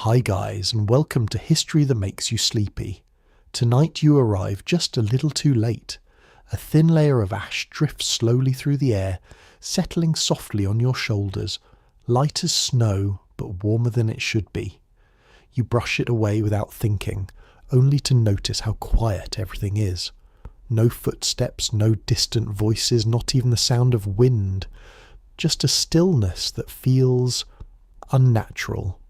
Hi guys, and welcome to History That Makes You Sleepy. Tonight you arrive just a little too late. A thin layer of ash drifts slowly through the air, settling softly on your shoulders, light as snow, but warmer than it should be. You brush it away without thinking, only to notice how quiet everything is. No footsteps, no distant voices, not even the sound of wind. Just a stillness that feels unnatural.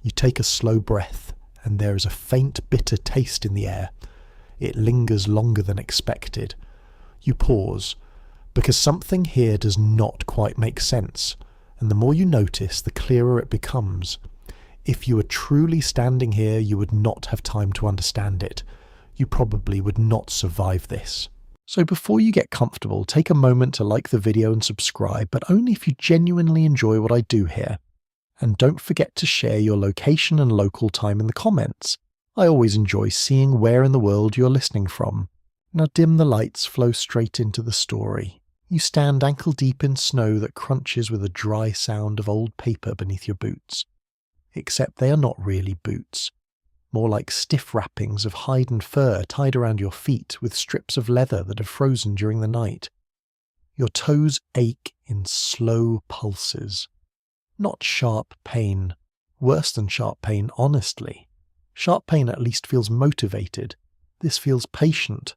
You take a slow breath, and there is a faint bitter taste in the air. It lingers longer than expected. You pause, because something here does not quite make sense, and the more you notice, the clearer it becomes. If you were truly standing here, you would not have time to understand it. You probably would not survive this. So before you get comfortable, take a moment to like the video and subscribe, but only if you genuinely enjoy what I do here. And don't forget to share your location and local time in the comments. I always enjoy seeing where in the world you're listening from. Now dim the lights, flow straight into the story. You stand ankle deep in snow that crunches with a dry sound of old paper beneath your boots. Except they are not really boots. More like stiff wrappings of hide and fur tied around your feet with strips of leather that have frozen during the night. Your toes ache in slow pulses. Not sharp pain. Worse than sharp pain, honestly. Sharp pain at least feels motivated. This feels patient.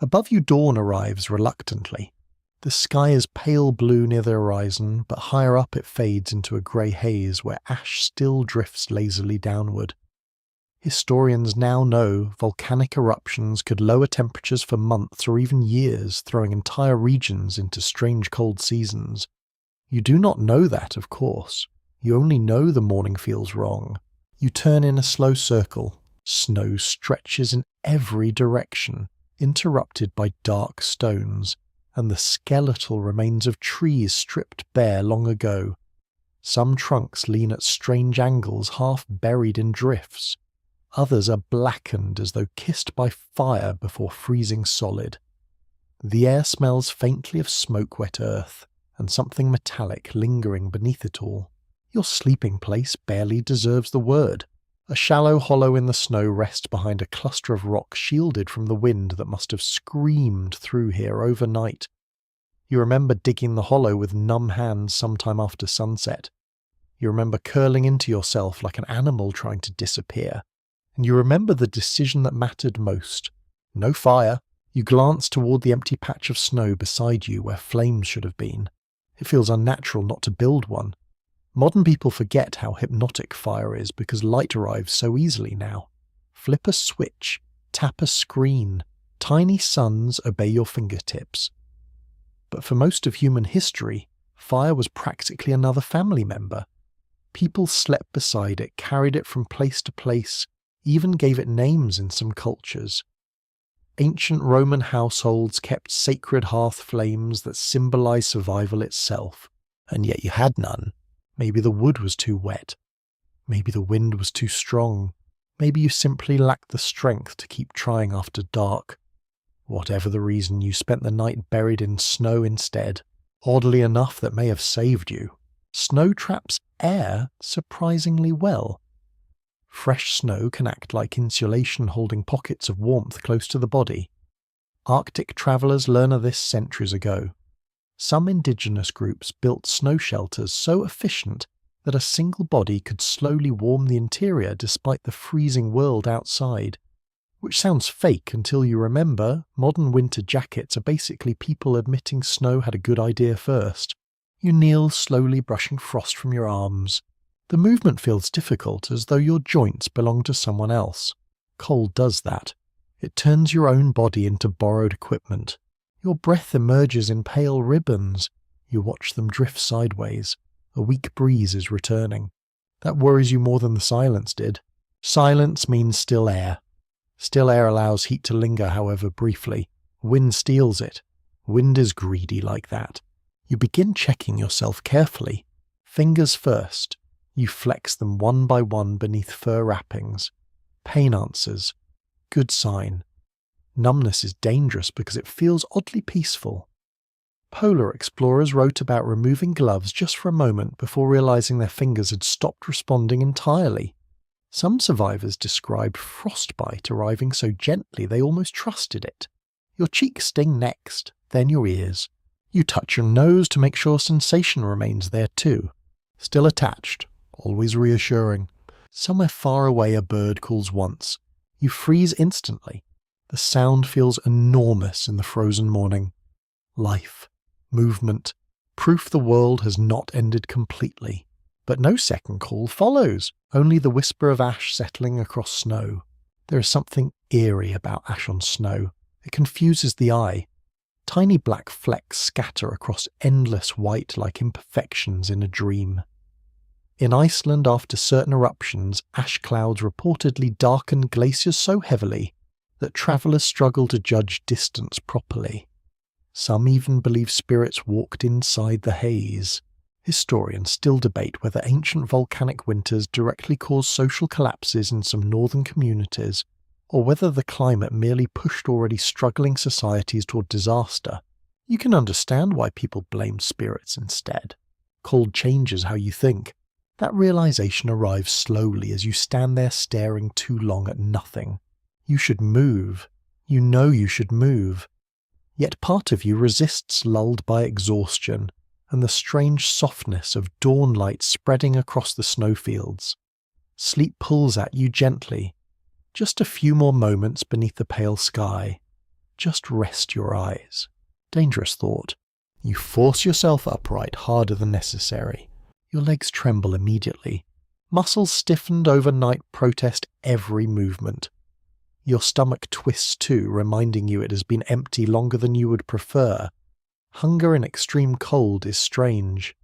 Above you dawn arrives reluctantly. The sky is pale blue near the horizon, but higher up it fades into a grey haze where ash still drifts lazily downward. Historians now know volcanic eruptions could lower temperatures for months or even years, throwing entire regions into strange cold seasons. You do not know that, of course. You only know the morning feels wrong. You turn in a slow circle. Snow stretches in every direction, interrupted by dark stones, and the skeletal remains of trees stripped bare long ago. Some trunks lean at strange angles, half buried in drifts. Others are blackened as though kissed by fire before freezing solid. The air smells faintly of smoke-wet earth, and something metallic lingering beneath it all. Your sleeping place barely deserves the word. A shallow hollow in the snow rests behind a cluster of rocks shielded from the wind that must have screamed through here overnight. You remember digging the hollow with numb hands sometime after sunset. You remember curling into yourself like an animal trying to disappear. And you remember the decision that mattered most. No fire. You glance toward the empty patch of snow beside you where flames should have been. It feels unnatural not to build one. Modern people forget how hypnotic fire is because light arrives so easily now. Flip a switch, tap a screen, tiny suns obey your fingertips. But for most of human history, fire was practically another family member. People slept beside it, carried it from place to place, even gave it names in some cultures. Ancient Roman households kept sacred hearth flames that symbolized survival itself, and yet you had none. Maybe the wood was too wet. Maybe the wind was too strong. Maybe you simply lacked the strength to keep trying after dark. Whatever the reason, you spent the night buried in snow instead. Oddly enough, that may have saved you. Snow traps air surprisingly well. Fresh snow can act like insulation, holding pockets of warmth close to the body. Arctic travellers learned of this centuries ago. Some indigenous groups built snow shelters so efficient that a single body could slowly warm the interior despite the freezing world outside. Which sounds fake until you remember modern winter jackets are basically people admitting snow had a good idea first. You kneel, slowly brushing frost from your arms. The movement feels difficult, as though your joints belong to someone else. Cold does that. It turns your own body into borrowed equipment. Your breath emerges in pale ribbons. You watch them drift sideways. A weak breeze is returning. That worries you more than the silence did. Silence means still air. Still air allows heat to linger, however briefly. Wind steals it. Wind is greedy like that. You begin checking yourself carefully. Fingers first. You flex them one by one beneath fur wrappings. Pain answers. Good sign. Numbness is dangerous because it feels oddly peaceful. Polar explorers wrote about removing gloves just for a moment before realizing their fingers had stopped responding entirely. Some survivors described frostbite arriving so gently they almost trusted it. Your cheeks sting next, then your ears. You touch your nose to make sure sensation remains there too. Still attached, always reassuring. Somewhere far away a bird calls once. You freeze instantly. The sound feels enormous in the frozen morning. Life, movement, proof the world has not ended completely. But no second call follows, only the whisper of ash settling across snow. There is something eerie about ash on snow. It confuses the eye. Tiny black flecks scatter across endless white like imperfections in a dream. In Iceland, after certain eruptions, ash clouds reportedly darkened glaciers so heavily that travellers struggle to judge distance properly. Some even believe spirits walked inside the haze. Historians still debate whether ancient volcanic winters directly caused social collapses in some northern communities, or whether the climate merely pushed already struggling societies toward disaster. You can understand why people blamed spirits instead. Cold changes how you think. That realization arrives slowly as you stand there staring too long at nothing. You should move. You know you should move. Yet part of you resists, lulled by exhaustion and the strange softness of dawn light spreading across the snowfields. Sleep pulls at you gently. Just a few more moments beneath the pale sky. Just rest your eyes. Dangerous thought. You force yourself upright harder than necessary. Your legs tremble immediately. Muscles stiffened overnight protest every movement. Your stomach twists too, reminding you it has been empty longer than you would prefer. Hunger in extreme cold is strange.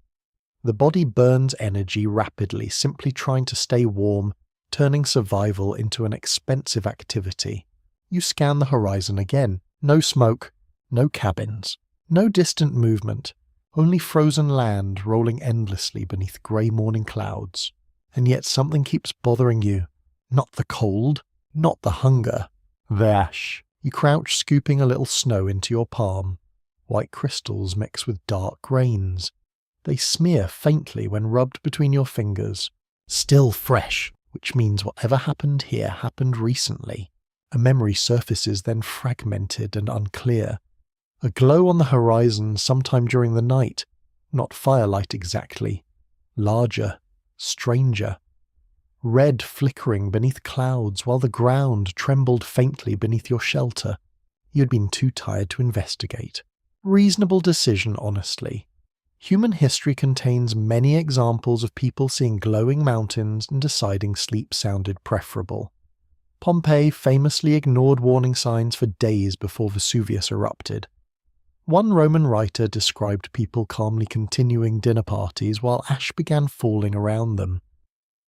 The body burns energy rapidly, simply trying to stay warm, turning survival into an expensive activity. You scan the horizon again. No smoke, no cabins, no distant movement. Only frozen land rolling endlessly beneath grey morning clouds. And yet something keeps bothering you. Not the cold, not the hunger. The ash. You crouch, scooping a little snow into your palm. White crystals mix with dark grains. They smear faintly when rubbed between your fingers. Still fresh, which means whatever happened here happened recently. A memory surfaces, then fragmented and unclear. A glow on the horizon sometime during the night, not firelight exactly. Larger, stranger. Red flickering beneath clouds while the ground trembled faintly beneath your shelter. You had been too tired to investigate. Reasonable decision, honestly. Human history contains many examples of people seeing glowing mountains and deciding sleep sounded preferable. Pompeii famously ignored warning signs for days before Vesuvius erupted. One Roman writer described people calmly continuing dinner parties while ash began falling around them.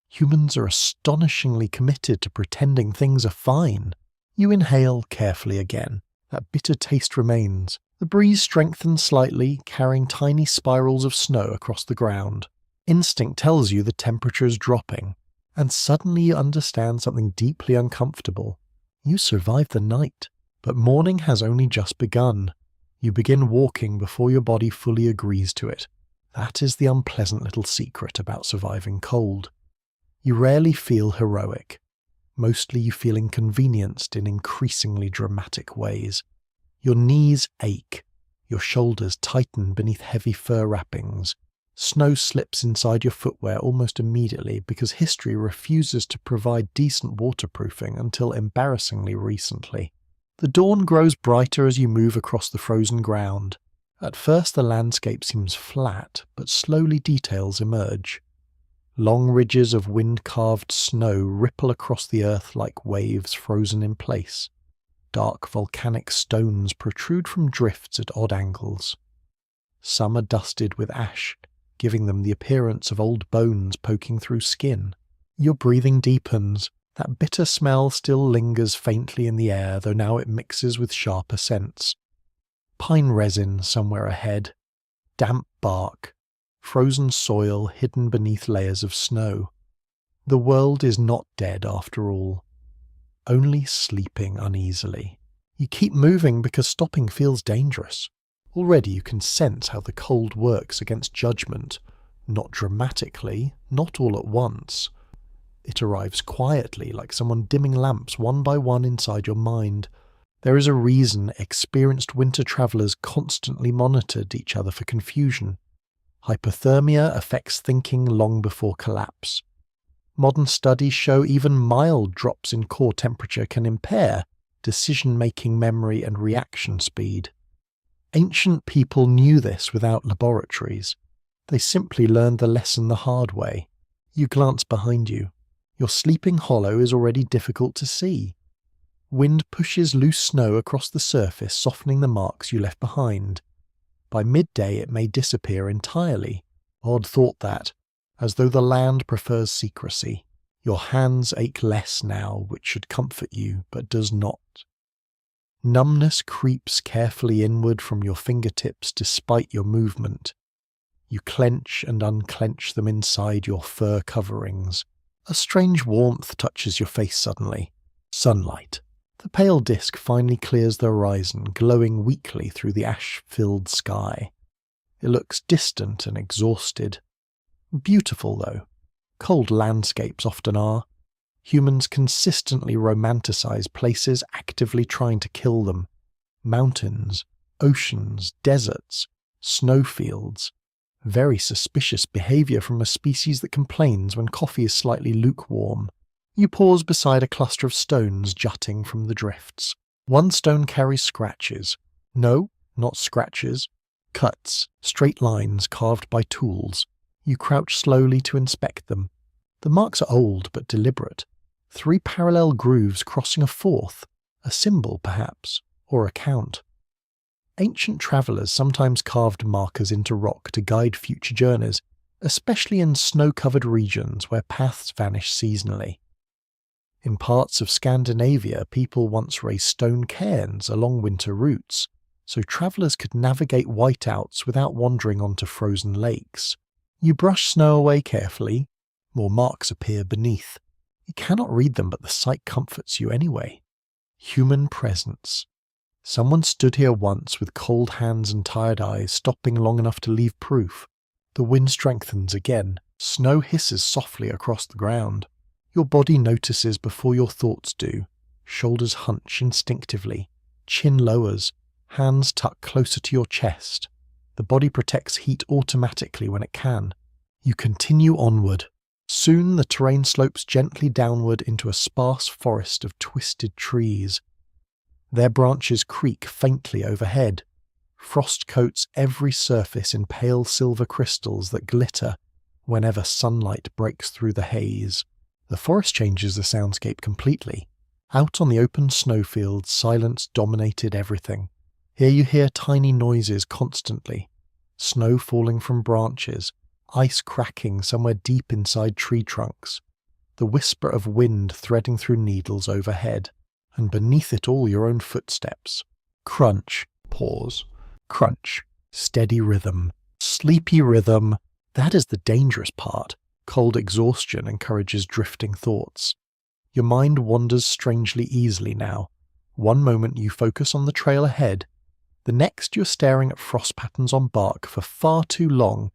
Humans are astonishingly committed to pretending things are fine. You inhale carefully again. That bitter taste remains. The breeze strengthens slightly, carrying tiny spirals of snow across the ground. Instinct tells you the temperature is dropping, and suddenly you understand something deeply uncomfortable. You survived the night, but morning has only just begun. You begin walking before your body fully agrees to it. That is the unpleasant little secret about surviving cold. You rarely feel heroic. Mostly you feel inconvenienced in increasingly dramatic ways. Your knees ache. Your shoulders tighten beneath heavy fur wrappings. Snow slips inside your footwear almost immediately because history refuses to provide decent waterproofing until embarrassingly recently. The dawn grows brighter as you move across the frozen ground. At first the landscape seems flat, but slowly details emerge. Long ridges of wind-carved snow ripple across the earth like waves frozen in place. Dark volcanic stones protrude from drifts at odd angles. Some are dusted with ash, giving them the appearance of old bones poking through skin. Your breathing deepens. That bitter smell still lingers faintly in the air, though now it mixes with sharper scents. Pine resin somewhere ahead. Damp bark. Frozen soil hidden beneath layers of snow. The world is not dead after all. Only sleeping uneasily. You keep moving because stopping feels dangerous. Already you can sense how the cold works against judgment. Not dramatically, not all at once. It arrives quietly, like someone dimming lamps one by one inside your mind. There is a reason experienced winter travellers constantly monitored each other for confusion. Hypothermia affects thinking long before collapse. Modern studies show even mild drops in core temperature can impair decision-making, memory, and reaction speed. Ancient people knew this without laboratories. They simply learned the lesson the hard way. You glance behind you. Your sleeping hollow is already difficult to see. Wind pushes loose snow across the surface, softening the marks you left behind. By midday it may disappear entirely. Odd thought that, as though the land prefers secrecy. Your hands ache less now, which should comfort you, but does not. Numbness creeps carefully inward from your fingertips despite your movement. You clench and unclench them inside your fur coverings. A strange warmth touches your face suddenly. Sunlight. The pale disk finally clears the horizon, glowing weakly through the ash-filled sky. It looks distant and exhausted. Beautiful, though. Cold landscapes often are. Humans consistently romanticize places actively trying to kill them. Mountains, oceans, deserts, snowfields. Very suspicious behavior from a species that complains when coffee is slightly lukewarm. You pause beside a cluster of stones jutting from the drifts. One stone carries scratches. No, not scratches. Cuts, straight lines carved by tools. You crouch slowly to inspect them. The marks are old but deliberate. 3 parallel grooves crossing a fourth, a symbol perhaps, or a count. Ancient travellers sometimes carved markers into rock to guide future journeys, especially in snow-covered regions where paths vanish seasonally. In parts of Scandinavia, people once raised stone cairns along winter routes, so travellers could navigate whiteouts without wandering onto frozen lakes. You brush snow away carefully. More marks appear beneath. You cannot read them, but the sight comforts you anyway. Human presence. Someone stood here once with cold hands and tired eyes, stopping long enough to leave proof. The wind strengthens again. Snow hisses softly across the ground. Your body notices before your thoughts do. Shoulders hunch instinctively. Chin lowers. Hands tuck closer to your chest. The body protects heat automatically when it can. You continue onward. Soon the terrain slopes gently downward into a sparse forest of twisted trees. Their branches creak faintly overhead. Frost coats every surface in pale silver crystals that glitter whenever sunlight breaks through the haze. The forest changes the soundscape completely. Out on the open snowfields, silence dominated everything. Here you hear tiny noises constantly. Snow falling from branches, ice cracking somewhere deep inside tree trunks, the whisper of wind threading through needles overhead, and beneath it all your own footsteps. Crunch, pause, crunch, steady rhythm, sleepy rhythm. That is the dangerous part. Cold exhaustion encourages drifting thoughts. Your mind wanders strangely easily now. One moment you focus on the trail ahead, the next you're staring at frost patterns on bark for far too long,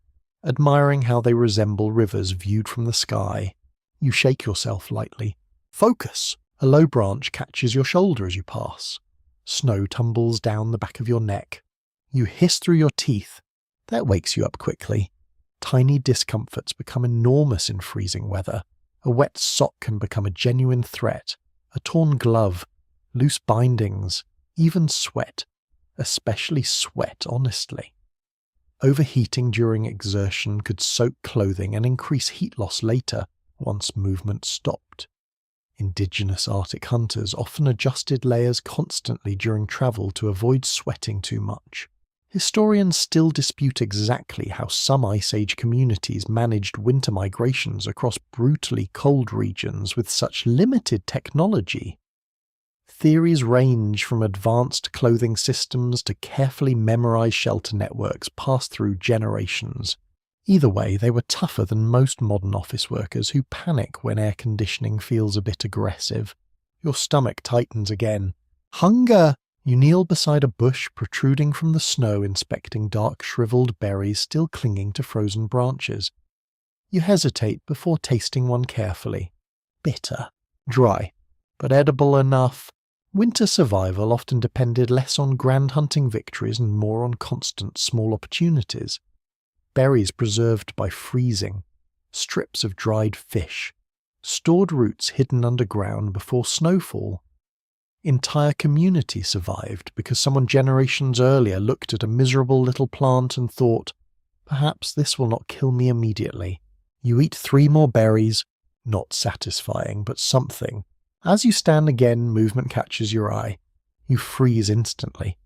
admiring how they resemble rivers viewed from the sky. You shake yourself lightly. Focus! A low branch catches your shoulder as you pass. Snow tumbles down the back of your neck. You hiss through your teeth. That wakes you up quickly. Tiny discomforts become enormous in freezing weather. A wet sock can become a genuine threat. A torn glove, loose bindings, even sweat. Especially sweat, honestly. Overheating during exertion could soak clothing and increase heat loss later, once movement stopped. Indigenous Arctic hunters often adjusted layers constantly during travel to avoid sweating too much. Historians still dispute exactly how some Ice Age communities managed winter migrations across brutally cold regions with such limited technology. Theories range from advanced clothing systems to carefully memorized shelter networks passed through generations. Either way, they were tougher than most modern office workers who panic when air conditioning feels a bit aggressive. Your stomach tightens again. Hunger! You kneel beside a bush protruding from the snow, inspecting dark shriveled berries still clinging to frozen branches. You hesitate before tasting one carefully. bitter, dry, but edible enough. Winter survival often depended less on grand hunting victories and more on constant small opportunities. Berries preserved by freezing, strips of dried fish, stored roots hidden underground before snowfall. Entire communities survived because someone generations earlier looked at a miserable little plant and thought, perhaps this will not kill me immediately. You eat 3 more berries, not satisfying, but something. As you stand again, movement catches your eye. You freeze instantly.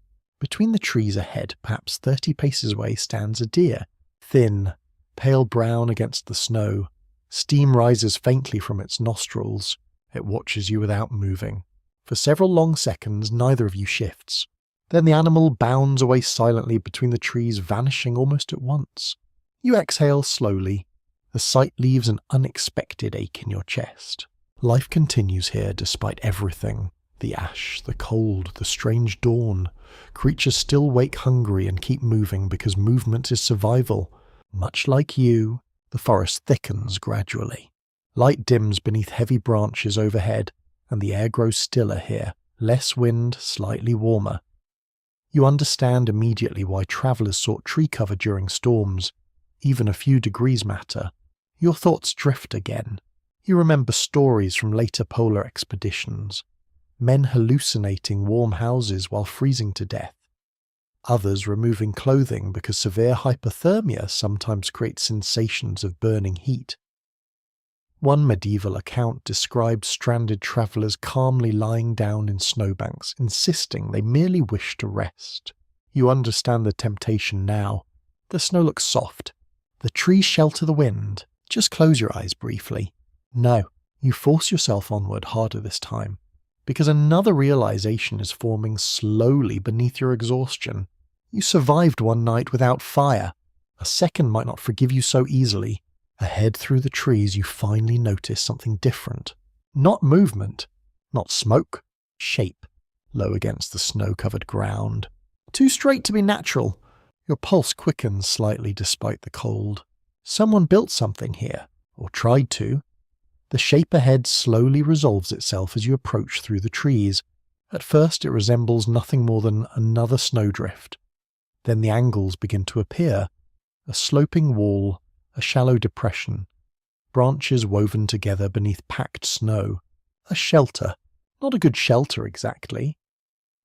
Between the trees ahead, perhaps 30 paces away, stands a deer. Thin, pale brown against the snow. Steam rises faintly from its nostrils. It watches you without moving. For several long seconds, neither of you shifts. Then the animal bounds away silently between the trees, vanishing almost at once. You exhale slowly. The sight leaves an unexpected ache in your chest. Life continues here despite everything. The ash, the cold, the strange dawn. Creatures still wake hungry and keep moving because movement is survival. Much like you, the forest thickens gradually. Light dims beneath heavy branches overhead, and the air grows stiller here. Less wind, slightly warmer. You understand immediately why travelers sought tree cover during storms. Even a few degrees matter. Your thoughts drift again. You remember stories from later polar expeditions. Men hallucinating warm houses while freezing to death. Others removing clothing because severe hypothermia sometimes creates sensations of burning heat. One medieval account described stranded travellers calmly lying down in snowbanks, insisting they merely wished to rest. You understand the temptation now. The snow looks soft. The trees shelter the wind. Just close your eyes briefly. No, you force yourself onward harder this time, because another realization is forming slowly beneath your exhaustion. You survived one night without fire. A second might not forgive you so easily. Ahead through the trees you finally notice something different. Not movement, not smoke, shape, low against the snow-covered ground. Too straight to be natural. Your pulse quickens slightly despite the cold. Someone built something here, or tried to. The shape ahead slowly resolves itself as you approach through the trees. At first it resembles nothing more than another snowdrift. Then the angles begin to appear. A sloping wall, a shallow depression, branches woven together beneath packed snow. A shelter. Not a good shelter exactly.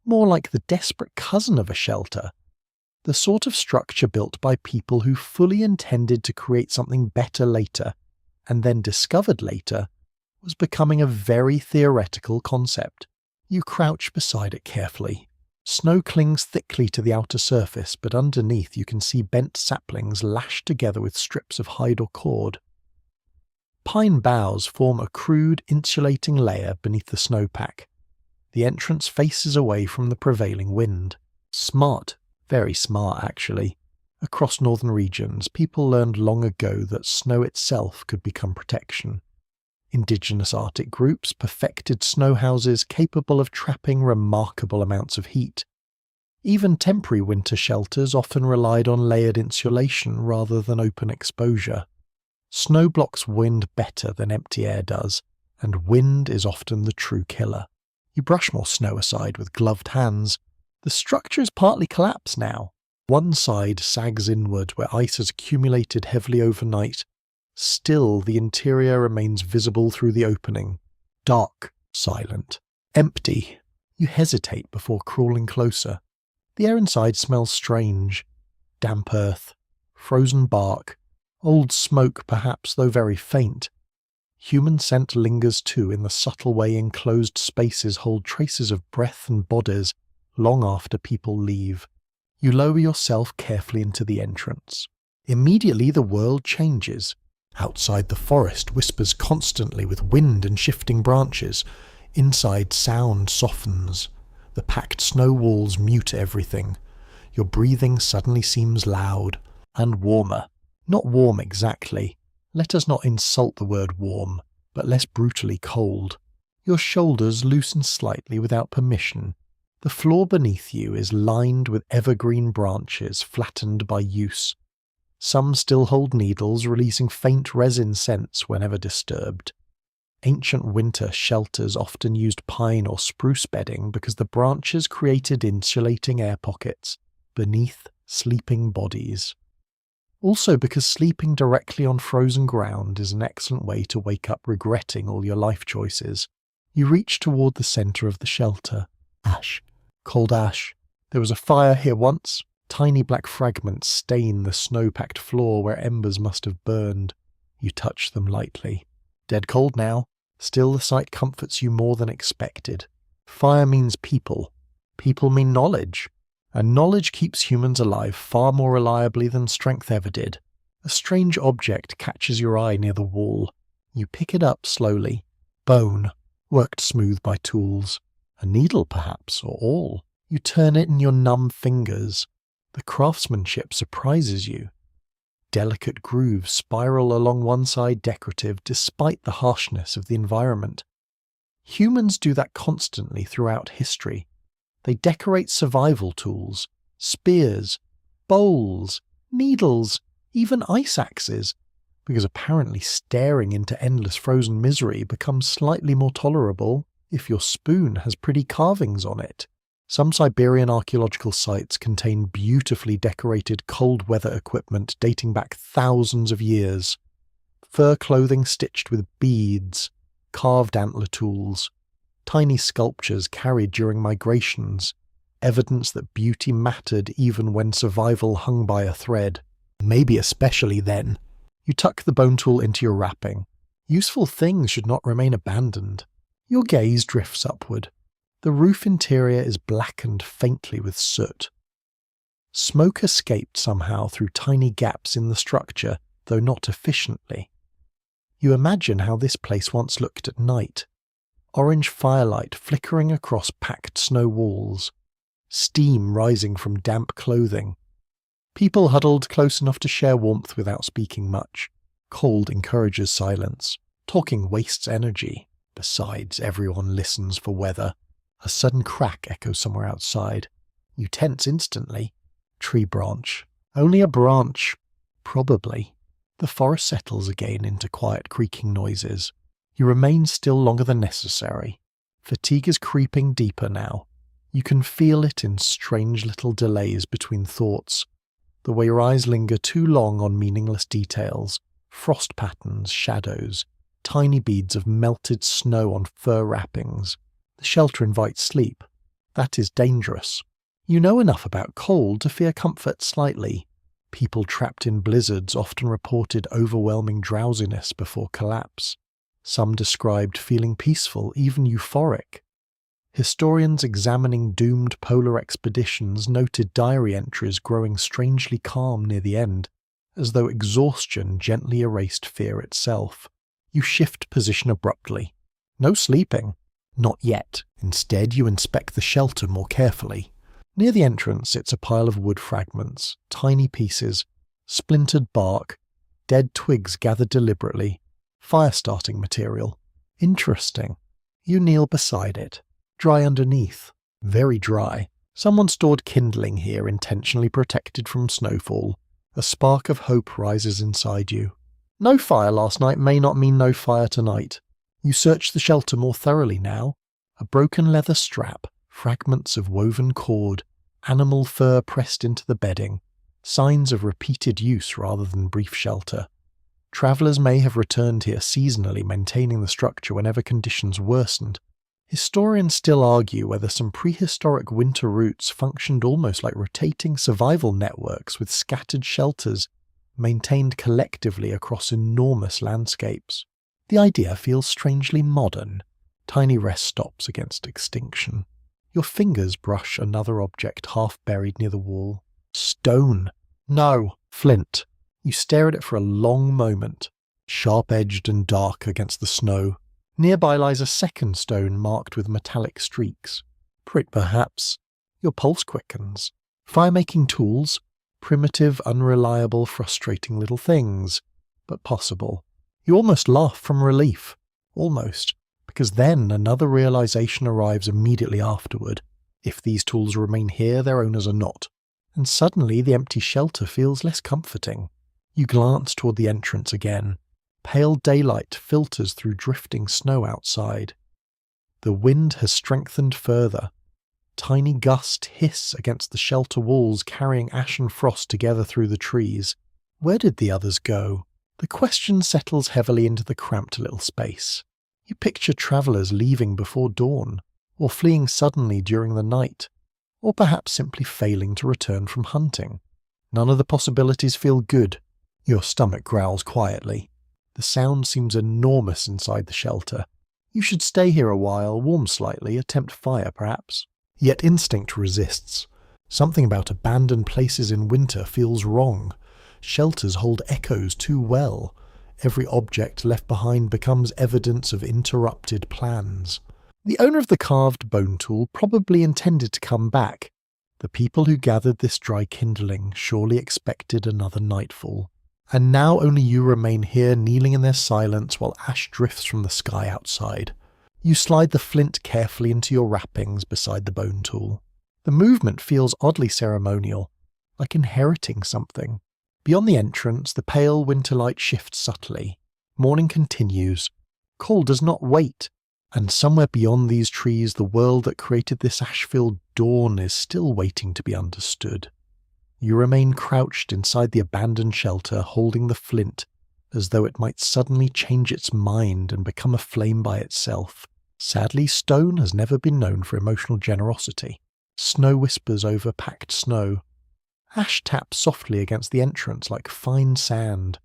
More like the desperate cousin of a shelter. The sort of structure built by people who fully intended to create something better later, and then discovered later, was becoming a very theoretical concept. You crouch beside it carefully. Snow clings thickly to the outer surface, but underneath you can see bent saplings lashed together with strips of hide or cord. Pine boughs form a crude, insulating layer beneath the snowpack. The entrance faces away from the prevailing wind. Smart, very smart actually. Across northern regions, people learned long ago that snow itself could become protection. Indigenous Arctic groups perfected snow houses capable of trapping remarkable amounts of heat. Even temporary winter shelters often relied on layered insulation rather than open exposure. Snow blocks wind better than empty air does, and wind is often the true killer. You brush more snow aside with gloved hands. The structure is partly collapsed now. One side sags inward where ice has accumulated heavily overnight. Still, the interior remains visible through the opening. Dark, silent, empty. You hesitate before crawling closer. The air inside smells strange. Damp earth, frozen bark, old smoke perhaps, though very faint. Human scent lingers too in the subtle way enclosed spaces hold traces of breath and bodies long after people leave. You lower yourself carefully into the entrance. Immediately the world changes. Outside the forest whispers constantly with wind and shifting branches. Inside sound softens. The packed snow walls mute everything. Your breathing suddenly seems loud and warmer. Not warm exactly. Let us not insult the word warm, but less brutally cold. Your shoulders loosen slightly without permission. The floor beneath you is lined with evergreen branches flattened by use. Some still hold needles, releasing faint resin scents whenever disturbed. Ancient winter shelters often used pine or spruce bedding because the branches created insulating air pockets beneath sleeping bodies. Also because sleeping directly on frozen ground is an excellent way to wake up regretting all your life choices. You reach toward the centre of the shelter. Ash. Cold ash. There was a fire here once. Tiny black fragments stain the snow-packed floor where embers must have burned. You touch them lightly. Dead cold now. Still the sight comforts you more than expected. Fire means people. People mean knowledge. And knowledge keeps humans alive far more reliably than strength ever did. A strange object catches your eye near the wall. You pick it up slowly. Bone, worked smooth by tools. A needle, perhaps, or all. You turn it in your numb fingers. The craftsmanship surprises you. Delicate grooves spiral along one side decorative despite the harshness of the environment. Humans do that constantly throughout history. They decorate survival tools, spears, bowls, needles, even ice axes, because apparently staring into endless frozen misery becomes slightly more tolerable if your spoon has pretty carvings on it. Some Siberian archaeological sites contain beautifully decorated cold weather equipment dating back thousands of years. Fur clothing stitched with beads, carved antler tools, tiny sculptures carried during migrations, evidence that beauty mattered even when survival hung by a thread. Maybe especially then. You tuck the bone tool into your wrapping. Useful things should not remain abandoned. Your gaze drifts upward. The roof interior is blackened faintly with soot. Smoke escaped somehow through tiny gaps in the structure, though not efficiently. You imagine how this place once looked at night. Orange firelight flickering across packed snow walls. Steam rising from damp clothing. People huddled close enough to share warmth without speaking much. Cold encourages silence. Talking wastes energy. Besides, everyone listens for weather. A sudden crack echoes somewhere outside. You tense instantly. Tree branch. Only a branch. Probably. The forest settles again into quiet creaking noises. You remain still longer than necessary. Fatigue is creeping deeper now. You can feel it in strange little delays between thoughts. The way your eyes linger too long on meaningless details. Frost patterns, shadows, tiny beads of melted snow on fur wrappings. The shelter invites sleep. That is dangerous. You know enough about cold to fear comfort slightly. People trapped in blizzards often reported overwhelming drowsiness before collapse. Some described feeling peaceful, even euphoric. Historians examining doomed polar expeditions noted diary entries growing strangely calm near the end, as though exhaustion gently erased fear itself. You shift position abruptly. No sleeping. Not yet. Instead, you inspect the shelter more carefully. Near the entrance sits a pile of wood fragments, tiny pieces, splintered bark, dead twigs gathered deliberately, fire-starting material. Interesting. You kneel beside it. Dry underneath. Very dry. Someone stored kindling here, intentionally protected from snowfall. A spark of hope rises inside you. No fire last night may not mean no fire tonight. You search the shelter more thoroughly now. A broken leather strap, fragments of woven cord, animal fur pressed into the bedding, signs of repeated use rather than brief shelter. Travellers may have returned here seasonally, maintaining the structure whenever conditions worsened. Historians still argue whether some prehistoric winter routes functioned almost like rotating survival networks with scattered shelters maintained collectively across enormous landscapes. The idea feels strangely modern. Tiny rest stops against extinction. Your fingers brush another object half buried near the wall. Stone. No, flint. You stare at it for a long moment, sharp-edged and dark against the snow. Nearby lies a second stone marked with metallic streaks. Prick, perhaps. Your pulse quickens. Fire-making tools. Primitive, unreliable, frustrating little things. But possible. You almost laugh from relief. Almost. Because then another realization arrives immediately afterward. If these tools remain here, their owners are not. And suddenly the empty shelter feels less comforting. You glance toward the entrance again. Pale daylight filters through drifting snow outside. The wind has strengthened further. Tiny gusts hiss against the shelter walls, carrying ash and frost together through the trees. Where did the others go? The question settles heavily into the cramped little space. You picture travellers leaving before dawn, or fleeing suddenly during the night, or perhaps simply failing to return from hunting. None of the possibilities feel good. Your stomach growls quietly. The sound seems enormous inside the shelter. You should stay here a while, warm slightly, attempt fire perhaps. Yet instinct resists. Something about abandoned places in winter feels wrong. Shelters hold echoes too well. Every object left behind becomes evidence of interrupted plans. The owner of the carved bone tool probably intended to come back. The people who gathered this dry kindling surely expected another nightfall. And now only you remain here, kneeling in their silence while ash drifts from the sky outside. You slide the flint carefully into your wrappings beside the bone tool. The movement feels oddly ceremonial, like inheriting something. Beyond the entrance, the pale winter light shifts subtly. Morning continues. Call does not wait. And somewhere beyond these trees, the world that created this ash-filled dawn is still waiting to be understood. You remain crouched inside the abandoned shelter, holding the flint, as though it might suddenly change its mind and become a flame by itself. Sadly, stone has never been known for emotional generosity. Snow whispers over packed snow. Ash taps softly against the entrance like fine sand.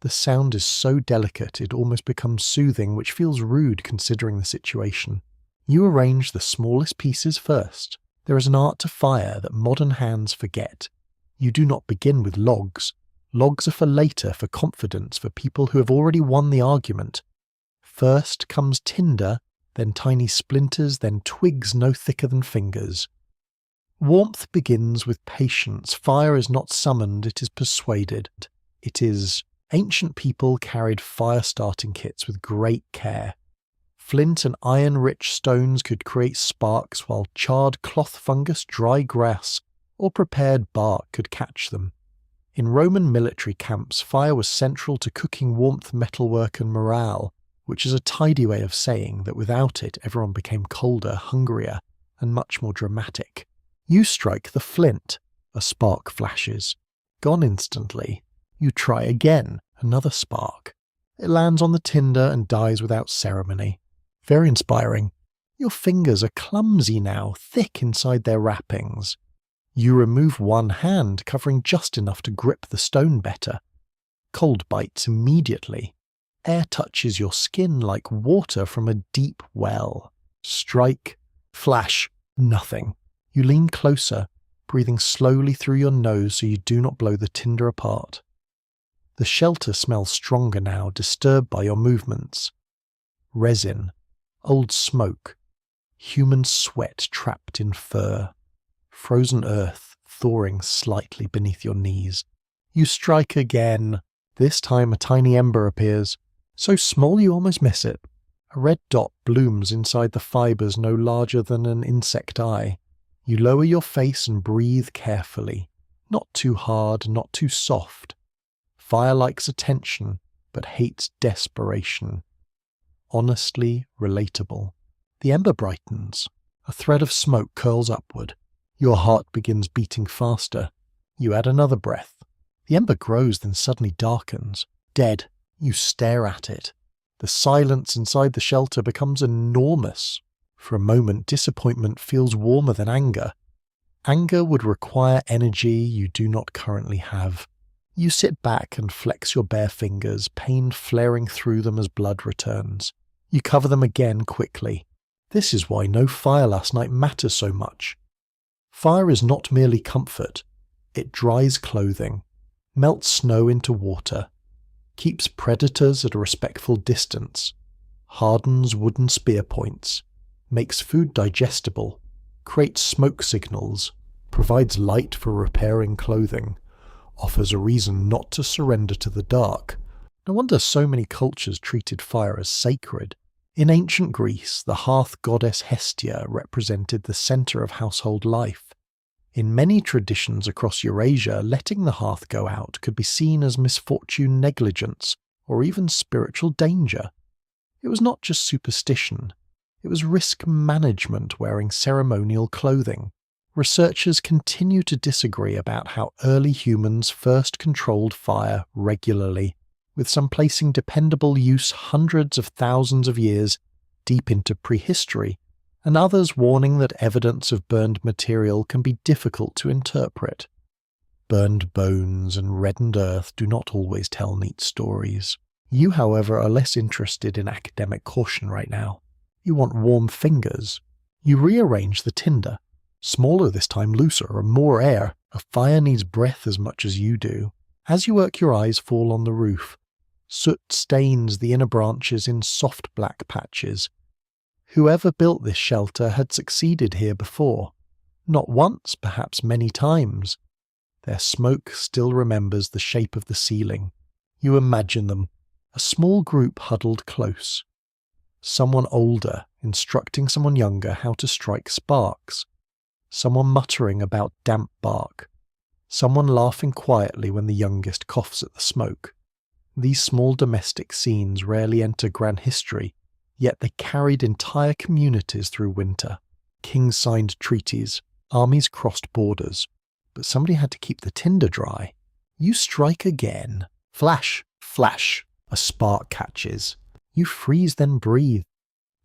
The sound is so delicate it almost becomes soothing, which feels rude considering the situation. You arrange the smallest pieces first. There is an art to fire that modern hands forget. You do not begin with logs. Logs are for later, for confidence, for people who have already won the argument. First comes tinder, then tiny splinters, then twigs no thicker than fingers. Warmth begins with patience. Fire is not summoned, it is persuaded. It is. Ancient people carried fire-starting kits with great care. Flint and iron-rich stones could create sparks, while charred cloth fungus, dry grass, or prepared bark could catch them. In Roman military camps, fire was central to cooking, warmth, metalwork, and morale, which is a tidy way of saying that without it everyone became colder, hungrier, and much more dramatic. You strike the flint. A spark flashes. Gone instantly. You try again. Another spark. It lands on the tinder and dies without ceremony. Very inspiring. Your fingers are clumsy now, thick inside their wrappings. You remove one hand, covering just enough to grip the stone better. Cold bites immediately. Air touches your skin like water from a deep well. Strike. Flash. Nothing. You lean closer, breathing slowly through your nose so you do not blow the tinder apart. The shelter smells stronger now, disturbed by your movements. Resin, old smoke, human sweat trapped in fur, frozen earth thawing slightly beneath your knees. You strike again. This time a tiny ember appears, so small you almost miss it. A red dot blooms inside the fibres no larger than an insect eye. You lower your face and breathe carefully, not too hard, not too soft. Fire likes attention, but hates desperation. Honestly relatable. The ember brightens. A thread of smoke curls upward. Your heart begins beating faster. You add another breath. The ember grows, then suddenly darkens. Dead. You stare at it. The silence inside the shelter becomes enormous. For a moment, disappointment feels warmer than anger. Anger would require energy you do not currently have. You sit back and flex your bare fingers, pain flaring through them as blood returns. You cover them again quickly. This is why no fire last night matters so much. Fire is not merely comfort. It dries clothing, melts snow into water, keeps predators at a respectful distance, hardens wooden spear points, makes food digestible, creates smoke signals, provides light for repairing clothing, offers a reason not to surrender to the dark. No wonder so many cultures treated fire as sacred. In ancient Greece, the hearth goddess Hestia represented the centre of household life. In many traditions across Eurasia, letting the hearth go out could be seen as misfortune, negligence, or even spiritual danger. It was not just superstition. It was risk management wearing ceremonial clothing. Researchers continue to disagree about how early humans first controlled fire regularly, with some placing dependable use hundreds of thousands of years deep into prehistory, and others warning that evidence of burned material can be difficult to interpret. Burned bones and reddened earth do not always tell neat stories. You, however, are less interested in academic caution right now. You want warm fingers. You rearrange the tinder. Smaller this time, looser, and more air. A fire needs breath as much as you do. As you work, your eyes fall on the roof. Soot stains the inner branches in soft black patches. Whoever built this shelter had succeeded here before. Not once, perhaps many times. Their smoke still remembers the shape of the ceiling. You imagine them, a small group huddled close. Someone older instructing someone younger how to strike sparks. Someone muttering about damp bark. Someone laughing quietly when the youngest coughs at the smoke. These small domestic scenes rarely enter grand history, yet they carried entire communities through winter. Kings signed treaties, armies crossed borders, but somebody had to keep the tinder dry. You strike again. Flash, flash, a spark catches. You freeze, then breathe.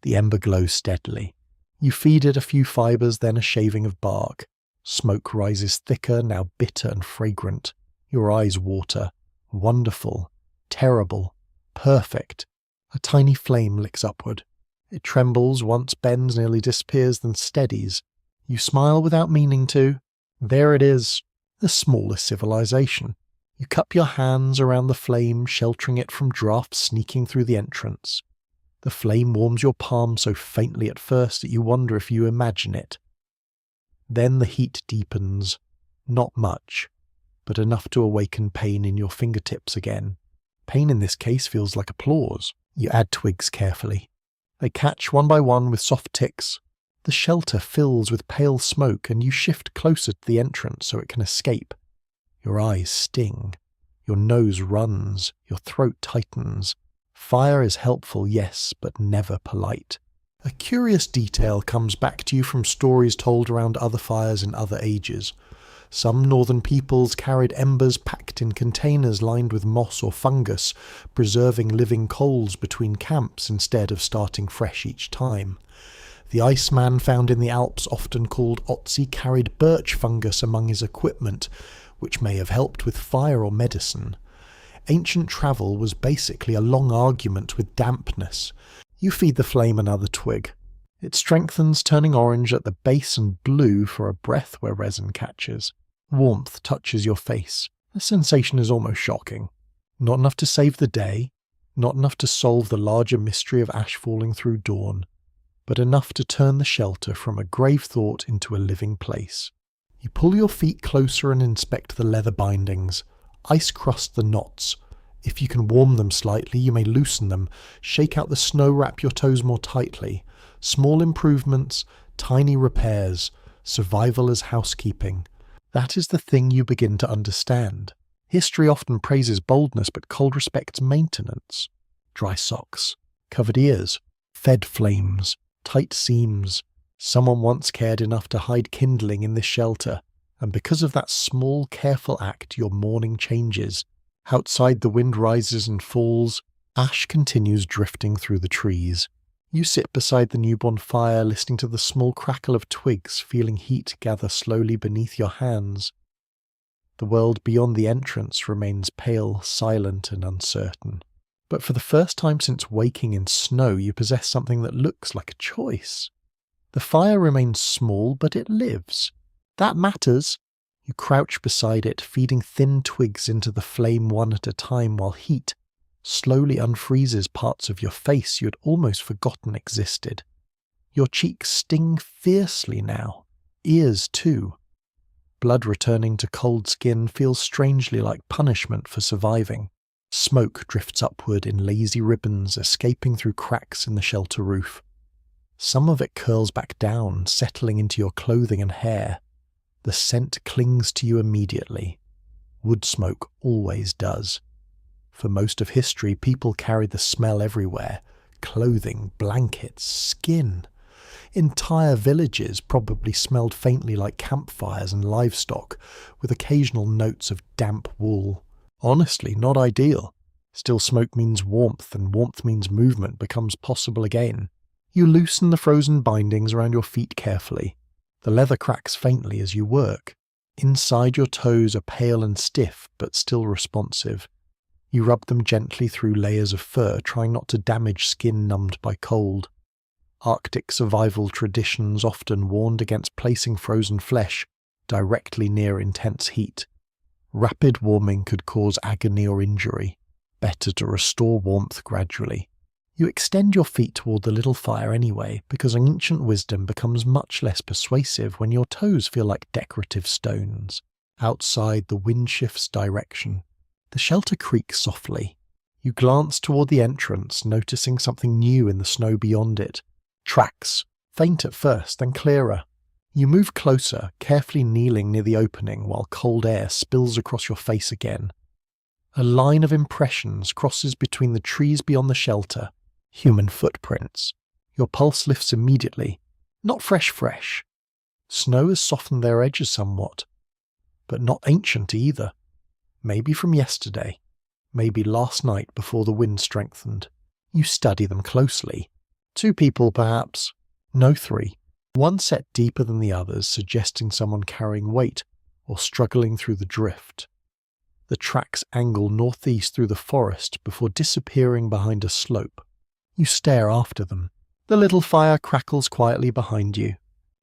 The ember glows steadily. You feed it a few fibres, then a shaving of bark. Smoke rises thicker, now bitter and fragrant. Your eyes water. Wonderful. Terrible. Perfect. A tiny flame licks upward. It trembles, once bends, nearly disappears, then steadies. You smile without meaning to. There it is, the smallest civilization. You cup your hands around the flame, sheltering it from drafts sneaking through the entrance. The flame warms your palm so faintly at first that you wonder if you imagine it. Then the heat deepens. Not much, but enough to awaken pain in your fingertips again. Pain in this case feels like applause. You add twigs carefully. They catch one by one with soft ticks. The shelter fills with pale smoke, and you shift closer to the entrance so it can escape. Your eyes sting. Your nose runs. Your throat tightens. Fire is helpful, yes, but never polite. A curious detail comes back to you from stories told around other fires in other ages. Some northern peoples carried embers packed in containers lined with moss or fungus, preserving living coals between camps instead of starting fresh each time. The Iceman found in the Alps, often called Otzi, carried birch fungus among his equipment, which may have helped with fire or medicine. Ancient travel was basically a long argument with dampness. You feed the flame another twig. It strengthens, turning orange at the base and blue for a breath where resin catches. Warmth touches your face. The sensation is almost shocking. Not enough to save the day, not enough to solve the larger mystery of ash falling through dawn, but enough to turn the shelter from a grave thought into a living place. You pull your feet closer and inspect the leather bindings. Ice crust the knots. If you can warm them slightly, you may loosen them, shake out the snow, wrap your toes more tightly. Small improvements, tiny repairs, survival as housekeeping. That is the thing you begin to understand. History often praises boldness, but cold respects maintenance. Dry socks, covered ears, fed flames, tight seams. Someone once cared enough to hide kindling in this shelter, and because of that small, careful act, your morning changes. Outside the wind rises and falls, ash continues drifting through the trees. You sit beside the newborn fire, listening to the small crackle of twigs, feeling heat gather slowly beneath your hands. The world beyond the entrance remains pale, silent, and uncertain. But for the first time since waking in snow, you possess something that looks like a choice. The fire remains small, but it lives. That matters. You crouch beside it, feeding thin twigs into the flame one at a time while heat slowly unfreezes parts of your face you had almost forgotten existed. Your cheeks sting fiercely now, ears too. Blood returning to cold skin feels strangely like punishment for surviving. Smoke drifts upward in lazy ribbons, escaping through cracks in the shelter roof. Some of it curls back down, settling into your clothing and hair. The scent clings to you immediately. Wood smoke always does. For most of history, people carried the smell everywhere: clothing, blankets, skin. Entire villages probably smelled faintly like campfires and livestock, with occasional notes of damp wool. Honestly, not ideal. Still, smoke means warmth, and warmth means movement becomes possible again. You loosen the frozen bindings around your feet carefully. The leather cracks faintly as you work. Inside, your toes are pale and stiff, but still responsive. You rub them gently through layers of fur, trying not to damage skin numbed by cold. Arctic survival traditions often warned against placing frozen flesh directly near intense heat. Rapid warming could cause agony or injury. Better to restore warmth gradually. You extend your feet toward the little fire anyway, because ancient wisdom becomes much less persuasive when your toes feel like decorative stones. Outside, the wind shifts direction. The shelter creaks softly. You glance toward the entrance, noticing something new in the snow beyond it. Tracks, faint at first, then clearer. You move closer, carefully kneeling near the opening while cold air spills across your face again. A line of impressions crosses between the trees beyond the shelter. Human footprints. Your pulse lifts immediately. Not fresh. Snow has softened their edges somewhat. But not ancient either. Maybe from yesterday. Maybe last night before the wind strengthened. You study them closely. 2 people, perhaps. No 3. One set deeper than the others, suggesting someone carrying weight or struggling through the drift. The tracks angle northeast through the forest before disappearing behind a slope. You stare after them. The little fire crackles quietly behind you.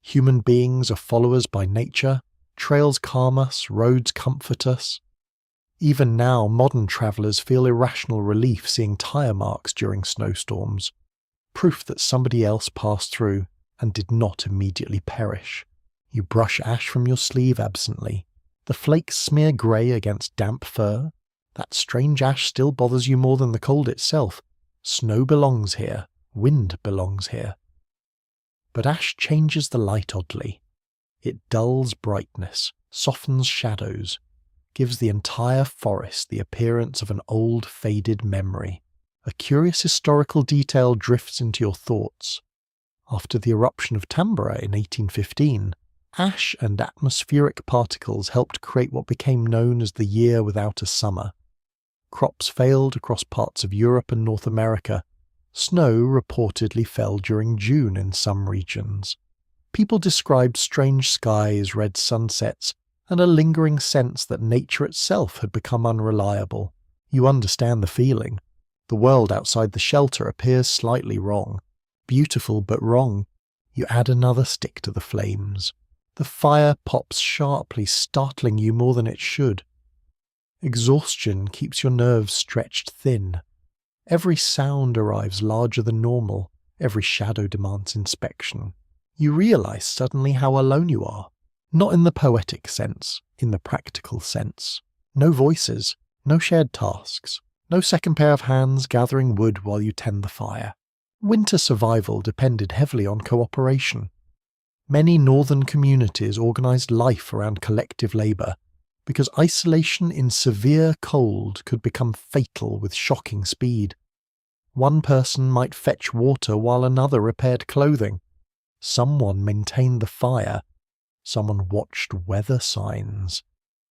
Human beings are followers by nature. Trails calm us, roads comfort us. Even now, modern travellers feel irrational relief seeing tyre marks during snowstorms. Proof that somebody else passed through and did not immediately perish. You brush ash from your sleeve absently. The flakes smear grey against damp fur. That strange ash still bothers you more than the cold itself. Snow belongs here. Wind belongs here. But ash changes the light oddly. It dulls brightness, softens shadows, gives the entire forest the appearance of an old, faded memory. A curious historical detail drifts into your thoughts. After the eruption of Tambora in 1815, ash and atmospheric particles helped create what became known as the year without a summer. Crops failed across parts of Europe and North America. Snow reportedly fell during June in some regions. People described strange skies, red sunsets, and a lingering sense that nature itself had become unreliable. You understand the feeling. The world outside the shelter appears slightly wrong. Beautiful but wrong. You add another stick to the flames. The fire pops sharply, startling you more than it should. Exhaustion keeps your nerves stretched thin. Every sound arrives larger than normal. Every shadow demands inspection. You realize suddenly how alone you are. Not in the poetic sense, in the practical sense. No voices, no shared tasks, no second pair of hands gathering wood while you tend the fire. Winter survival depended heavily on cooperation. Many northern communities organized life around collective labor, because isolation in severe cold could become fatal with shocking speed. One person might fetch water while another repaired clothing. Someone maintained the fire. Someone watched weather signs.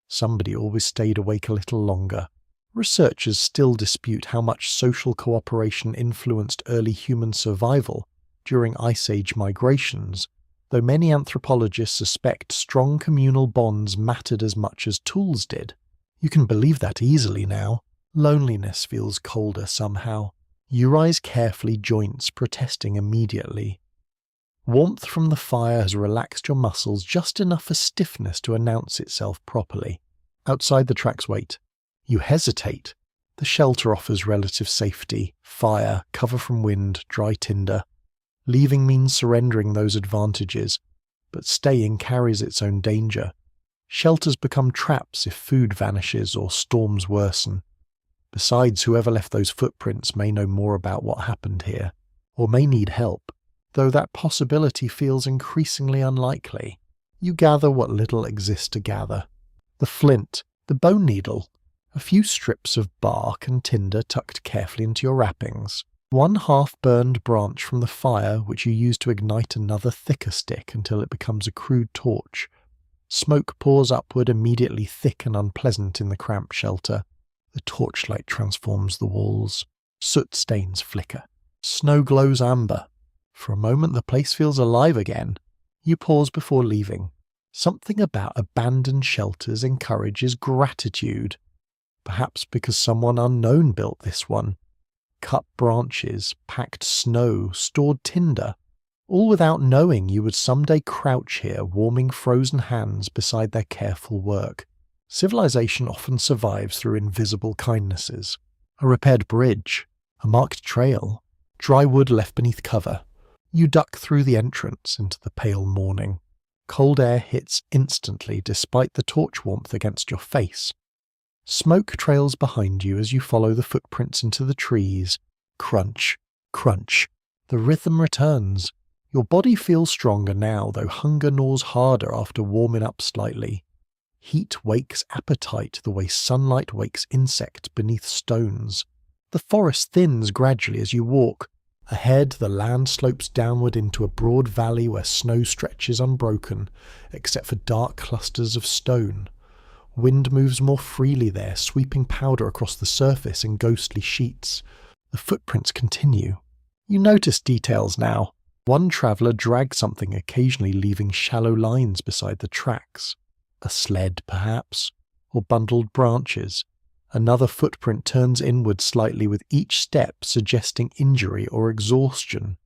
Somebody always stayed awake a little longer. Researchers still dispute how much social cooperation influenced early human survival during Ice Age migrations, though many anthropologists suspect strong communal bonds mattered as much as tools did. You can believe that easily now. Loneliness feels colder somehow. You rise carefully, joints protesting immediately. Warmth from the fire has relaxed your muscles just enough for stiffness to announce itself properly. Outside the tracks wait. You hesitate. The shelter offers relative safety, fire, cover from wind, dry tinder. Leaving means surrendering those advantages, but staying carries its own danger. Shelters become traps if food vanishes or storms worsen. Besides, whoever left those footprints may know more about what happened here, or may need help, though that possibility feels increasingly unlikely. You gather what little exists to gather. The flint, the bone needle, A few strips of bark and tinder tucked carefully into your wrappings. One half-burned branch from the fire which you use to ignite another thicker stick until it becomes a crude torch. Smoke pours upward, immediately thick and unpleasant in the cramped shelter. The torchlight transforms the walls. Soot stains flicker. Snow glows amber. For a moment the place feels alive again. You pause before leaving. Something about abandoned shelters encourages gratitude. Perhaps because someone unknown built this one. Cut branches, packed snow, stored tinder, all without knowing you would someday crouch here warming frozen hands beside their careful work. Civilization often survives through invisible kindnesses. A repaired bridge, a marked trail, dry wood left beneath cover. You duck through the entrance into the pale morning. Cold air hits instantly despite the torch warmth against your face. Smoke trails behind you as you follow the footprints into the trees. Crunch, crunch. The rhythm returns. Your body feels stronger now, though hunger gnaws harder after warming up slightly. Heat wakes appetite the way sunlight wakes insects beneath stones. The forest thins gradually as you walk. Ahead, the land slopes downward into a broad valley where snow stretches unbroken, except for dark clusters of stone. Wind moves more freely there, sweeping powder across the surface in ghostly sheets. The footprints continue. You notice details now. One traveller drags something, occasionally leaving shallow lines beside the tracks. A sled, perhaps, or bundled branches. Another footprint turns inward slightly with each step suggesting injury or exhaustion.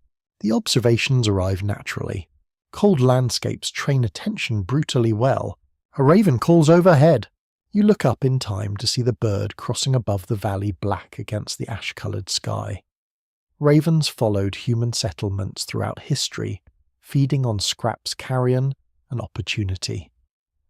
The observations arrive naturally. Cold landscapes train attention brutally well. A raven calls overhead. You look up in time to see the bird crossing above the valley black against the ash-coloured sky. Ravens followed human settlements throughout history, feeding on scraps carrion and opportunity.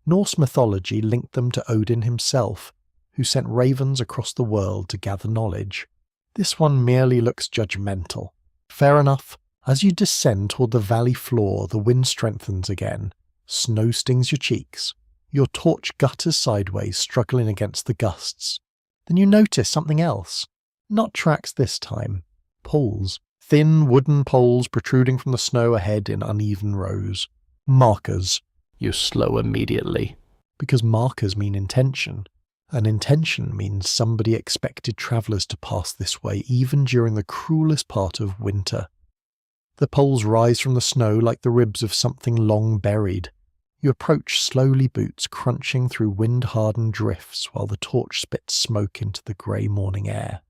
Norse mythology linked them to Odin himself, who sent ravens across the world to gather knowledge. This one merely looks judgmental. Fair enough. As you descend toward the valley floor, the wind strengthens again. Snow stings your cheeks. Your torch gutters sideways, struggling against the gusts. Then you notice something else. Not tracks this time. Poles. Thin wooden poles protruding from the snow ahead in uneven rows. Markers. You slow immediately. Because markers mean intention. And intention means somebody expected travellers to pass this way even during the cruelest part of winter. The poles rise from the snow like the ribs of something long buried. You approach slowly, boots crunching through wind-hardened drifts while the torch spits smoke into the grey morning air.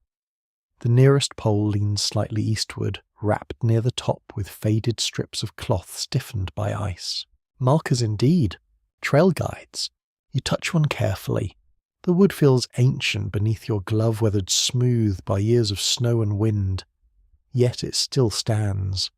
The nearest pole leans slightly eastward, wrapped near the top with faded strips of cloth stiffened by ice. Markers indeed. Trail guides. You touch one carefully. The wood feels ancient beneath your glove, weathered smooth by years of snow and wind. Yet it still stands.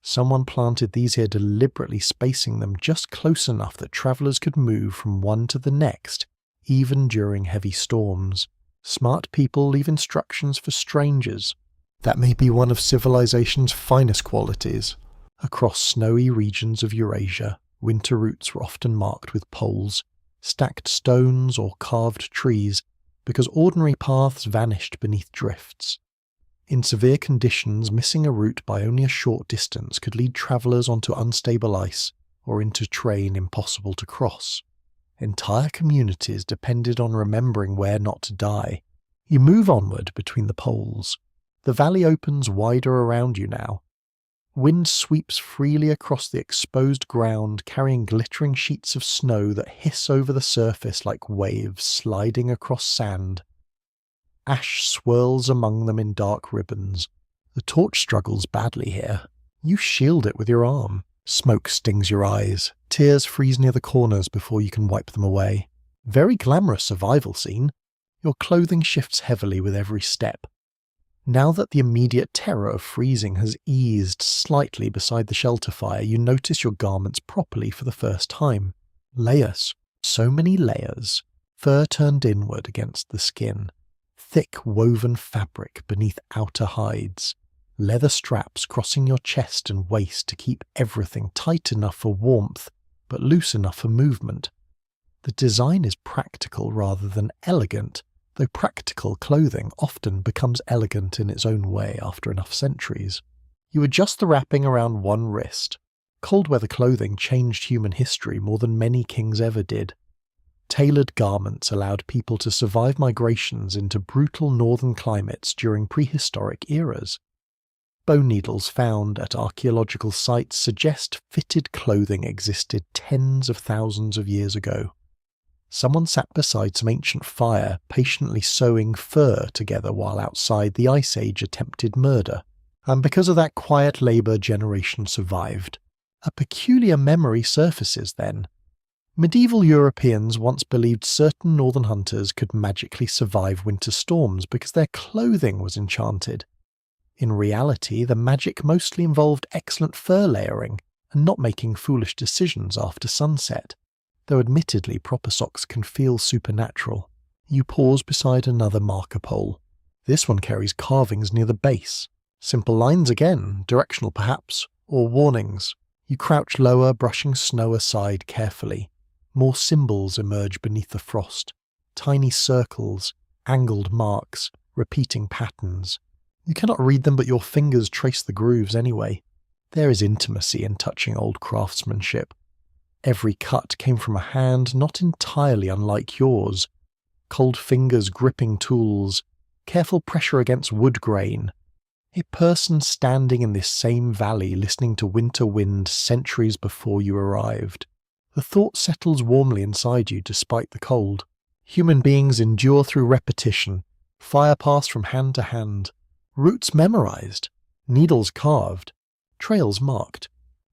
Someone planted these here deliberately, spacing them just close enough that travellers could move from one to the next, even during heavy storms. Smart people leave instructions for strangers. That may be one of civilization's finest qualities. Across snowy regions of Eurasia, winter routes were often marked with poles, stacked stones or carved trees, because ordinary paths vanished beneath drifts. In severe conditions, missing a route by only a short distance could lead travellers onto unstable ice or into terrain impossible to cross. Entire communities depended on remembering where not to die. You move onward between the poles. The valley opens wider around you now. Wind sweeps freely across the exposed ground, carrying glittering sheets of snow that hiss over the surface like waves sliding across sand. Ash swirls among them in dark ribbons. The torch struggles badly here. You shield it with your arm. Smoke stings your eyes. Tears freeze near the corners before you can wipe them away. Very glamorous survival scene. Your clothing shifts heavily with every step. Now that the immediate terror of freezing has eased slightly beside the shelter fire, you notice your garments properly for the first time. Layers. So many layers. Fur turned inward against the skin. Thick woven fabric beneath outer hides. Leather straps crossing your chest and waist to keep everything tight enough for warmth, but loose enough for movement. The design is practical rather than elegant, though practical clothing often becomes elegant in its own way after enough centuries. You adjust the wrapping around one wrist. Cold weather clothing changed human history more than many kings ever did. Tailored garments allowed people to survive migrations into brutal northern climates during prehistoric eras. Bone needles found at archaeological sites suggest fitted clothing existed tens of thousands of years ago. Someone sat beside some ancient fire, patiently sewing fur together while outside the Ice Age attempted murder. And because of that quiet labour, generation survived. A peculiar memory surfaces then. Medieval Europeans once believed certain northern hunters could magically survive winter storms because their clothing was enchanted. In reality, the magic mostly involved excellent fur layering and not making foolish decisions after sunset. Though admittedly proper socks can feel supernatural. You pause beside another marker pole. This one carries carvings near the base. Simple lines again, directional perhaps, or warnings. You crouch lower, brushing snow aside carefully. More symbols emerge beneath the frost. Tiny circles, angled marks, repeating patterns. You cannot read them, but your fingers trace the grooves anyway. There is intimacy in touching old craftsmanship. Every cut came from a hand not entirely unlike yours. Cold fingers gripping tools, careful pressure against wood grain. A person standing in this same valley listening to winter wind centuries before you arrived. The thought settles warmly inside you despite the cold. Human beings endure through repetition, fire passed from hand to hand, routes memorized, needles carved, trails marked.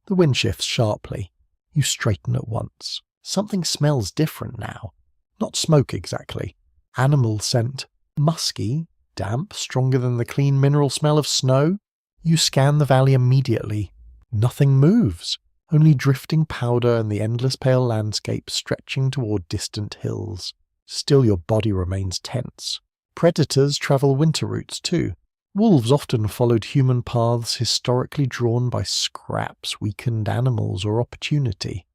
The wind shifts sharply. You straighten at once. Something smells different now. Not smoke exactly. Animal scent. Musky, damp, stronger than the clean mineral smell of snow. You scan the valley immediately. Nothing moves. Only drifting powder and the endless pale landscape stretching toward distant hills. Still your body remains tense. Predators travel winter routes too. Wolves often followed human paths historically drawn by scraps, weakened animals, or opportunity.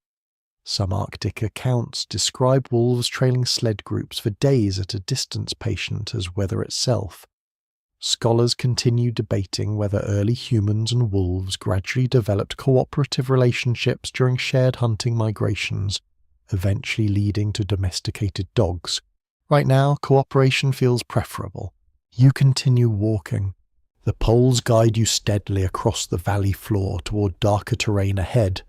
Some Arctic accounts describe wolves trailing sled groups for days at a distance patient as weather itself. Scholars continue debating whether early humans and wolves gradually developed cooperative relationships during shared hunting migrations, eventually leading to domesticated dogs. Right now, cooperation feels preferable. You continue walking. The poles guide you steadily across the valley floor toward darker terrain ahead,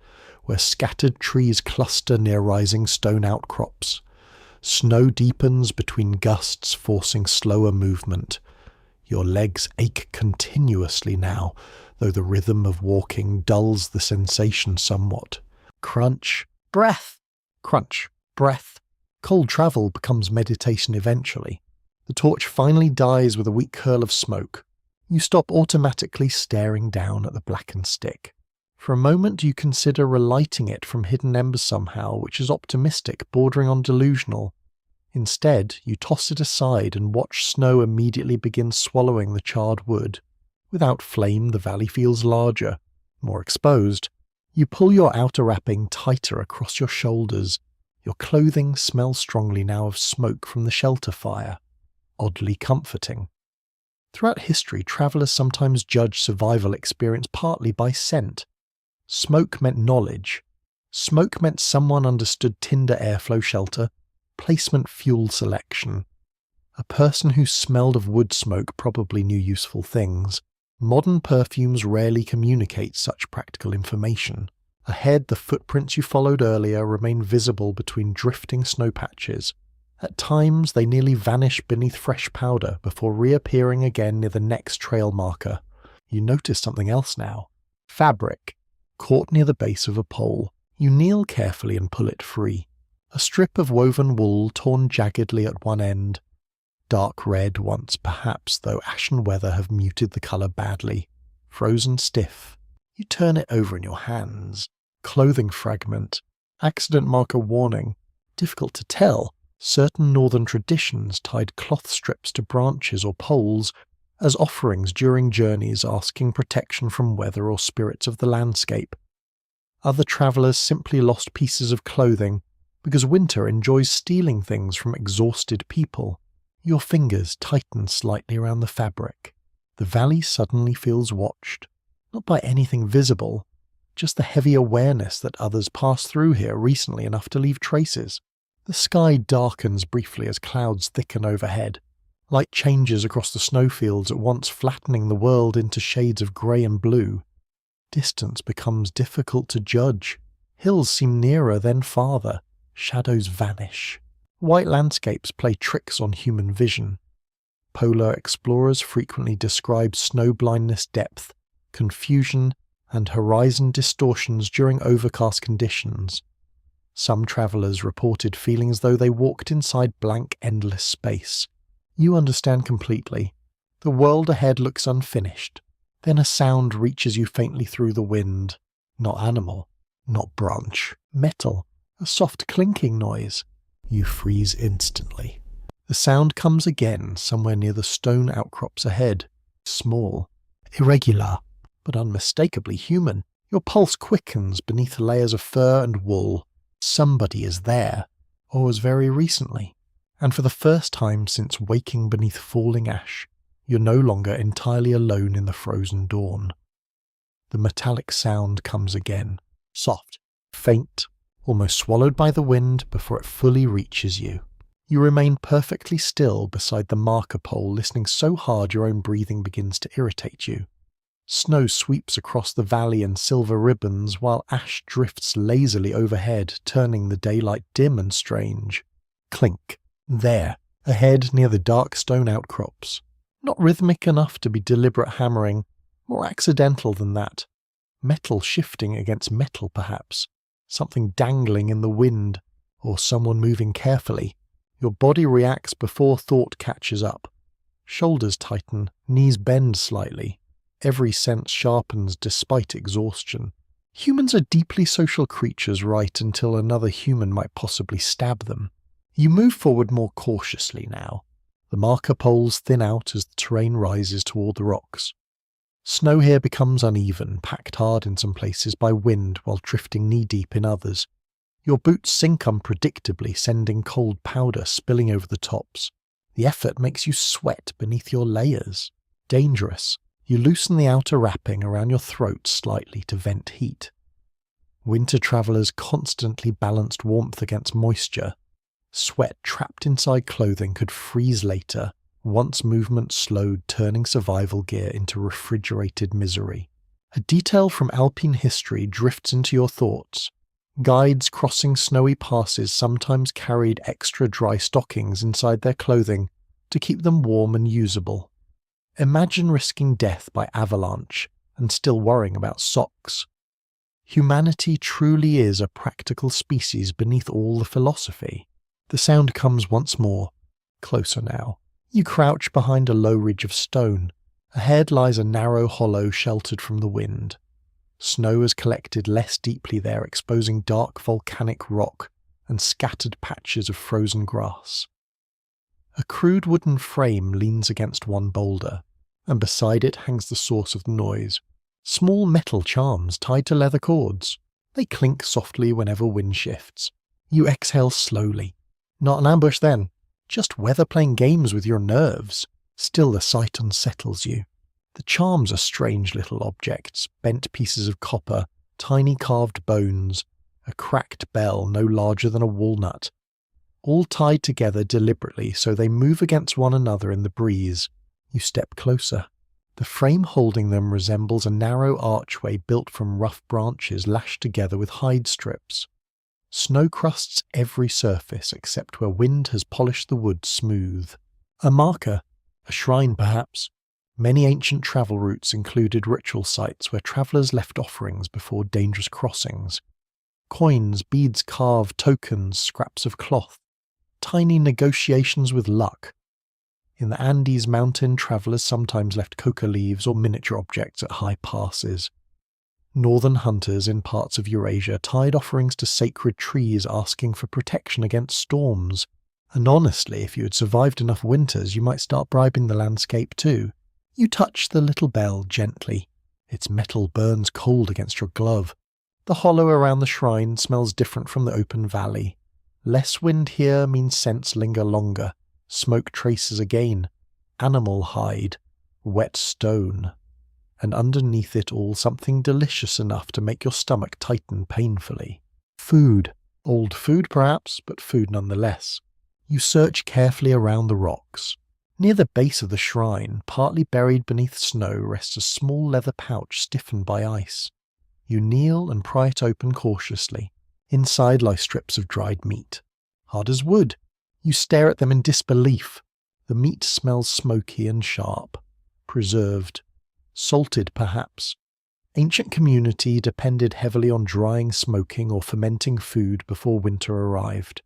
where scattered trees cluster near rising stone outcrops. Snow deepens between gusts, forcing slower movement. Your legs ache continuously now, though the rhythm of walking dulls the sensation somewhat. Crunch, breath, crunch, breath. Cold travel becomes meditation eventually. The torch finally dies with a weak curl of smoke. You stop automatically staring down at the blackened stick. For a moment you consider relighting it from hidden embers somehow, which is optimistic, bordering on delusional. Instead, you toss it aside and watch snow immediately begin swallowing the charred wood. Without flame, the valley feels larger, more exposed. You pull your outer wrapping tighter across your shoulders. Your clothing smells strongly now of smoke from the shelter fire. Oddly comforting. Throughout history, travellers sometimes judge survival experience partly by scent. Smoke meant knowledge. Smoke meant someone understood tinder airflow shelter, placement fuel selection. A person who smelled of wood smoke probably knew useful things. Modern perfumes rarely communicate such practical information. Ahead, the footprints you followed earlier remain visible between drifting snow patches. At times, they nearly vanish beneath fresh powder before reappearing again near the next trail marker. You notice something else now. Fabric. Caught near the base of a pole. You kneel carefully and pull it free. A strip of woven wool torn jaggedly at one end. Dark red once perhaps, though ashen weather have muted the colour badly. Frozen stiff. You turn it over in your hands. Clothing fragment. Accident marker warning. Difficult to tell. Certain northern traditions tied cloth strips to branches or poles as offerings during journeys asking protection from weather or spirits of the landscape. Other travellers simply lost pieces of clothing because winter enjoys stealing things from exhausted people. Your fingers tighten slightly around the fabric. The valley suddenly feels watched, not by anything visible, just the heavy awareness that others passed through here recently enough to leave traces. The sky darkens briefly as clouds thicken overhead. Light changes across the snowfields, at once flattening the world into shades of grey and blue. Distance becomes difficult to judge. Hills seem nearer, then farther. Shadows vanish. White landscapes play tricks on human vision. Polar explorers frequently describe snow blindness depth, confusion, and horizon distortions during overcast conditions. Some travellers reported feeling as though they walked inside blank, endless space. You understand completely. The world ahead looks unfinished. Then a sound reaches you faintly through the wind. Not animal, not branch, metal, a soft clinking noise. You freeze instantly. The sound comes again somewhere near the stone outcrops ahead. Small, irregular, but unmistakably human. Your pulse quickens beneath layers of fur and wool. Somebody is there, or was very recently. And for the first time since waking beneath falling ash, you're no longer entirely alone in the frozen dawn. The metallic sound comes again, soft, faint, almost swallowed by the wind before it fully reaches you. You remain perfectly still beside the marker pole, listening so hard your own breathing begins to irritate you. Snow sweeps across the valley in silver ribbons, while ash drifts lazily overhead, turning the daylight dim and strange. Clink. There, ahead near the dark stone outcrops. Not rhythmic enough to be deliberate hammering, more accidental than that. Metal shifting against metal, perhaps. Something dangling in the wind, or someone moving carefully. Your body reacts before thought catches up. Shoulders tighten, knees bend slightly. Every sense sharpens despite exhaustion. Humans are deeply social creatures right until another human might possibly stab them. You move forward more cautiously now. The marker poles thin out as the terrain rises toward the rocks. Snow here becomes uneven, packed hard in some places by wind while drifting knee-deep in others. Your boots sink unpredictably, sending cold powder spilling over the tops. The effort makes you sweat beneath your layers. Dangerous. You loosen the outer wrapping around your throat slightly to vent heat. Winter travellers constantly balanced warmth against moisture. Sweat trapped inside clothing could freeze later, once movement slowed, turning survival gear into refrigerated misery. A detail from Alpine history drifts into your thoughts. Guides crossing snowy passes sometimes carried extra dry stockings inside their clothing to keep them warm and usable. Imagine risking death by avalanche and still worrying about socks. Humanity truly is a practical species beneath all the philosophy. The sound comes once more, closer now. You crouch behind a low ridge of stone. Ahead lies a narrow hollow sheltered from the wind. Snow has collected less deeply there, exposing dark volcanic rock and scattered patches of frozen grass. A crude wooden frame leans against one boulder, and beside it hangs the source of the noise. Small metal charms tied to leather cords. They clink softly whenever wind shifts. You exhale slowly. Not an ambush then, just weather playing games with your nerves. Still the sight unsettles you. The charms are strange little objects, bent pieces of copper, tiny carved bones, a cracked bell no larger than a walnut. All tied together deliberately so they move against one another in the breeze. You step closer. The frame holding them resembles a narrow archway built from rough branches lashed together with hide strips. Snow crusts every surface except where wind has polished the wood smooth. A marker, a shrine perhaps. Many ancient travel routes included ritual sites where travellers left offerings before dangerous crossings. Coins, beads carved, tokens, scraps of cloth. Tiny negotiations with luck. In the Andes mountain, travellers sometimes left coca leaves or miniature objects at high passes. Northern hunters in parts of Eurasia tied offerings to sacred trees asking for protection against storms. And honestly, if you had survived enough winters, you might start bribing the landscape too. You touch the little bell gently. Its metal burns cold against your glove. The hollow around the shrine smells different from the open valley. Less wind here means scents linger longer. Smoke traces again, animal hide, wet stone, and underneath it all something delicious enough to make your stomach tighten painfully. Food. Old food perhaps, but food nonetheless. You search carefully around the rocks. Near the base of the shrine, partly buried beneath snow, rests a small leather pouch stiffened by ice. You kneel and pry it open cautiously. Inside lie strips of dried meat. Hard as wood. You stare at them in disbelief. The meat smells smoky and sharp. Preserved. Salted, perhaps. Ancient community depended heavily on drying, smoking, or fermenting food before winter arrived.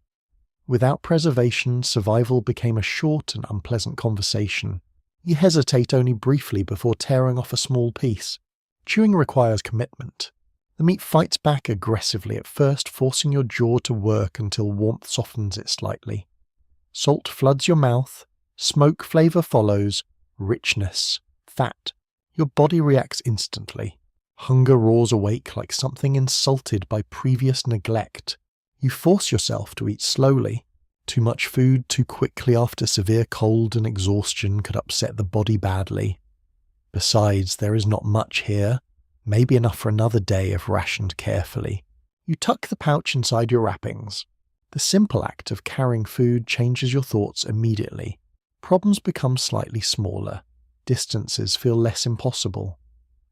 Without preservation, survival became a short and unpleasant conversation. You hesitate only briefly before tearing off a small piece. Chewing requires commitment. The meat fights back aggressively at first, forcing your jaw to work until warmth softens it slightly. Salt floods your mouth, smoke flavor follows, richness, fat. Your body reacts instantly. Hunger roars awake like something insulted by previous neglect. You force yourself to eat slowly. Too much food too quickly after severe cold and exhaustion could upset the body badly. Besides, there is not much here, maybe enough for another day if rationed carefully. You tuck the pouch inside your wrappings. The simple act of carrying food changes your thoughts immediately. Problems become slightly smaller. Distances feel less impossible.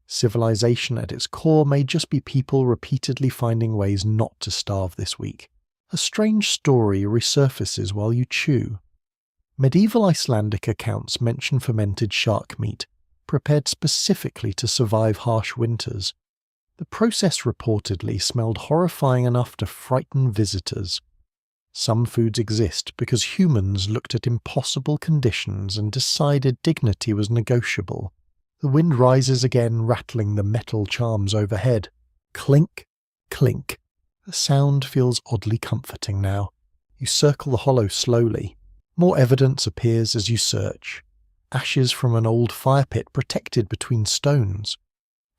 Civilization at its core may just be people repeatedly finding ways not to starve this week. A strange story resurfaces while you chew. Medieval Icelandic accounts mention fermented shark meat, prepared specifically to survive harsh winters. The process reportedly smelled horrifying enough to frighten visitors. Some foods exist because humans looked at impossible conditions and decided dignity was negotiable. The wind rises again, rattling the metal charms overhead. Clink, clink. The sound feels oddly comforting now. You circle the hollow slowly. More evidence appears as you search. Ashes from an old fire pit protected between stones.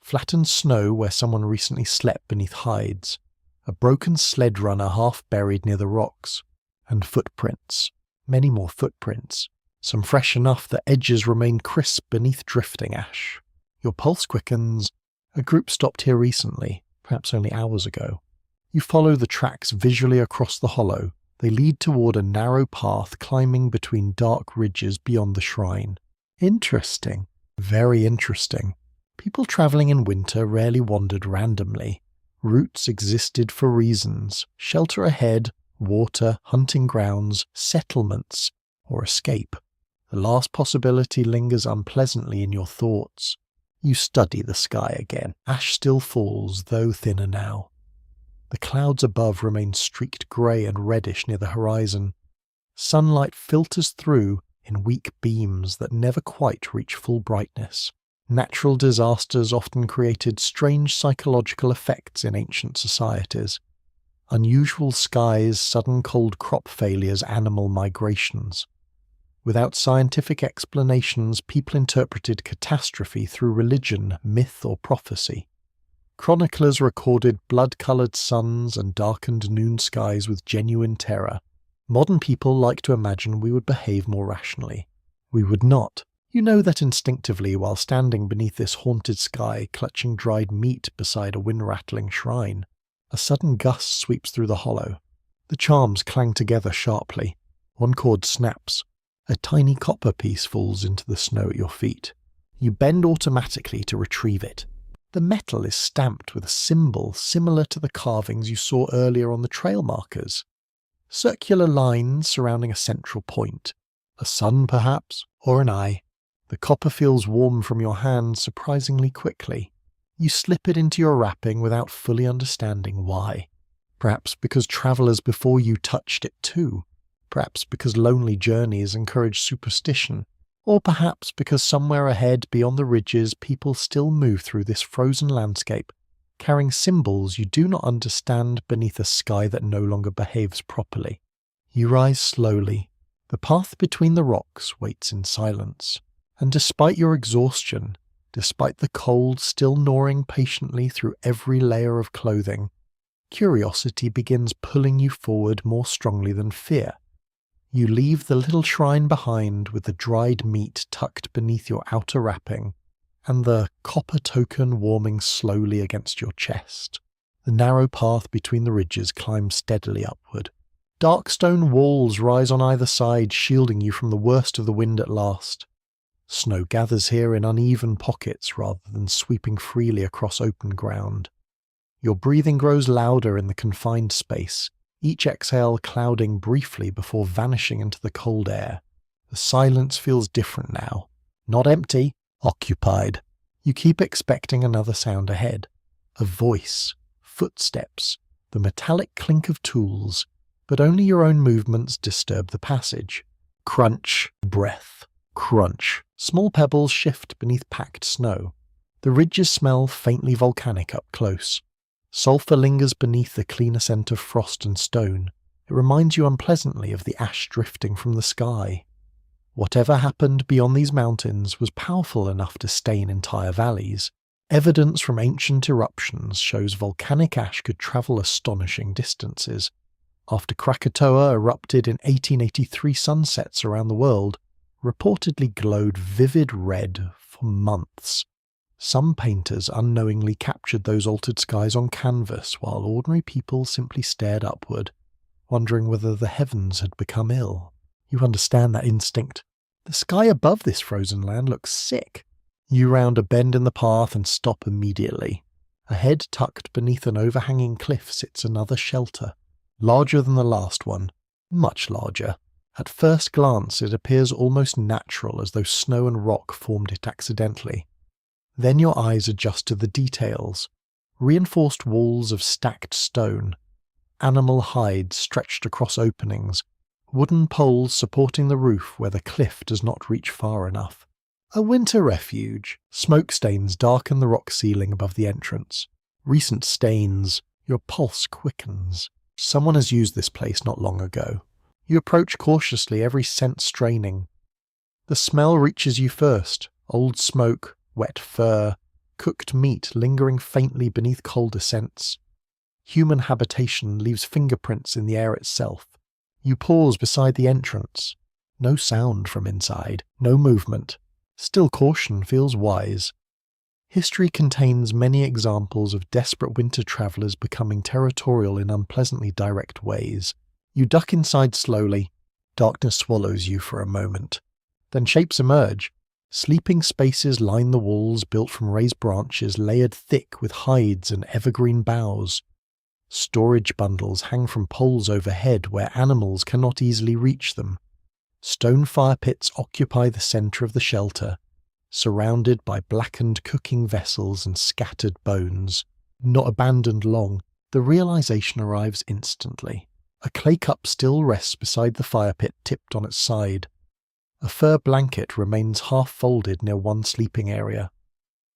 Flattened snow where someone recently slept beneath hides. A broken sled runner half buried near the rocks. And footprints. Many more footprints. Some fresh enough that edges remain crisp beneath drifting ash. Your pulse quickens. A group stopped here recently, perhaps only hours ago. You follow the tracks visually across the hollow. They lead toward a narrow path climbing between dark ridges beyond the shrine. Interesting. Very interesting. People travelling in winter rarely wandered randomly. Routes existed for reasons. Shelter ahead, water, hunting grounds, settlements, or escape. The last possibility lingers unpleasantly in your thoughts. You study the sky again. Ash still falls, though thinner now. The clouds above remain streaked grey and reddish near the horizon. Sunlight filters through in weak beams that never quite reach full brightness. Natural disasters often created strange psychological effects in ancient societies. Unusual skies, sudden cold crop failures, animal migrations. Without scientific explanations, people interpreted catastrophe through religion, myth, or prophecy. Chroniclers recorded blood-coloured suns and darkened noon skies with genuine terror. Modern people like to imagine we would behave more rationally. We would not. You know that instinctively while standing beneath this haunted sky, clutching dried meat beside a wind-rattling shrine. A sudden gust sweeps through the hollow. The charms clang together sharply. One cord snaps. A tiny copper piece falls into the snow at your feet. You bend automatically to retrieve it. The metal is stamped with a symbol similar to the carvings you saw earlier on the trail markers. Circular lines surrounding a central point. A sun, perhaps, or an eye. The copper feels warm from your hand surprisingly quickly. You slip it into your wrapping without fully understanding why. Perhaps because travellers before you touched it too. Perhaps because lonely journeys encourage superstition. Or perhaps because somewhere ahead beyond the ridges people still move through this frozen landscape, carrying symbols you do not understand beneath a sky that no longer behaves properly. You rise slowly. The path between the rocks waits in silence. And despite your exhaustion, despite the cold still gnawing patiently through every layer of clothing, curiosity begins pulling you forward more strongly than fear. You leave the little shrine behind with the dried meat tucked beneath your outer wrapping and the copper token warming slowly against your chest. The narrow path between the ridges climbs steadily upward. Dark stone walls rise on either side, shielding you from the worst of the wind at last. Snow gathers here in uneven pockets rather than sweeping freely across open ground. Your breathing grows louder in the confined space, each exhale clouding briefly before vanishing into the cold air. The silence feels different now. Not empty, occupied. You keep expecting another sound ahead. A voice, footsteps, the metallic clink of tools, but only your own movements disturb the passage. Crunch, breath, crunch. Small pebbles shift beneath packed snow. The ridges smell faintly volcanic up close. Sulphur lingers beneath the cleaner scent of frost and stone. It reminds you unpleasantly of the ash drifting from the sky. Whatever happened beyond these mountains was powerful enough to stain entire valleys. Evidence from ancient eruptions shows volcanic ash could travel astonishing distances. After Krakatoa erupted in 1883, sunsets around the world reportedly glowed vivid red for months. Some painters unknowingly captured those altered skies on canvas while ordinary people simply stared upward, wondering whether the heavens had become ill. You understand that instinct. The sky above this frozen land looks sick. You round a bend in the path and stop immediately. Ahead, tucked beneath an overhanging cliff, sits another shelter, larger than the last one, much larger. At first glance it appears almost natural, as though snow and rock formed it accidentally. Then your eyes adjust to the details. Reinforced walls of stacked stone, animal hides stretched across openings, wooden poles supporting the roof where the cliff does not reach far enough. A winter refuge. Smoke stains darken the rock ceiling above the entrance. Recent stains. Your pulse quickens. Someone has used this place not long ago. You approach cautiously, every sense straining. The smell reaches you first. Old smoke, wet fur, cooked meat lingering faintly beneath colder scents. Human habitation leaves fingerprints in the air itself. You pause beside the entrance. No sound from inside, no movement. Still caution feels wise. History contains many examples of desperate winter travellers becoming territorial in unpleasantly direct ways. You duck inside slowly. Darkness swallows you for a moment. Then shapes emerge. Sleeping spaces line the walls, built from raised branches layered thick with hides and evergreen boughs. Storage bundles hang from poles overhead where animals cannot easily reach them. Stone fire pits occupy the centre of the shelter, surrounded by blackened cooking vessels and scattered bones. Not abandoned long, the realization arrives instantly. A clay cup still rests beside the fire pit, tipped on its side. A fur blanket remains half-folded near one sleeping area.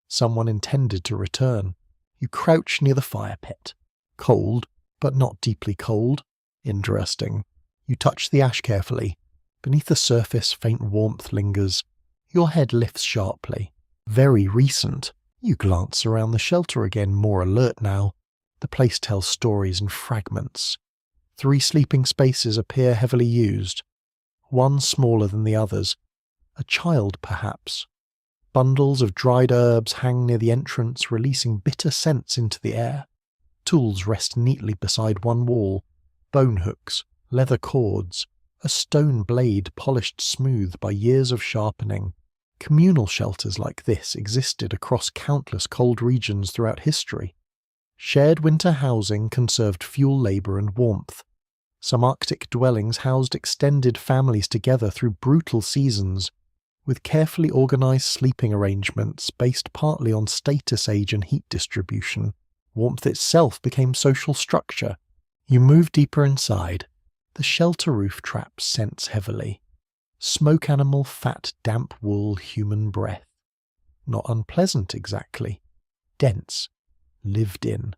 Someone intended to return. You crouch near the fire pit. Cold, but not deeply cold. Interesting. You touch the ash carefully. Beneath the surface, faint warmth lingers. Your head lifts sharply. Very recent. You glance around the shelter again, more alert now. The place tells stories in fragments. 3 sleeping spaces appear heavily used. One smaller than the others. A child, perhaps. Bundles of dried herbs hang near the entrance, releasing bitter scents into the air. Tools rest neatly beside one wall. Bone hooks, leather cords, a stone blade polished smooth by years of sharpening. Communal shelters like this existed across countless cold regions throughout history. Shared winter housing conserved fuel labour and warmth. Some Arctic dwellings housed extended families together through brutal seasons, with carefully organised sleeping arrangements based partly on status, age and heat distribution. Warmth itself became social structure. You move deeper inside. The shelter roof traps scents heavily. Smoke animal, fat, damp wool, human breath. Not unpleasant exactly. Dense. Lived in.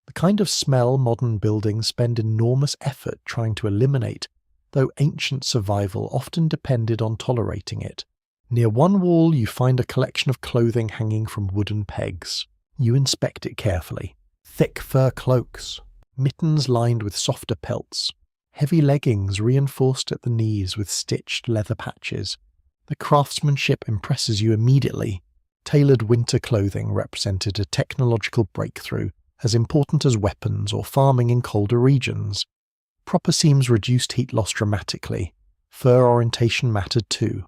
The kind of smell modern buildings spend enormous effort trying to eliminate, though ancient survival often depended on tolerating it. Near one wall you find a collection of clothing hanging from wooden pegs. You inspect it carefully. Thick fur cloaks, mittens lined with softer pelts, heavy leggings reinforced at the knees with stitched leather patches. The craftsmanship impresses you immediately. Tailored winter clothing represented a technological breakthrough, as important as weapons or farming in colder regions. Proper seams reduced heat loss dramatically. Fur orientation mattered too.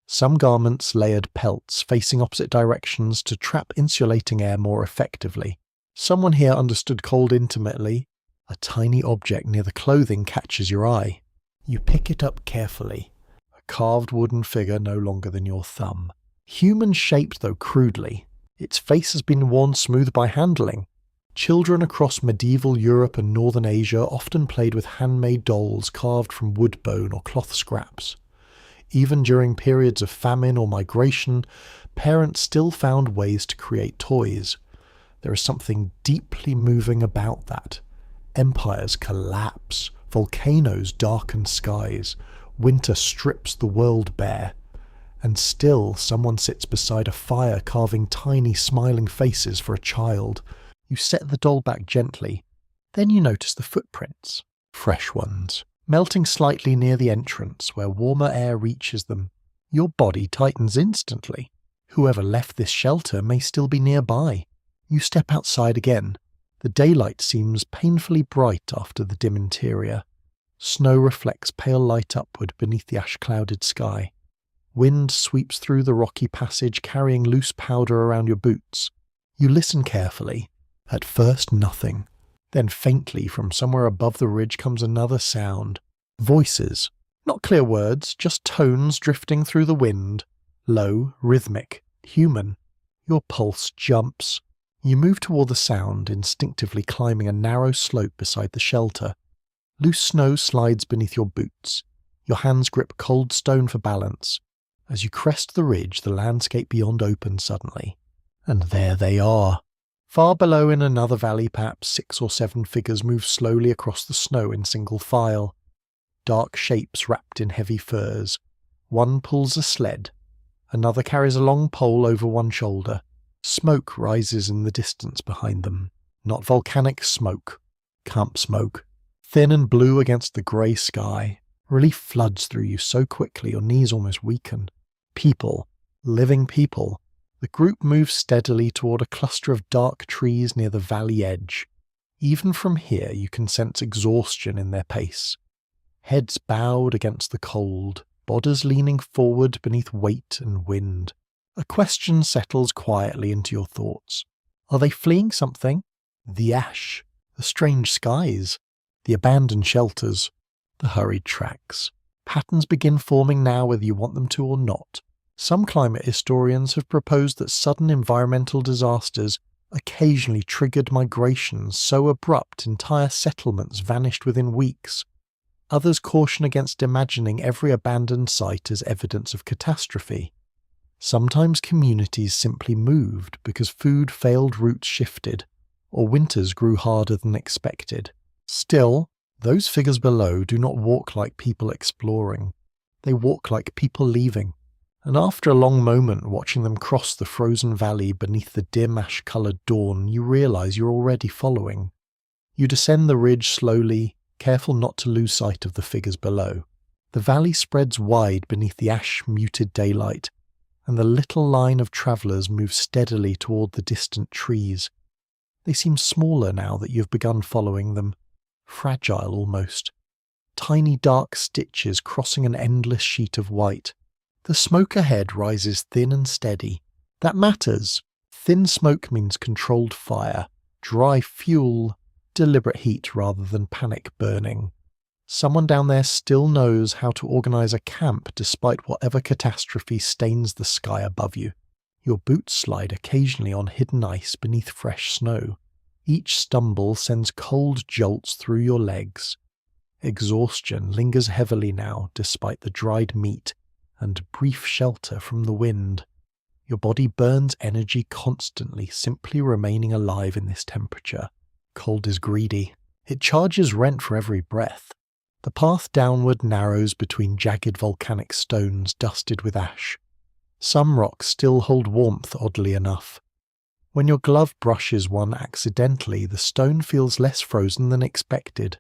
Some garments layered pelts facing opposite directions to trap insulating air more effectively. Someone here understood cold intimately. A tiny object near the clothing catches your eye. You pick it up carefully. A carved wooden figure no longer than your thumb. Human-shaped though crudely. Its face has been worn smooth by handling. Children across medieval Europe and northern Asia often played with handmade dolls carved from wood bone or cloth scraps. Even during periods of famine or migration, parents still found ways to create toys. There is something deeply moving about that. Empires collapse, volcanoes darken skies, winter strips the world bare. And still someone sits beside a fire carving tiny smiling faces for a child. You set the doll back gently. Then you notice the footprints. Fresh ones. Melting slightly near the entrance where warmer air reaches them. Your body tightens instantly. Whoever left this shelter may still be nearby. You step outside again. The daylight seems painfully bright after the dim interior. Snow reflects pale light upward beneath the ash-clouded sky. Wind sweeps through the rocky passage carrying loose powder around your boots. You listen carefully. At first nothing. Then faintly from somewhere above the ridge comes another sound. Voices. Not clear words, just tones drifting through the wind. Low, rhythmic, human. Your pulse jumps. You move toward the sound, instinctively climbing a narrow slope beside the shelter. Loose snow slides beneath your boots. Your hands grip cold stone for balance. As you crest the ridge, the landscape beyond opens suddenly. And there they are. Far below in another valley, perhaps 6 or 7 figures move slowly across the snow in single file. Dark shapes wrapped in heavy furs. One pulls a sled. Another carries a long pole over one shoulder. Smoke rises in the distance behind them. Not volcanic smoke. Camp smoke. Thin and blue against the grey sky. Relief floods through you so quickly your knees almost weaken. People. Living people. The group moves steadily toward a cluster of dark trees near the valley edge. Even from here you can sense exhaustion in their pace. Heads bowed against the cold, bodies leaning forward beneath weight and wind. A question settles quietly into your thoughts. Are they fleeing something? The ash, the strange skies, the abandoned shelters, the hurried tracks. Patterns begin forming now whether you want them to or not. Some climate historians have proposed that sudden environmental disasters occasionally triggered migrations so abrupt entire settlements vanished within weeks. Others caution against imagining every abandoned site as evidence of catastrophe. Sometimes communities simply moved because food failed routes shifted, or winters grew harder than expected. Still, those figures below do not walk like people exploring. They walk like people leaving. And after a long moment watching them cross the frozen valley beneath the dim ash-coloured dawn, you realise you're already following. You descend the ridge slowly, careful not to lose sight of the figures below. The valley spreads wide beneath the ash-muted daylight, and the little line of travellers moves steadily toward the distant trees. They seem smaller now that you've begun following them, fragile almost. Tiny dark stitches crossing an endless sheet of white. The smoke ahead rises thin and steady. That matters. Thin smoke means controlled fire, dry fuel, deliberate heat rather than panic burning. Someone down there still knows how to organise a camp despite whatever catastrophe stains the sky above you. Your boots slide occasionally on hidden ice beneath fresh snow. Each stumble sends cold jolts through your legs. Exhaustion lingers heavily now despite the dried meat and brief shelter from the wind. Your body burns energy constantly, simply remaining alive in this temperature. Cold is greedy. It charges rent for every breath. The path downward narrows between jagged volcanic stones dusted with ash. Some rocks still hold warmth, oddly enough. When your glove brushes one accidentally, the stone feels less frozen than expected.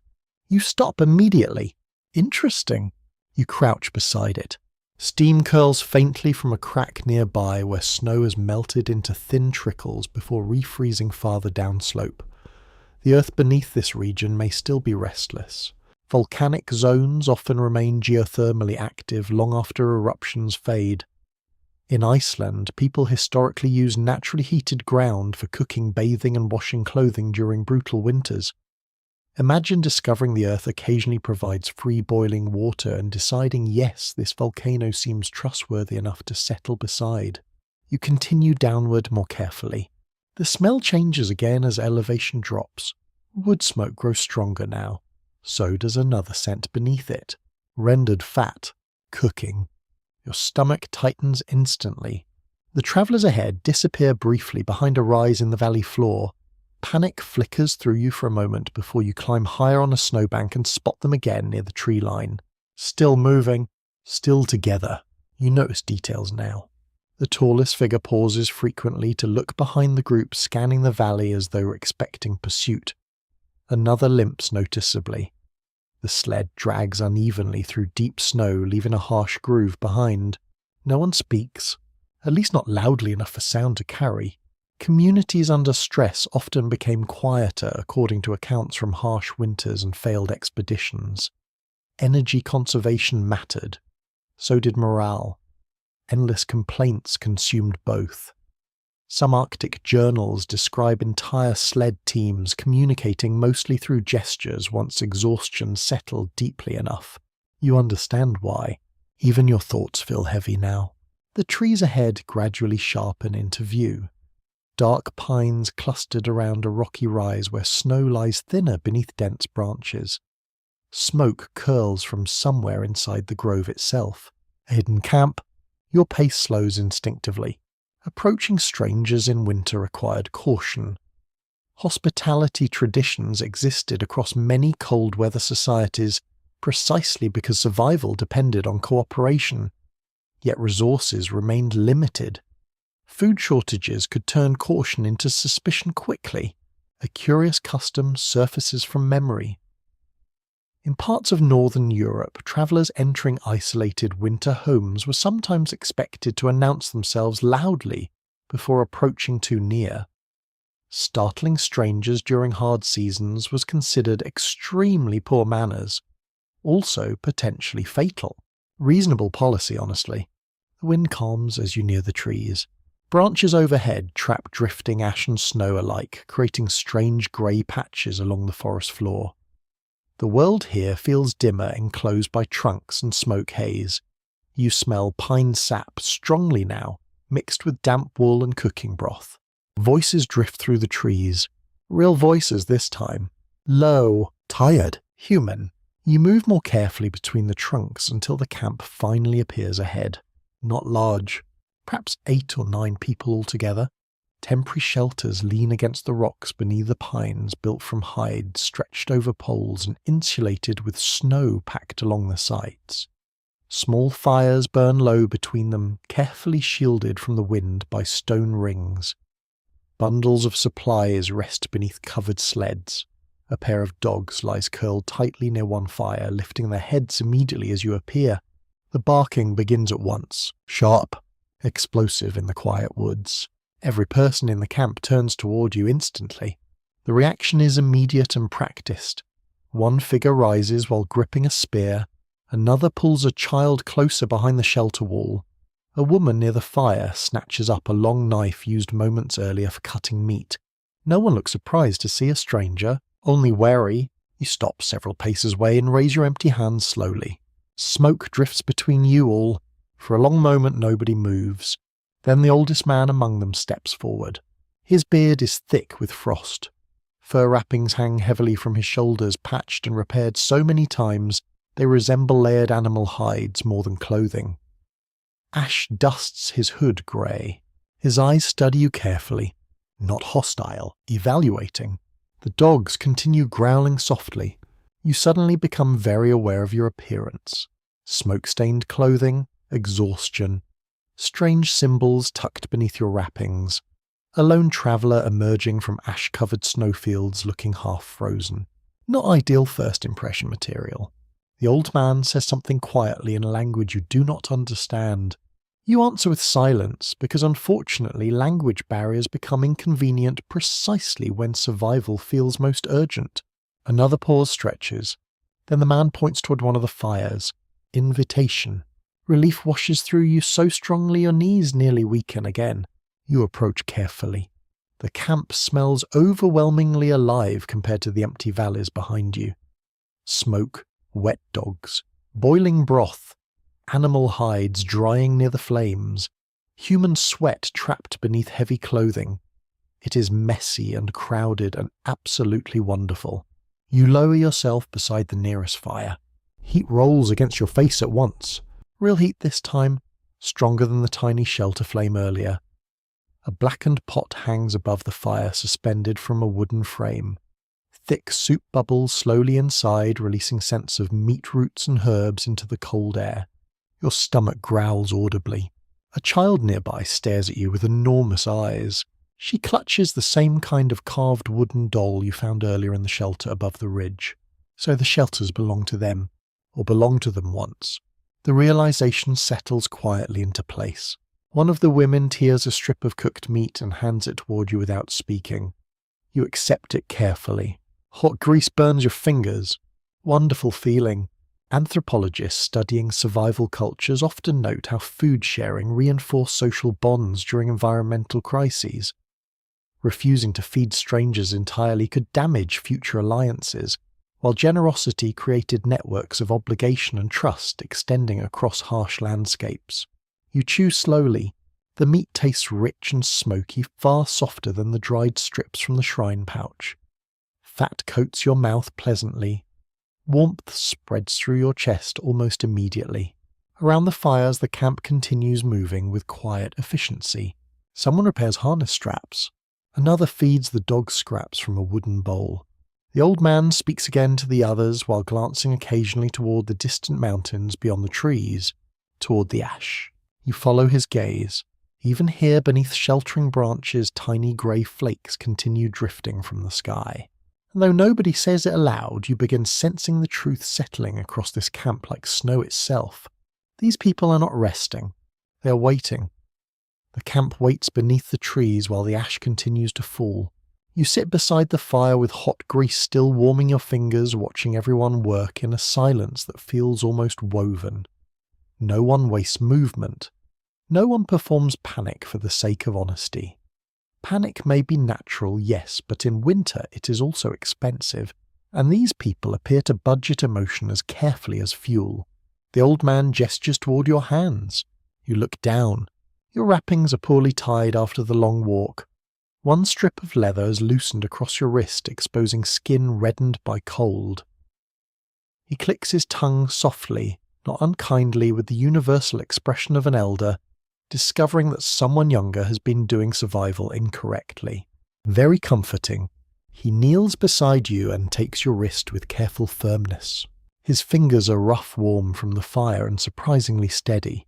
You stop immediately. Interesting. You crouch beside it. Steam curls faintly from a crack nearby where snow has melted into thin trickles before refreezing farther downslope. The earth beneath this region may still be restless. Volcanic zones often remain geothermally active long after eruptions fade. In Iceland, people historically used naturally heated ground for cooking, bathing and washing clothing during brutal winters. Imagine discovering the Earth occasionally provides free boiling water and deciding, yes, this volcano seems trustworthy enough to settle beside. You continue downward more carefully. The smell changes again as elevation drops. Wood smoke grows stronger now. So does another scent beneath it. Rendered fat. Cooking. Your stomach tightens instantly. The travellers ahead disappear briefly behind a rise in the valley floor. Panic flickers through you for a moment before you climb higher on a snowbank and spot them again near the tree line. Still moving. Still together. You notice details now. The tallest figure pauses frequently to look behind the group, scanning the valley as though expecting pursuit. Another limps noticeably. The sled drags unevenly through deep snow, leaving a harsh groove behind. No one speaks, at least not loudly enough for sound to carry. Communities under stress often became quieter, according to accounts from harsh winters and failed expeditions. Energy conservation mattered. So did morale. Endless complaints consumed both. Some Arctic journals describe entire sled teams communicating mostly through gestures once exhaustion settled deeply enough. You understand why. Even your thoughts feel heavy now. The trees ahead gradually sharpen into view. Dark pines clustered around a rocky rise where snow lies thinner beneath dense branches. Smoke curls from somewhere inside the grove itself. A hidden camp. Your pace slows instinctively. Approaching strangers in winter required caution. Hospitality traditions existed across many cold weather societies precisely because survival depended on cooperation. Yet resources remained limited. Food shortages could turn caution into suspicion quickly. A curious custom surfaces from memory. In parts of northern Europe, travellers entering isolated winter homes were sometimes expected to announce themselves loudly before approaching too near. Startling strangers during hard seasons was considered extremely poor manners, also potentially fatal. Reasonable policy, honestly. The wind calms as you near the trees. Branches overhead trap drifting ash and snow alike, creating strange grey patches along the forest floor. The world here feels dimmer, enclosed by trunks and smoke haze. You smell pine sap strongly now, mixed with damp wool and cooking broth. Voices drift through the trees. Real voices this time. Low, tired, human. You move more carefully between the trunks until the camp finally appears ahead. Not large. Perhaps 8 or 9 people altogether. Temporary shelters lean against the rocks beneath the pines built from hide stretched over poles and insulated with snow packed along the sides. Small fires burn low between them, carefully shielded from the wind by stone rings. Bundles of supplies rest beneath covered sleds. A pair of dogs lies curled tightly near one fire, lifting their heads immediately as you appear. The barking begins at once, sharp, explosive in the quiet woods. Every person in the camp turns toward you instantly. The reaction is immediate and practiced. One figure rises while gripping a spear. Another pulls a child closer behind the shelter wall. A woman near the fire snatches up a long knife used moments earlier for cutting meat. No one looks surprised to see a stranger, only wary. You stop several paces away and raise your empty hands slowly. Smoke drifts between you all. For a long moment nobody moves. Then the oldest man among them steps forward. His beard is thick with frost. Fur wrappings hang heavily from his shoulders, patched and repaired so many times they resemble layered animal hides more than clothing. Ash dusts his hood grey. His eyes study you carefully. Not hostile, evaluating. The dogs continue growling softly. You suddenly become very aware of your appearance. Smoke-stained clothing, exhaustion, strange symbols tucked beneath your wrappings, a lone traveller emerging from ash-covered snowfields looking half-frozen. Not ideal first impression material. The old man says something quietly in a language you do not understand. You answer with silence because unfortunately language barriers become inconvenient precisely when survival feels most urgent. Another pause stretches. Then the man points toward one of the fires. Invitation. Relief washes through you so strongly your knees nearly weaken again. You approach carefully. The camp smells overwhelmingly alive compared to the empty valleys behind you. Smoke, wet dogs, boiling broth, animal hides drying near the flames, human sweat trapped beneath heavy clothing. It is messy and crowded and absolutely wonderful. You lower yourself beside the nearest fire. Heat rolls against your face at once. Real heat this time, stronger than the tiny shelter flame earlier. A blackened pot hangs above the fire, suspended from a wooden frame. Thick soup bubbles slowly inside, releasing scents of meat roots and herbs into the cold air. Your stomach growls audibly. A child nearby stares at you with enormous eyes. She clutches the same kind of carved wooden doll you found earlier in the shelter above the ridge. So the shelters belong to them, or belonged to them once. The realization settles quietly into place. One of the women tears a strip of cooked meat and hands it toward you without speaking. You accept it carefully. Hot grease burns your fingers. Wonderful feeling. Anthropologists studying survival cultures often note how food sharing reinforces social bonds during environmental crises. Refusing to feed strangers entirely could damage future alliances, while generosity created networks of obligation and trust extending across harsh landscapes. You chew slowly. The meat tastes rich and smoky, far softer than the dried strips from the shrine pouch. Fat coats your mouth pleasantly. Warmth spreads through your chest almost immediately. Around the fires, the camp continues moving with quiet efficiency. Someone repairs harness straps. Another feeds the dog scraps from a wooden bowl. The old man speaks again to the others while glancing occasionally toward the distant mountains beyond the trees, toward the ash. You follow his gaze. Even here beneath sheltering branches, tiny grey flakes continue drifting from the sky. And though nobody says it aloud, you begin sensing the truth settling across this camp like snow itself. These people are not resting. They are waiting. The camp waits beneath the trees while the ash continues to fall. You sit beside the fire with hot grease still warming your fingers, watching everyone work in a silence that feels almost woven. No one wastes movement. No one performs panic for the sake of honesty. Panic may be natural, yes, but in winter it is also expensive, and these people appear to budget emotion as carefully as fuel. The old man gestures toward your hands. You look down. Your wrappings are poorly tied after the long walk. One strip of leather is loosened across your wrist, exposing skin reddened by cold. He clicks his tongue softly, not unkindly, with the universal expression of an elder, discovering that someone younger has been doing survival incorrectly. Very comforting. He kneels beside you and takes your wrist with careful firmness. His fingers are rough warm from the fire and surprisingly steady.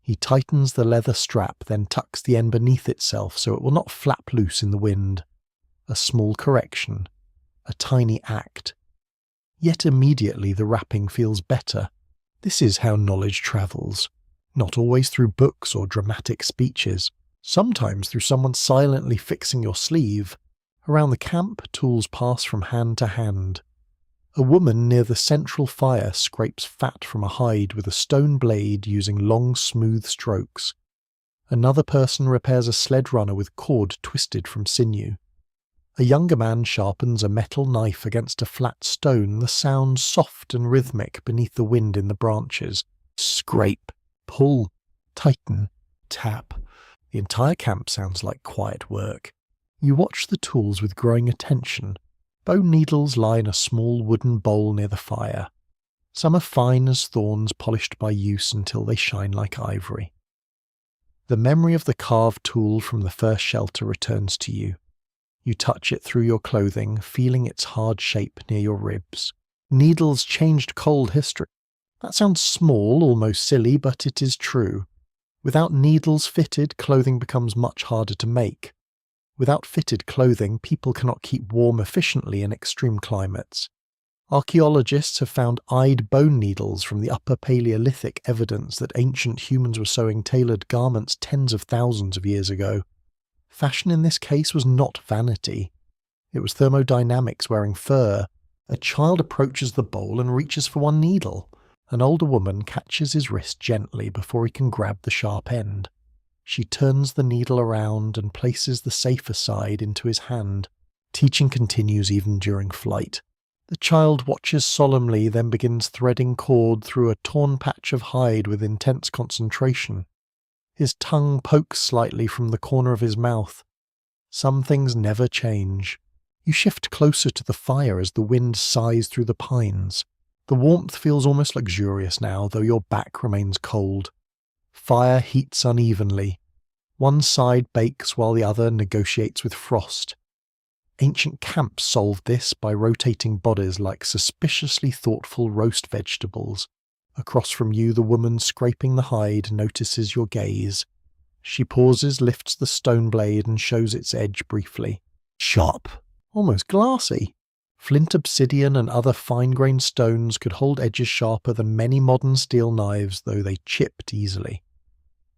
He tightens the leather strap, then tucks the end beneath itself so it will not flap loose in the wind. A small correction. A tiny act. Yet immediately the wrapping feels better. This is how knowledge travels. Not always through books or dramatic speeches. Sometimes through someone silently fixing your sleeve. Around the camp, tools pass from hand to hand. A woman near the central fire scrapes fat from a hide with a stone blade using long, smooth strokes. Another person repairs a sled runner with cord twisted from sinew. A younger man sharpens a metal knife against a flat stone, the sound soft and rhythmic beneath the wind in the branches. Scrape, pull, tighten, tap. The entire camp sounds like quiet work. You watch the tools with growing attention. Bone needles lie in a small wooden bowl near the fire. Some are fine as thorns polished by use until they shine like ivory. The memory of the carved tool from the first shelter returns to you. You touch it through your clothing, feeling its hard shape near your ribs. Needles changed cold history. That sounds small, almost silly, but it is true. Without needles fitted, clothing becomes much harder to make. Without fitted clothing, people cannot keep warm efficiently in extreme climates. Archaeologists have found eyed bone needles from the Upper Paleolithic, evidence that ancient humans were sewing tailored garments tens of thousands of years ago. Fashion in this case was not vanity. It was thermodynamics wearing fur. A child approaches the bowl and reaches for one needle. An older woman catches his wrist gently before he can grab the sharp end. She turns the needle around and places the safer side into his hand. Teaching continues even during flight. The child watches solemnly, then begins threading cord through a torn patch of hide with intense concentration. His tongue pokes slightly from the corner of his mouth. Some things never change. You shift closer to the fire as the wind sighs through the pines. The warmth feels almost luxurious now, though your back remains cold. Fire heats unevenly. One side bakes while the other negotiates with frost. Ancient camps solved this by rotating bodies like suspiciously thoughtful roast vegetables. Across from you, the woman scraping the hide notices your gaze. She pauses, lifts the stone blade and shows its edge briefly. Sharp, almost glassy. Flint obsidian and other fine-grained stones could hold edges sharper than many modern steel knives, though they chipped easily.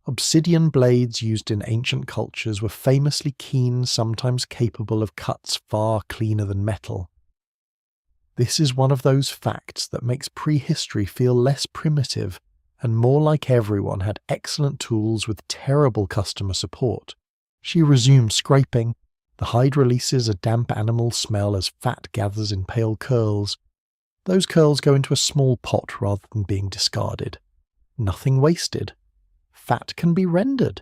Obsidian blades used in ancient cultures were famously keen, sometimes capable of cuts far cleaner than metal. This is one of those facts that makes prehistory feel less primitive and more like everyone had excellent tools with terrible customer support. She resumes scraping. The hide releases a damp animal smell as fat gathers in pale curls. Those curls go into a small pot rather than being discarded. Nothing wasted. Fat can be rendered,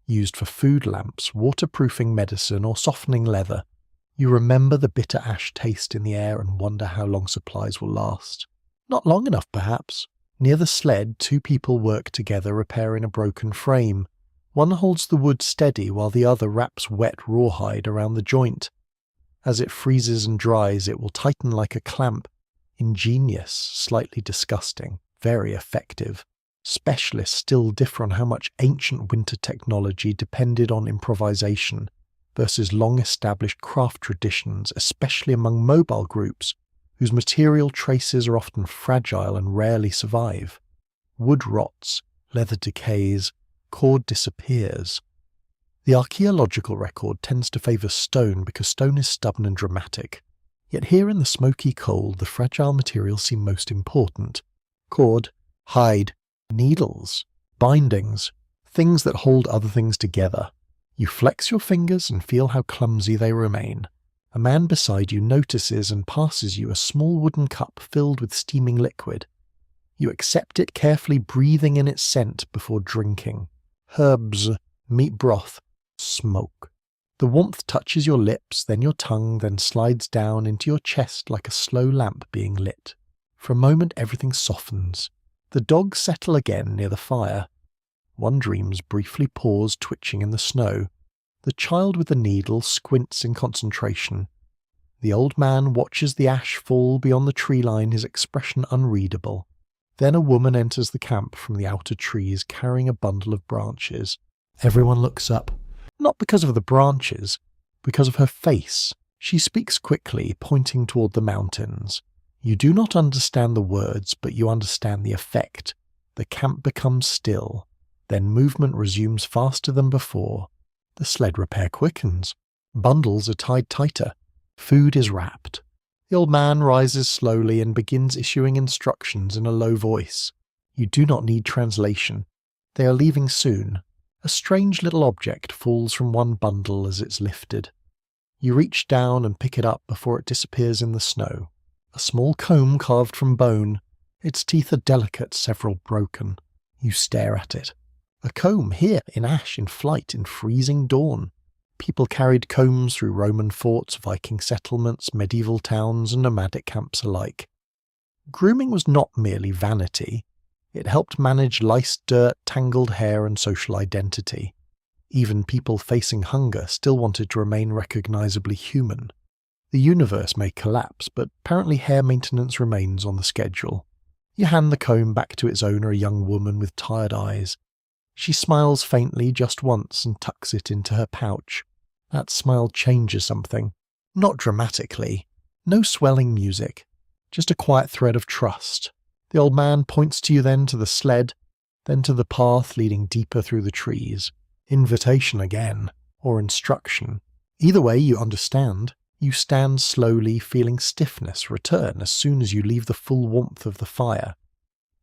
used for food lamps, waterproofing medicine, or softening leather. You remember the bitter ash taste in the air and wonder how long supplies will last. Not long enough, perhaps. Near the sled, two people work together repairing a broken frame. One holds the wood steady while the other wraps wet rawhide around the joint. As it freezes and dries, it will tighten like a clamp. Ingenious, slightly disgusting, very effective. Specialists still differ on how much ancient winter technology depended on improvisation versus long-established craft traditions, especially among mobile groups, whose material traces are often fragile and rarely survive. Wood rots, leather decays, cord disappears. The archaeological record tends to favour stone because stone is stubborn and dramatic. Yet here in the smoky cold, the fragile materials seem most important. Cord, hide, needles, bindings, things that hold other things together. You flex your fingers and feel how clumsy they remain. A man beside you notices and passes you a small wooden cup filled with steaming liquid. You accept it, carefully breathing in its scent before drinking. Herbs, meat broth, smoke. The warmth touches your lips, then your tongue, then slides down into your chest like a slow lamp being lit. For a moment everything softens. The dogs settle again near the fire. One dreams briefly paws twitching in the snow. The child with the needle squints in concentration. The old man watches the ash fall beyond the tree line, his expression unreadable. Then a woman enters the camp from the outer trees carrying a bundle of branches. Everyone looks up, not because of the branches, because of her face. She speaks quickly, pointing toward the mountains. You do not understand the words, but you understand the effect. The camp becomes still. Then movement resumes faster than before. The sled repair quickens. Bundles are tied tighter. Food is wrapped. The old man rises slowly and begins issuing instructions in a low voice. You do not need translation. They are leaving soon. A strange little object falls from one bundle as it's lifted. You reach down and pick it up before it disappears in the snow. A small comb carved from bone. Its teeth are delicate, several broken. You stare at it. A comb here, in ash, in flight, in freezing dawn. People carried combs through Roman forts, Viking settlements, medieval towns, and nomadic camps alike. Grooming was not merely vanity. It helped manage lice, dirt, tangled hair, and social identity. Even people facing hunger still wanted to remain recognizably human. The universe may collapse, but apparently hair maintenance remains on the schedule. You hand the comb back to its owner, a young woman with tired eyes. She smiles faintly just once and tucks it into her pouch. That smile changes something. Not dramatically. No swelling music. just a quiet thread of trust. The old man points to you then to the sled, then to the path leading deeper through the trees. Invitation again, or instruction. Either way, you understand. You stand slowly, feeling stiffness return as soon as you leave the full warmth of the fire.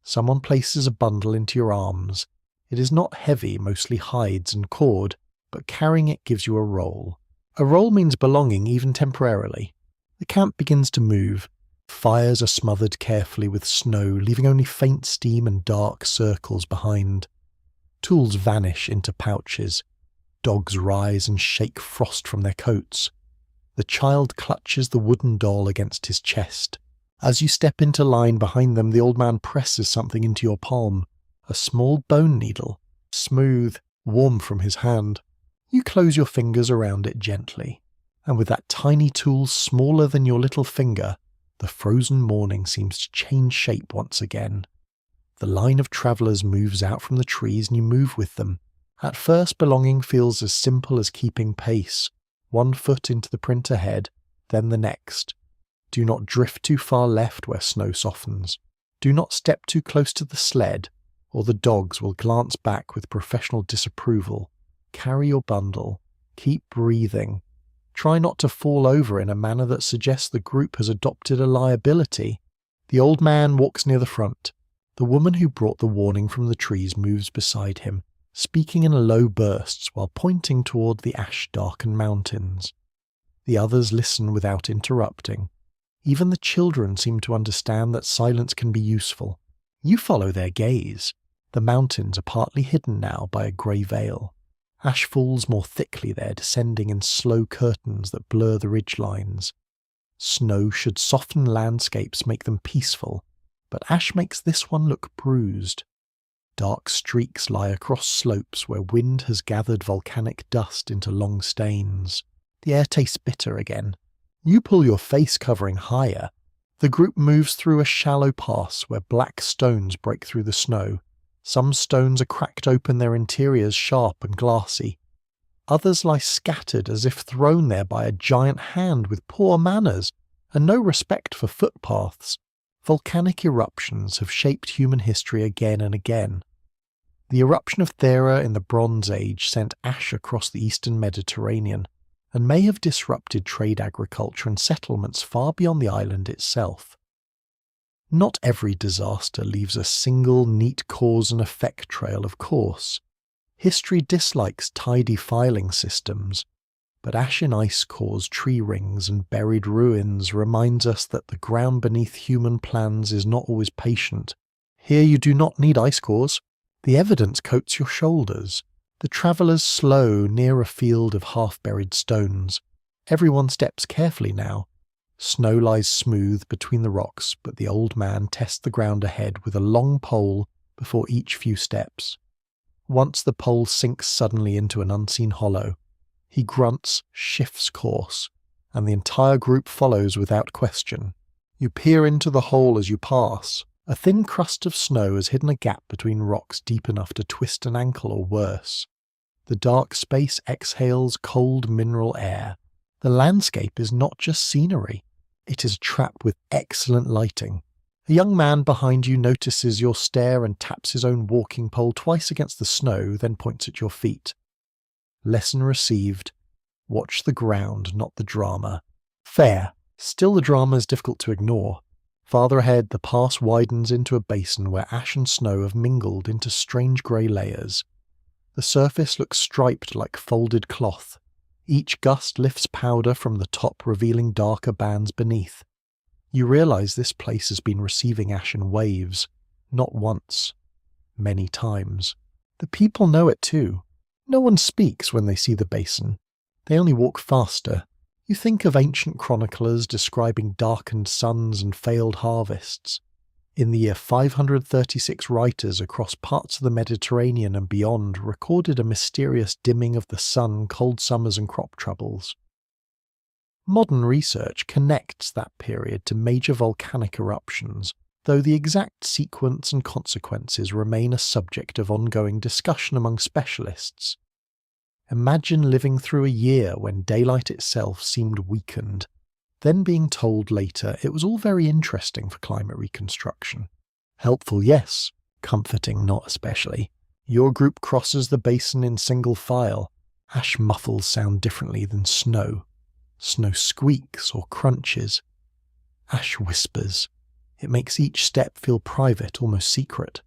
Someone places a bundle into your arms. It is not heavy, mostly hides and cord, but carrying it gives you a role. A role means belonging even temporarily. The camp begins to move. Fires are smothered carefully with snow, leaving only faint steam and dark circles behind. Tools vanish into pouches. Dogs rise and shake frost from their coats. The child clutches the wooden doll against his chest. As you step into line behind them, the old man presses something into your palm. A small bone needle, smooth, warm from his hand. You close your fingers around it gently, and with that tiny tool smaller than your little finger, the frozen morning seems to change shape once again. The line of travellers moves out from the trees and you move with them. At first, belonging feels as simple as keeping pace. 1 foot into the print ahead, then the next. Do not drift too far left where snow softens. Do not step too close to the sled, or the dogs will glance back with professional disapproval. Carry your bundle. Keep breathing. Try not to fall over in a manner that suggests the group has adopted a liability. The old man walks near the front. The woman who brought the warning from the trees moves beside him, speaking in low bursts while pointing toward the ash-darkened mountains. The others listen without interrupting. Even the children seem to understand that silence can be useful. You follow their gaze. The mountains are partly hidden now by a grey veil. Ash falls more thickly there, descending in slow curtains that blur the ridgelines. Snow should soften landscapes, make them peaceful, but ash makes this one look bruised. Dark streaks lie across slopes where wind has gathered volcanic dust into long stains. The air tastes bitter again. You pull your face covering higher. The group moves through a shallow pass where black stones break through the snow. Some stones are cracked open, their interiors sharp and glassy. Others lie scattered as if thrown there by a giant hand with poor manners and no respect for footpaths. Volcanic eruptions have shaped human history again and again. The eruption of Thera in the Bronze Age sent ash across the eastern Mediterranean and may have disrupted trade, agriculture and settlements far beyond the island itself. Not every disaster leaves a single neat cause and effect trail, of course. History dislikes tidy filing systems, but ash and ice cores, tree rings and buried ruins reminds us that the ground beneath human plans is not always patient. Here you do not need ice cores. The evidence coats your shoulders. The travellers slow near a field of half-buried stones. Everyone steps carefully now. Snow lies smooth between the rocks, but the old man tests the ground ahead with a long pole before each few steps. Once the pole sinks suddenly into an unseen hollow. He grunts, shifts course, and the entire group follows without question. You peer into the hole as you pass. A thin crust of snow has hidden a gap between rocks deep enough to twist an ankle or worse. The dark space exhales cold mineral air. The landscape is not just scenery. It is a trap with excellent lighting. A young man behind you notices your stare and taps his own walking pole twice against the snow, then points at your feet. Lesson received. Watch the ground, not the drama. Fair. Still, the drama is difficult to ignore. Farther ahead, the pass widens into a basin where ash and snow have mingled into strange grey layers. The surface looks striped like folded cloth. Each gust lifts powder from the top, revealing darker bands beneath. You realise this place has been receiving ash in waves, not once, many times. The people know it too. No one speaks when they see the basin. They only walk faster. You think of ancient chroniclers describing darkened suns and failed harvests. In the year 536, writers across parts of the Mediterranean and beyond recorded a mysterious dimming of the sun, cold summers and crop troubles. Modern research connects that period to major volcanic eruptions, though the exact sequence and consequences remain a subject of ongoing discussion among specialists. Imagine living through a year when daylight itself seemed weakened. then being told later it was all very interesting for climate reconstruction. Helpful, yes. Comforting, not especially. Your group crosses the basin in single file. Ash muffles sound differently than snow. Snow squeaks or crunches. Ash whispers. It makes each step feel private, almost secret.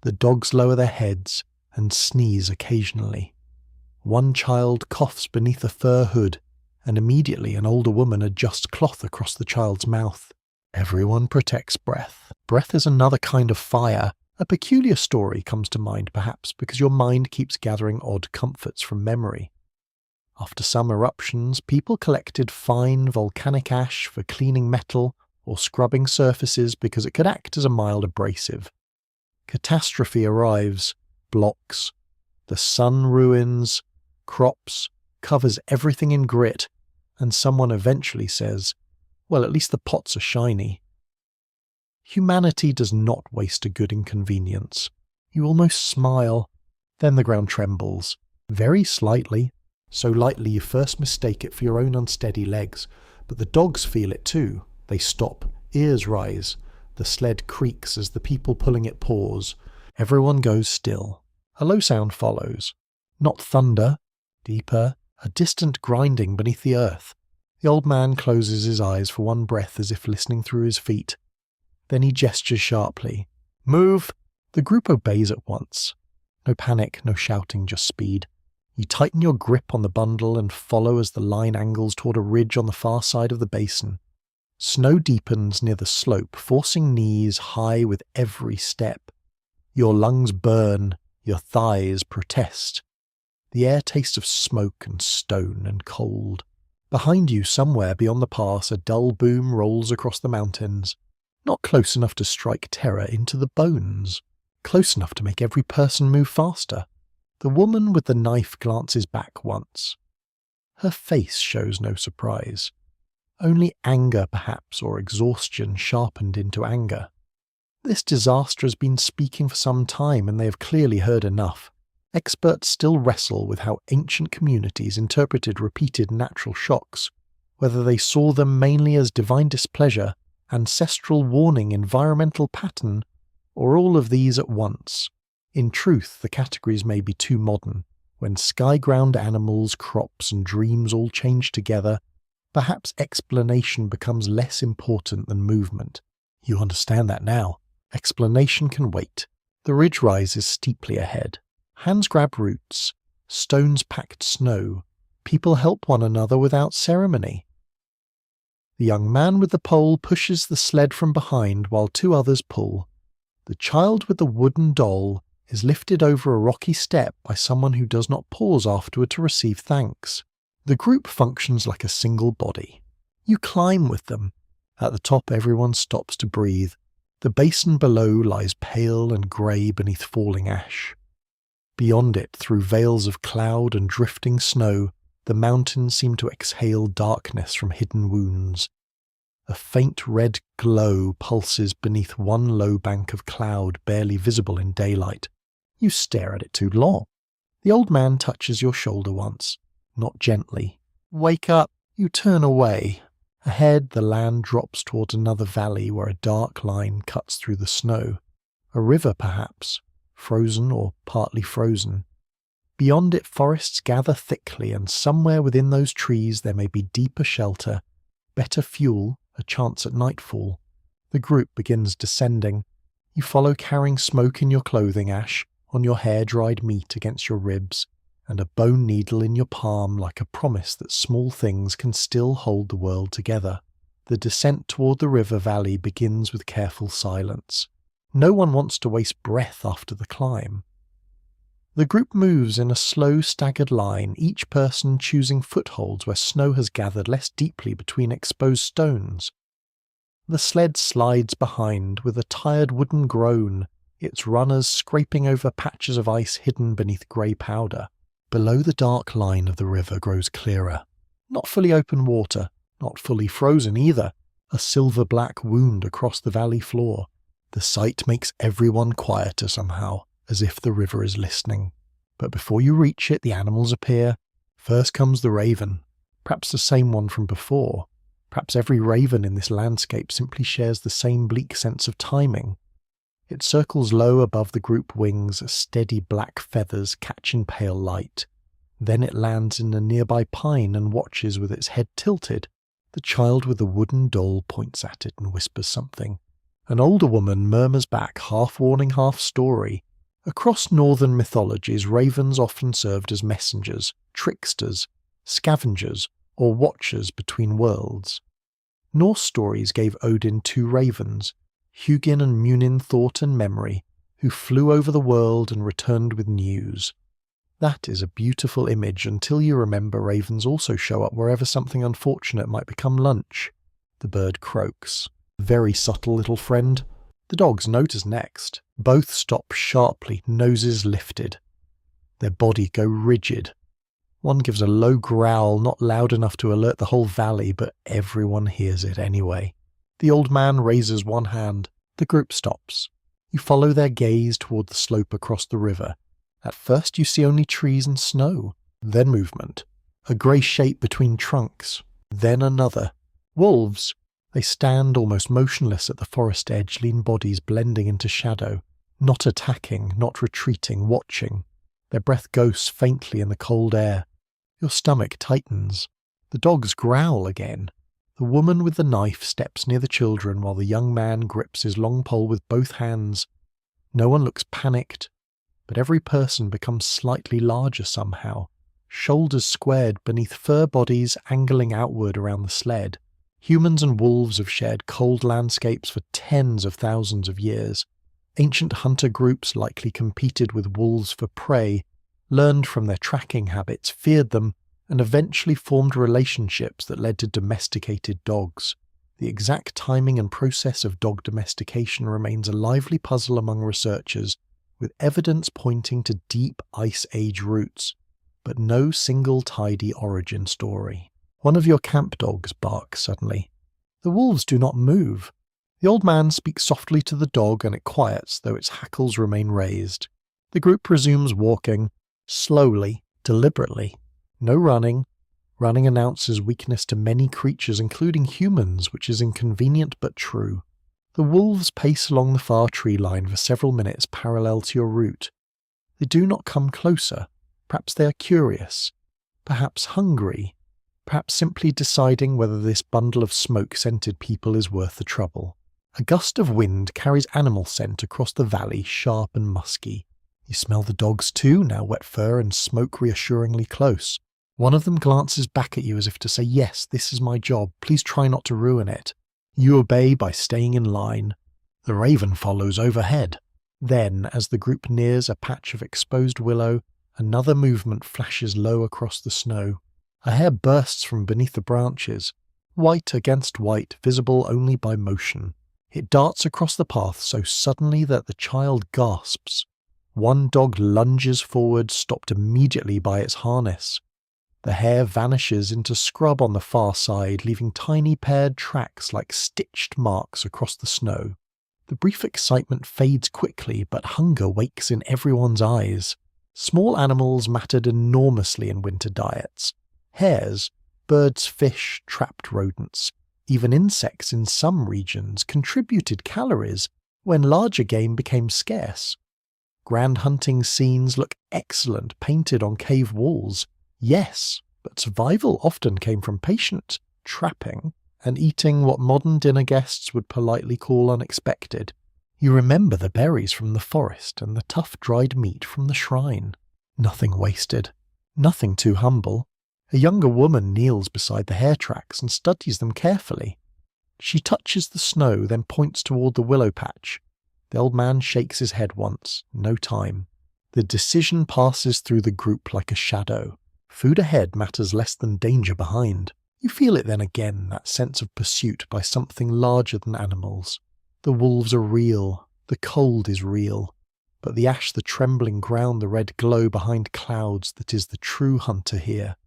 The dogs lower their heads and sneeze occasionally. One child coughs beneath a fur hood, and immediately an older woman adjusts cloth across the child's mouth. Everyone protects breath. Breath is another kind of fire. A peculiar story comes to mind, perhaps, because your mind keeps gathering odd comforts from memory. After some eruptions, people collected fine volcanic ash for cleaning metal or scrubbing surfaces because it could act as a mild abrasive. Catastrophe arrives, blocks. The sun ruins, crops, covers everything in grit, and someone eventually says, well, at least the pots are shiny. Humanity does not waste a good inconvenience. You almost smile, then the ground trembles, very slightly, so lightly you first mistake it for your own unsteady legs, but the dogs feel it too. They stop, ears rise, the sled creaks as the people pulling it pause. Everyone goes still. A low sound follows. Not thunder, deeper, a distant grinding beneath the earth. The old man closes his eyes for one breath as if listening through his feet. Then he gestures sharply. Move! The group obeys at once. No panic, no shouting, just speed. You tighten your grip on the bundle and follow as the line angles toward a ridge on the far side of the basin. Snow deepens near the slope, forcing knees high with every step. Your lungs burn, your thighs protest. The air tastes of smoke and stone and cold. Behind you, somewhere beyond the pass, a dull boom rolls across the mountains. Not close enough to strike terror into the bones. Close enough to make every person move faster. The woman with the knife glances back once. Her face shows no surprise. Only anger, perhaps, or exhaustion sharpened into anger. This disaster has been speaking for some time, and they have clearly heard enough. Experts still wrestle with how ancient communities interpreted repeated natural shocks, whether they saw them mainly as divine displeasure, ancestral warning, environmental pattern, or all of these at once. In truth, the categories may be too modern. When sky-ground animals, crops, and dreams all change together, perhaps explanation becomes less important than movement. You understand that now. Explanation can wait. The ridge rises steeply ahead. Hands grab roots. Stones packed snow. People help one another without ceremony. The young man with the pole pushes the sled from behind while two others pull. The child with the wooden doll is lifted over a rocky step by someone who does not pause afterward to receive thanks. The group functions like a single body. You climb with them. At the top, everyone stops to breathe. The basin below lies pale and grey beneath falling ash. Beyond it, through veils of cloud and drifting snow, the mountains seem to exhale darkness from hidden wounds. A faint red glow pulses beneath one low bank of cloud barely visible in daylight. You stare at it too long. The old man touches your shoulder once, not gently. Wake up! You turn away. Ahead, the land drops towards another valley where a dark line cuts through the snow. A river, perhaps, frozen or partly frozen. Beyond it, forests gather thickly, and somewhere within those trees there may be deeper shelter, better fuel, a chance at nightfall. The group begins descending. You follow, carrying smoke in your clothing, ash on your hair, dried meat against your ribs, and a bone needle in your palm like a promise that small things can still hold the world together. The descent toward the river valley begins with careful silence. No one wants to waste breath after the climb. The group moves in a slow, staggered line, each person choosing footholds where snow has gathered less deeply between exposed stones. The sled slides behind with a tired wooden groan, its runners scraping over patches of ice hidden beneath grey powder. Below, the dark line of the river grows clearer. Not fully open water, not fully frozen either. A silver-black wound across the valley floor. The sight makes everyone quieter somehow, as if the river is listening. But before you reach it, the animals appear. First comes the raven, perhaps the same one from before. Perhaps every raven in this landscape simply shares the same bleak sense of timing. It circles low above the group wings, steady black feathers catching pale light. Then it lands in a nearby pine and watches with its head tilted. The child with the wooden doll points at it and whispers something. An older woman murmurs back, half warning, half story. Across northern mythologies, ravens often served as messengers, tricksters, scavengers, or watchers between worlds. Norse stories gave Odin 2 ravens, Hugin and Munin Thought and Memory, who flew over the world and returned with news. That is a beautiful image until you remember ravens also show up wherever something unfortunate might become lunch. The bird croaks. Very subtle, little friend. The dogs notice next. Both stop sharply, noses lifted. Their body go rigid. One gives a low growl, not loud enough to alert the whole valley, but everyone hears it anyway. The old man raises one hand. The group stops. You follow their gaze toward the slope across the river. At first you see only trees and snow, then movement. A grey shape between trunks, then another. Wolves. They stand almost motionless at the forest edge, lean bodies blending into shadow. Not attacking, not retreating, watching. Their breath ghosts faintly in the cold air. Your stomach tightens. The dogs growl again. The woman with the knife steps near the children while the young man grips his long pole with both hands. No one looks panicked, but every person becomes slightly larger somehow, shoulders squared beneath fur bodies angling outward around the sled. Humans and wolves have shared cold landscapes for tens of thousands of years. Ancient hunter groups likely competed with wolves for prey, learned from their tracking habits, feared them, and eventually formed relationships that led to domesticated dogs. The exact timing and process of dog domestication remains a lively puzzle among researchers, with evidence pointing to deep Ice Age roots, but no single tidy origin story. One of your camp dogs barks suddenly. The wolves do not move. The old man speaks softly to the dog and it quiets, though its hackles remain raised. The group resumes walking, slowly, deliberately. No running. Running announces weakness to many creatures, including humans, which is inconvenient but true. The wolves pace along the far tree line for several minutes parallel to your route. They do not come closer. Perhaps they are curious. Perhaps hungry. Perhaps simply deciding whether this bundle of smoke-scented people is worth the trouble. A gust of wind carries animal scent across the valley, sharp and musky. You smell the dogs too, now wet fur and smoke reassuringly close. One of them glances back at you as if to say, "Yes, this is my job. Please try not to ruin it." You obey by staying in line. The raven follows overhead. Then, as the group nears a patch of exposed willow, another movement flashes low across the snow. A hare bursts from beneath the branches, white against white, visible only by motion. It darts across the path so suddenly that the child gasps. One dog lunges forward, stopped immediately by its harness. The hare vanishes into scrub on the far side, leaving tiny paired tracks like stitched marks across the snow. The brief excitement fades quickly, but hunger wakes in everyone's eyes. Small animals mattered enormously in winter diets. Hares, birds, fish, trapped rodents, even insects in some regions contributed calories when larger game became scarce. Grand hunting scenes look excellent painted on cave walls. Yes, but survival often came from patient trapping and eating what modern dinner guests would politely call unexpected. You remember the berries from the forest and the tough dried meat from the shrine. Nothing wasted, nothing too humble. A younger woman kneels beside the hare tracks and studies them carefully. She touches the snow, then points toward the willow patch. The old man shakes his head once, no time. The decision passes through the group like a shadow. Food ahead matters less than danger behind. You feel it then again, that sense of pursuit by something larger than animals. The wolves are real, the cold is real, but the ash, the trembling ground, the red glow behind clouds, that is the true hunter here.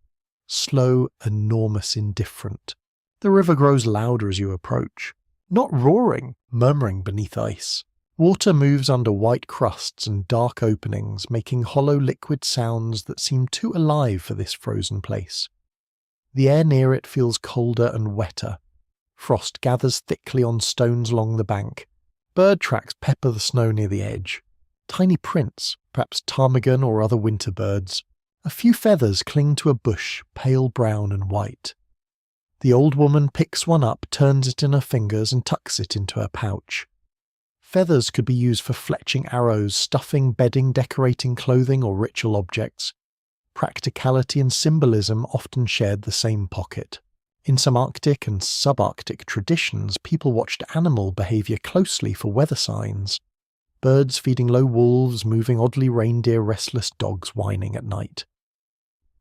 Slow, enormous, indifferent. The river grows louder as you approach. Not roaring, murmuring beneath ice. Water moves under white crusts and dark openings, making hollow liquid sounds that seem too alive for this frozen place. The air near it feels colder and wetter, Frost gathers thickly on stones along the bank. Bird tracks pepper the snow near the edge. Tiny prints, perhaps ptarmigan or other winter birds. A few feathers cling to a bush, pale brown and white. The old woman picks one up, turns it in her fingers and tucks it into her pouch. Feathers could be used for fletching arrows, stuffing, bedding, decorating clothing or ritual objects. Practicality and symbolism often shared the same pocket. In some Arctic and subarctic traditions, people watched animal behaviour closely for weather signs. Birds feeding low wolves, moving oddly reindeer, restless dogs whining at night.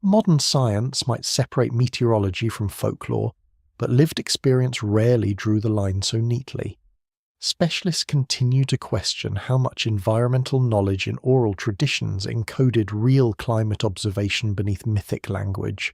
Modern science might separate meteorology from folklore, but lived experience rarely drew the line so neatly. Specialists continue to question how much environmental knowledge in oral traditions encoded real climate observation beneath mythic language.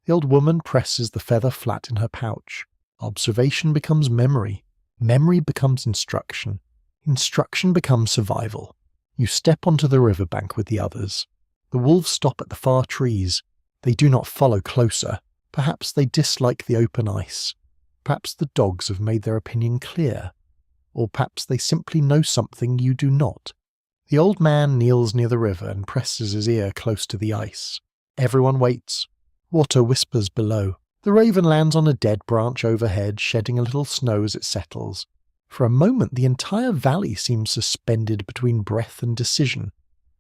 The old woman presses the feather flat in her pouch. Observation becomes memory. Memory becomes instruction. Instruction becomes survival. You step onto the riverbank with the others. The wolves stop at the far trees. They do not follow closer. Perhaps they dislike the open ice. Perhaps the dogs have made their opinion clear. Or perhaps they simply know something you do not. The old man kneels near the river and presses his ear close to the ice. Everyone waits. Water whispers below. The raven lands on a dead branch overhead, shedding a little snow as it settles. For a moment the entire valley seems suspended between breath and decision.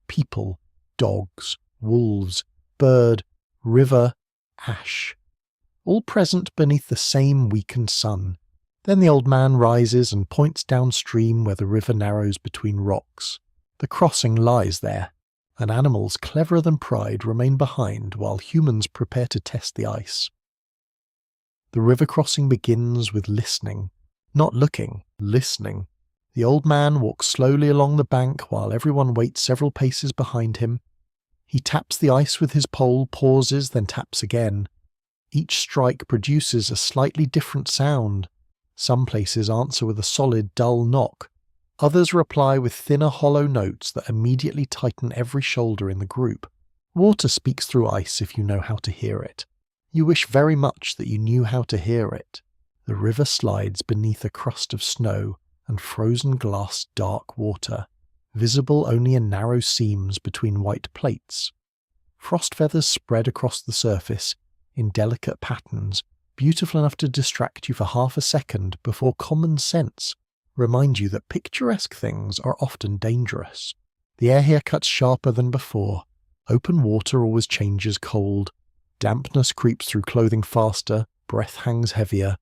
People, dogs, wolves, bird, river, ash. All present beneath the same weakened sun. Then the old man rises and points downstream where the river narrows between rocks. The crossing lies there, and animals cleverer than pride remain behind while humans prepare to test the ice. The river crossing begins with listening. Not looking, listening. The old man walks slowly along the bank while everyone waits several paces behind him. He taps the ice with his pole, pauses, then taps again. Each strike produces a slightly different sound. Some places answer with a solid, dull knock. Others reply with thinner, hollow notes that immediately tighten every shoulder in the group. Water speaks through ice if you know how to hear it. You wish very much that you knew how to hear it. The river slides beneath a crust of snow and frozen glass dark water, visible only in narrow seams between white plates. Frost feathers spread across the surface in delicate patterns, beautiful enough to distract you for half a second before common sense remind you that picturesque things are often dangerous. The air here cuts sharper than before. Open water always changes cold. Dampness creeps through clothing faster, breath hangs heavier.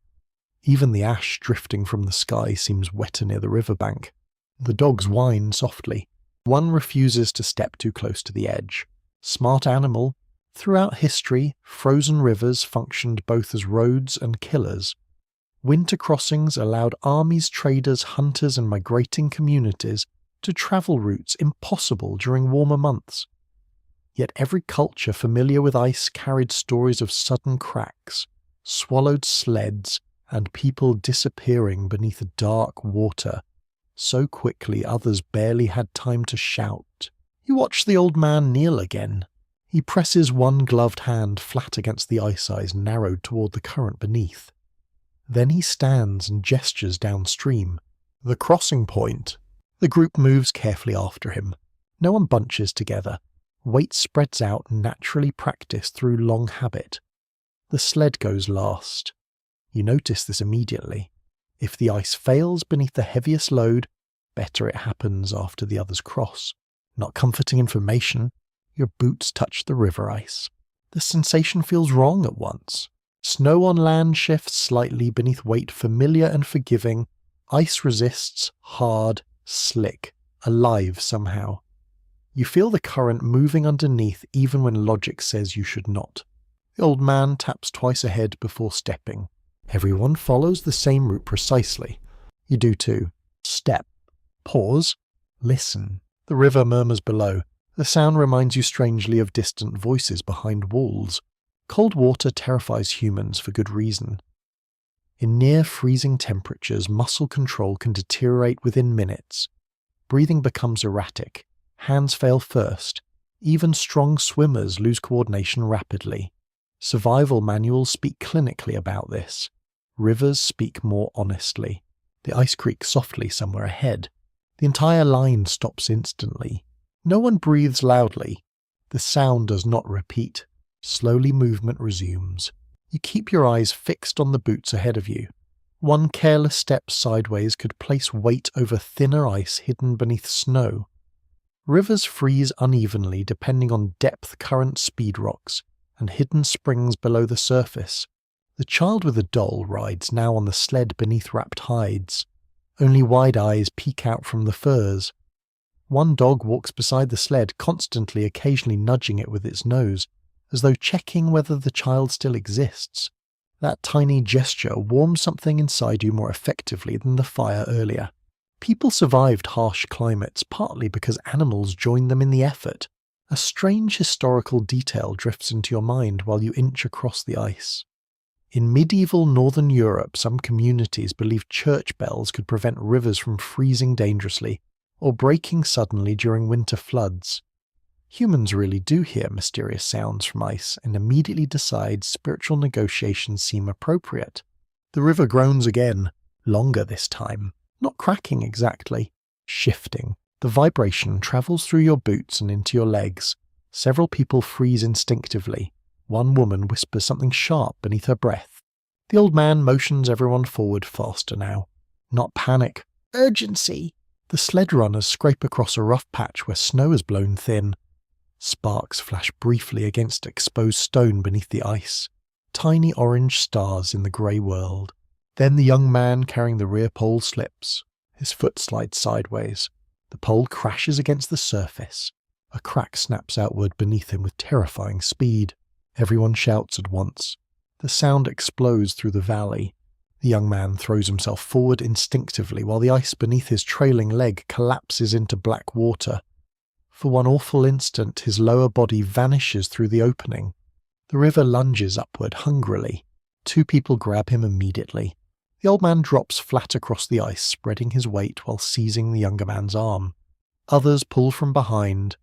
Even the ash drifting from the sky seems wetter near the riverbank. The dogs whine softly. One refuses to step too close to the edge. Smart animal. Throughout history, frozen rivers functioned both as roads and killers. Winter crossings allowed armies, traders, hunters, and migrating communities to travel routes impossible during warmer months. Yet every culture familiar with ice carried stories of sudden cracks, swallowed sleds, and people disappearing beneath dark water so quickly others barely had time to shout. You watch the old man kneel again. He presses one gloved hand flat against the ice eyes narrowed toward the current beneath. Then he stands and gestures downstream. The crossing point. The group moves carefully after him. No one bunches together. Weight spreads out, naturally practiced through long habit. The sled goes last. You notice this immediately. If the ice fails beneath the heaviest load, better it happens after the others cross. Not comforting information. Your boots touch the river ice. The sensation feels wrong at once. Snow on land shifts slightly beneath weight familiar and forgiving. Ice resists, hard, slick, alive somehow. You feel the current moving underneath even when logic says you should not. The old man taps twice ahead before stepping. Everyone follows the same route precisely. You do too. Step. Pause. Listen. The river murmurs below. The sound reminds you strangely of distant voices behind walls. Cold water terrifies humans for good reason. In near-freezing temperatures, muscle control can deteriorate within minutes. Breathing becomes erratic. Hands fail first. Even strong swimmers lose coordination rapidly. Survival manuals speak clinically about this. Rivers speak more honestly. The ice creaks softly somewhere ahead. The entire line stops instantly. No one breathes loudly. The sound does not repeat. Slowly movement resumes. You keep your eyes fixed on the boots ahead of you. One careless step sideways could place weight over thinner ice hidden beneath snow. Rivers freeze unevenly depending on depth current speed rocks and hidden springs below the surface. The child with the doll rides now on the sled beneath wrapped hides. Only wide eyes peek out from the furs. One dog walks beside the sled, constantly occasionally nudging it with its nose, as though checking whether the child still exists. That tiny gesture warms something inside you more effectively than the fire earlier. People survived harsh climates partly because animals joined them in the effort. A strange historical detail drifts into your mind while you inch across the ice. In medieval northern Europe, some communities believed church bells could prevent rivers from freezing dangerously or breaking suddenly during winter floods. Humans really do hear mysterious sounds from ice and immediately decide spiritual negotiations seem appropriate. The river groans again, longer this time, not cracking exactly, shifting. The vibration travels through your boots and into your legs. Several people freeze instinctively. One woman whispers something sharp beneath her breath. The old man motions everyone forward faster now. Not panic, urgency. The sled runners scrape across a rough patch where snow has blown thin. Sparks flash briefly against exposed stone beneath the ice. Tiny orange stars in the grey world. Then the young man carrying the rear pole slips. His foot slides sideways. The pole crashes against the surface. A crack snaps outward beneath him with terrifying speed. Everyone shouts at once. The sound explodes through the valley. The young man throws himself forward instinctively while the ice beneath his trailing leg collapses into black water. For one awful instant, his lower body vanishes through the opening. The river lunges upward hungrily. Two people grab him immediately. The old man drops flat across the ice, spreading his weight while seizing the younger man's arm. Others pull from behind.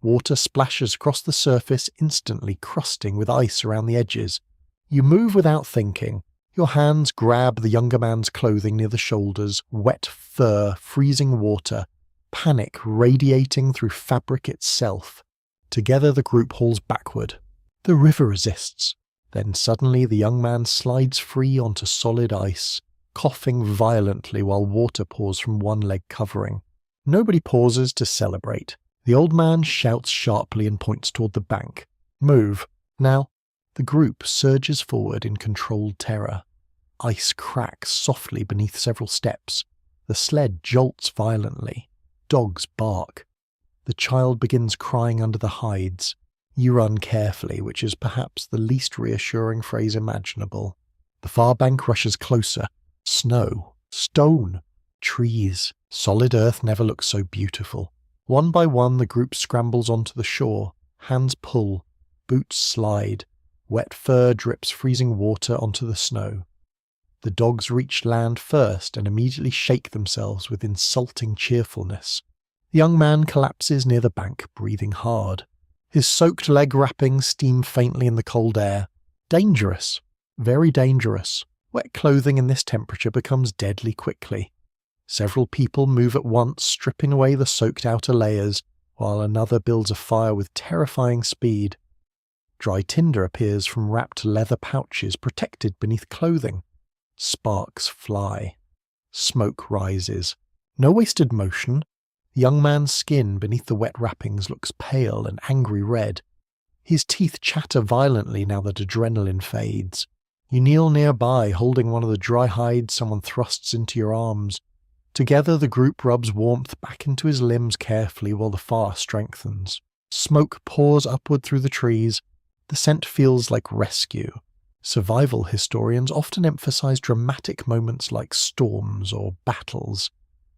Water splashes across the surface, instantly crusting with ice around the edges. You move without thinking. Your hands grab the younger man's clothing near the shoulders, wet fur, freezing water, panic radiating through fabric itself. Together the group hauls backward. The river resists. Then suddenly the young man slides free onto solid ice, coughing violently while water pours from one leg covering. Nobody pauses to celebrate. The old man shouts sharply and points toward the bank. Move. Now. The group surges forward in controlled terror. Ice cracks softly beneath several steps. The sled jolts violently. Dogs bark. The child begins crying under the hides. You run carefully, which is perhaps the least reassuring phrase imaginable. The far bank rushes closer. Snow. Stone. Trees. Solid earth never looks so beautiful. One by one the group scrambles onto the shore. Hands pull. Boots slide. Wet fur drips freezing water onto the snow. The dogs reach land first and immediately shake themselves with insulting cheerfulness. The young man collapses near the bank, breathing hard. His soaked leg wrappings steam faintly in the cold air. Dangerous. Very dangerous. Wet clothing in this temperature becomes deadly quickly. Several people move at once, stripping away the soaked outer layers, while another builds a fire with terrifying speed. Dry tinder appears from wrapped leather pouches protected beneath clothing. Sparks fly. Smoke rises. No wasted motion. The young man's skin beneath the wet wrappings looks pale and angry red. His teeth chatter violently now that adrenaline fades. You kneel nearby, holding one of the dry hides someone thrusts into your arms. Together the group rubs warmth back into his limbs carefully while the fire strengthens. Smoke pours upward through the trees. The scent feels like rescue. Survival historians often emphasize dramatic moments like storms or battles.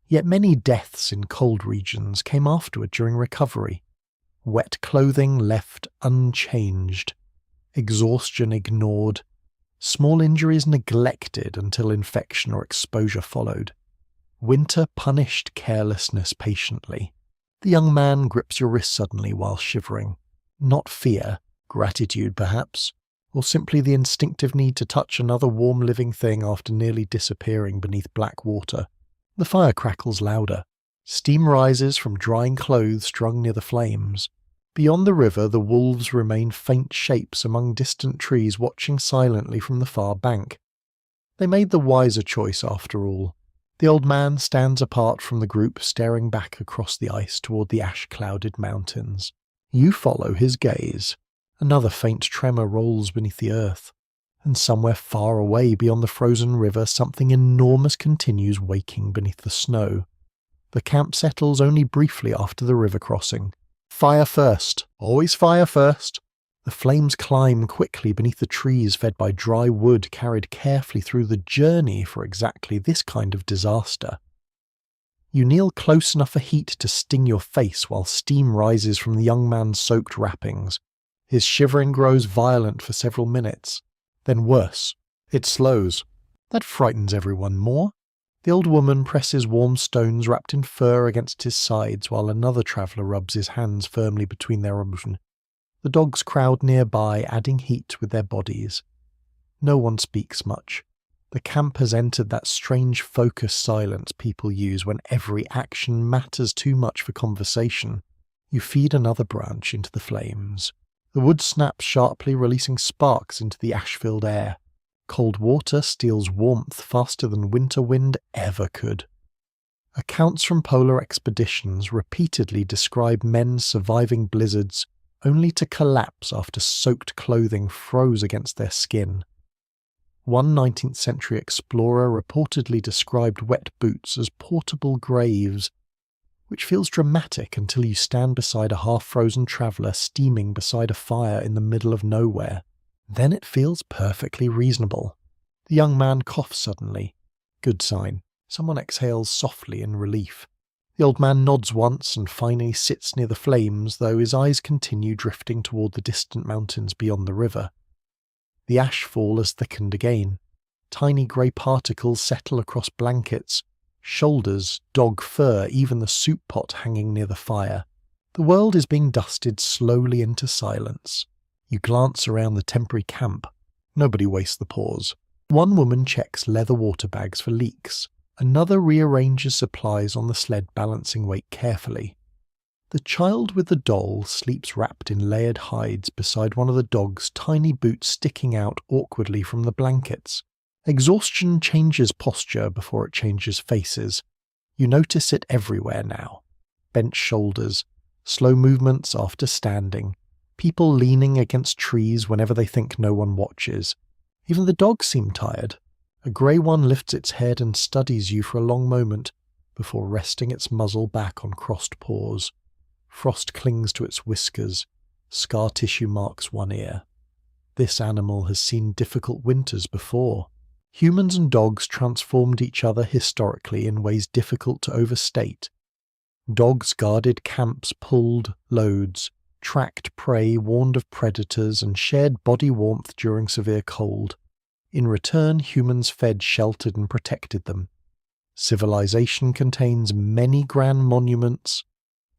Yet many deaths in cold regions came afterward during recovery. Wet clothing left unchanged. Exhaustion ignored. Small injuries neglected until infection or exposure followed. Winter punished carelessness patiently. The young man grips your wrist suddenly while shivering. Not fear, gratitude perhaps, or simply the instinctive need to touch another warm living thing after nearly disappearing beneath black water. The fire crackles louder. Steam rises from drying clothes strung near the flames. Beyond the river, the wolves remain faint shapes among distant trees watching silently from the far bank. They made the wiser choice after all. The old man stands apart from the group, staring back across the ice toward the ash-clouded mountains. You follow his gaze. Another faint tremor rolls beneath the earth, and somewhere far away beyond the frozen river something enormous continues waking beneath the snow. The camp settles only briefly after the river crossing. Fire first. Always fire first. The flames climb quickly beneath the trees fed by dry wood carried carefully through the journey for exactly this kind of disaster. You kneel close enough for heat to sting your face while steam rises from the young man's soaked wrappings. His shivering grows violent for several minutes. Then worse. It slows. That frightens everyone more. The old woman presses warm stones wrapped in fur against his sides while another traveller rubs his hands firmly between their own. The dogs crowd nearby, adding heat with their bodies. No one speaks much. The camp has entered that strange focused silence people use when every action matters too much for conversation. You feed another branch into the flames. The wood snaps sharply, releasing sparks into the ash-filled air. Cold water steals warmth faster than winter wind ever could. Accounts from polar expeditions repeatedly describe men surviving blizzards only to collapse after soaked clothing froze against their skin. One 19th century explorer reportedly described wet boots as portable graves, which feels dramatic until you stand beside a half-frozen traveller steaming beside a fire in the middle of nowhere. Then it feels perfectly reasonable. The young man coughs suddenly. Good sign. Someone exhales softly in relief. The old man nods once and finally sits near the flames, though his eyes continue drifting toward the distant mountains beyond the river. The ash fall has thickened again. Tiny grey particles settle across blankets, shoulders, dog fur, even the soup pot hanging near the fire. The world is being dusted slowly into silence. You glance around the temporary camp. Nobody wastes the pause. One woman checks leather water bags for leaks. Another rearranges supplies on the sled, balancing weight carefully. The child with the doll sleeps wrapped in layered hides beside one of the dog's tiny boots sticking out awkwardly from the blankets. Exhaustion changes posture before it changes faces. You notice it everywhere now. Bent shoulders, slow movements after standing, people leaning against trees whenever they think no one watches. Even the dogs seem tired. A grey one lifts its head and studies you for a long moment before resting its muzzle back on crossed paws. Frost clings to its whiskers. Scar tissue marks one ear. This animal has seen difficult winters before. Humans and dogs transformed each other historically in ways difficult to overstate. Dogs guarded camps, pulled loads, tracked prey, warned of predators, and shared body warmth during severe cold. In return, humans fed, sheltered, and protected them. Civilization contains many grand monuments,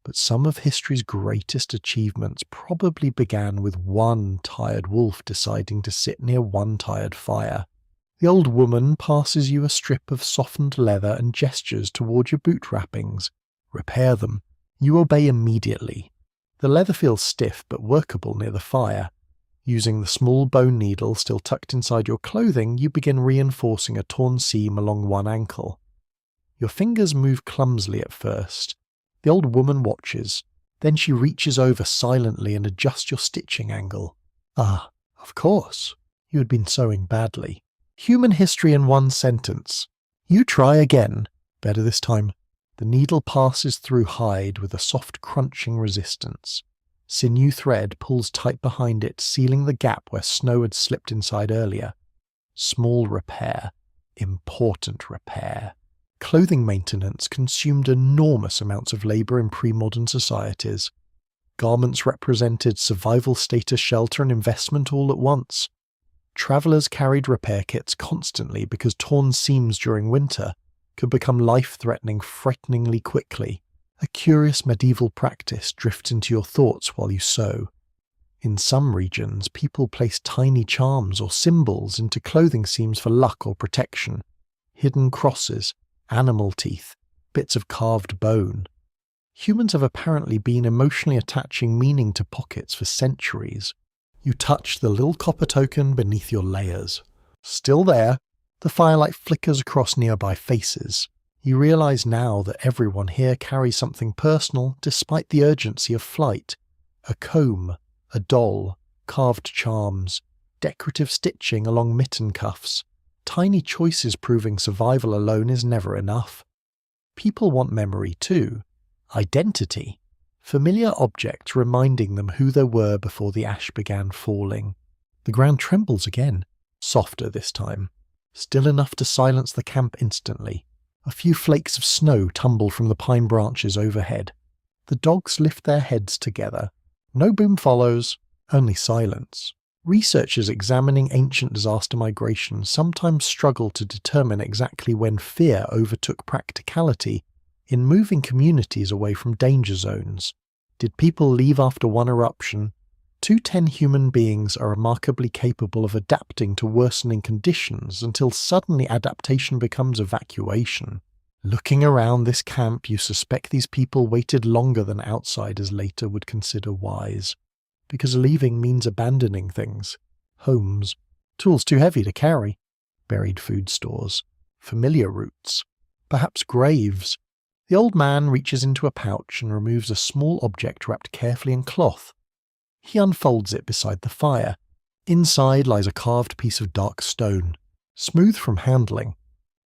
but some of history's greatest achievements probably began with one tired wolf deciding to sit near one tired fire. The old woman passes you a strip of softened leather and gestures toward your boot wrappings. Repair them. You obey immediately. The leather feels stiff but workable near the fire. Using the small bone needle still tucked inside your clothing, you begin reinforcing a torn seam along one ankle. Your fingers move clumsily at first. The old woman watches. Then she reaches over silently and adjusts your stitching angle. Ah, of course. You had been sewing badly. Human history in one sentence. You try again. Better this time. The needle passes through hide with a soft crunching resistance. Sinew thread pulls tight behind it, sealing the gap where snow had slipped inside earlier. Small repair. Important repair. Clothing maintenance consumed enormous amounts of labour in pre-modern societies. Garments represented survival status, shelter and investment all at once. Travellers carried repair kits constantly because torn seams during winter could become life-threatening frighteningly quickly. A curious medieval practice drifts into your thoughts while you sew. In some regions, people place tiny charms or symbols into clothing seams for luck or protection. Hidden crosses, animal teeth, bits of carved bone. Humans have apparently been emotionally attaching meaning to pockets for centuries. You touch the little copper token beneath your layers. Still there, the firelight flickers across nearby faces. You realize now that everyone here carries something personal despite the urgency of flight. A comb, a doll, carved charms, decorative stitching along mitten cuffs. Tiny choices proving survival alone is never enough. People want memory too. Identity. Familiar objects reminding them who they were before the ash began falling. The ground trembles again, softer this time. Still enough to silence the camp instantly. A few flakes of snow tumble from the pine branches overhead. The dogs lift their heads together. No boom follows, only silence. Researchers examining ancient disaster migration sometimes struggle to determine exactly when fear overtook practicality in moving communities away from danger zones. Did people leave after one eruption? 210 human beings are remarkably capable of adapting to worsening conditions until suddenly adaptation becomes evacuation. Looking around this camp, you suspect these people waited longer than outsiders later would consider wise. Because leaving means abandoning things. Homes. Tools too heavy to carry. Buried food stores. Familiar routes. Perhaps graves. The old man reaches into a pouch and removes a small object wrapped carefully in cloth. He unfolds it beside the fire. Inside lies a carved piece of dark stone, smooth from handling.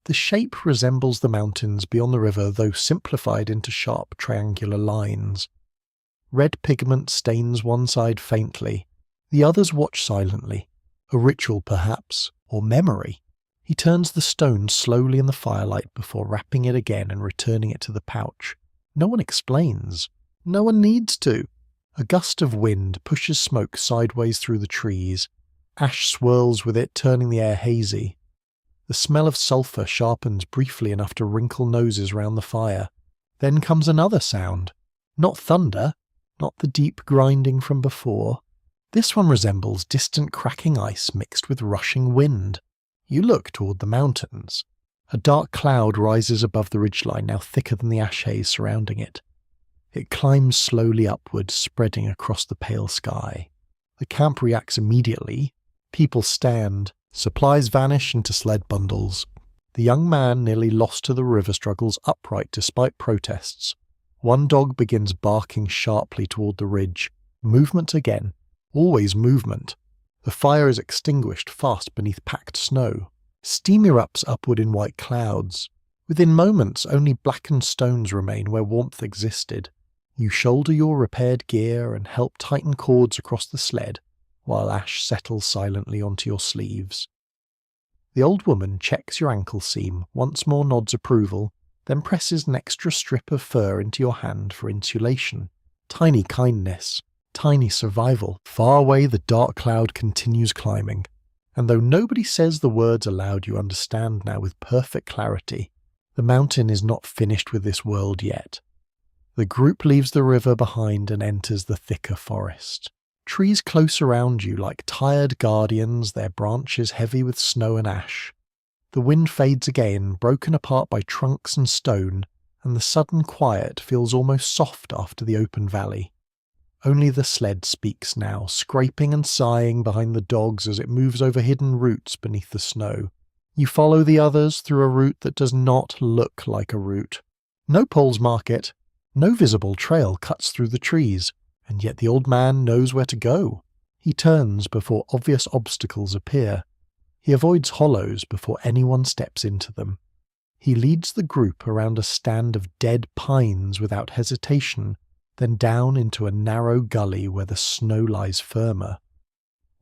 The shape resembles the mountains beyond the river, though simplified into sharp triangular lines. Red pigment stains one side faintly. The others watch silently. A ritual, perhaps, or memory. He turns the stone slowly in the firelight before wrapping it again and returning it to the pouch. No one explains. No one needs to. A gust of wind pushes smoke sideways through the trees. Ash swirls with it, turning the air hazy. The smell of sulphur sharpens briefly enough to wrinkle noses round the fire. Then comes another sound. Not thunder, not the deep grinding from before. This one resembles distant cracking ice mixed with rushing wind. You look toward the mountains. A dark cloud rises above the ridgeline, now thicker than the ash haze surrounding it. It climbs slowly upward, spreading across the pale sky. The camp reacts immediately. People stand. Supplies vanish into sled bundles. The young man, nearly lost to the river, struggles upright despite protests. One dog begins barking sharply toward the ridge. Movement again. Always movement. The fire is extinguished fast beneath packed snow. Steam erupts upward in white clouds. Within moments, only blackened stones remain where warmth existed. You shoulder your repaired gear and help tighten cords across the sled, while ash settles silently onto your sleeves. The old woman checks your ankle seam, once more nods approval, then presses an extra strip of fur into your hand for insulation. Tiny kindness. Tiny survival. Far away the dark cloud continues climbing, and though nobody says the words aloud, you understand now with perfect clarity. The mountain is not finished with this world yet. The group leaves the river behind and enters the thicker forest. Trees close around you like tired guardians, their branches heavy with snow and ash. The wind fades again, broken apart by trunks and stone, and the sudden quiet feels almost soft after the open valley. Only the sled speaks now, scraping and sighing behind the dogs as it moves over hidden roots beneath the snow. You follow the others through a route that does not look like a route. No poles mark it. No visible trail cuts through the trees, and yet the old man knows where to go. He turns before obvious obstacles appear. He avoids hollows before anyone steps into them. He leads the group around a stand of dead pines without hesitation, then down into a narrow gully where the snow lies firmer.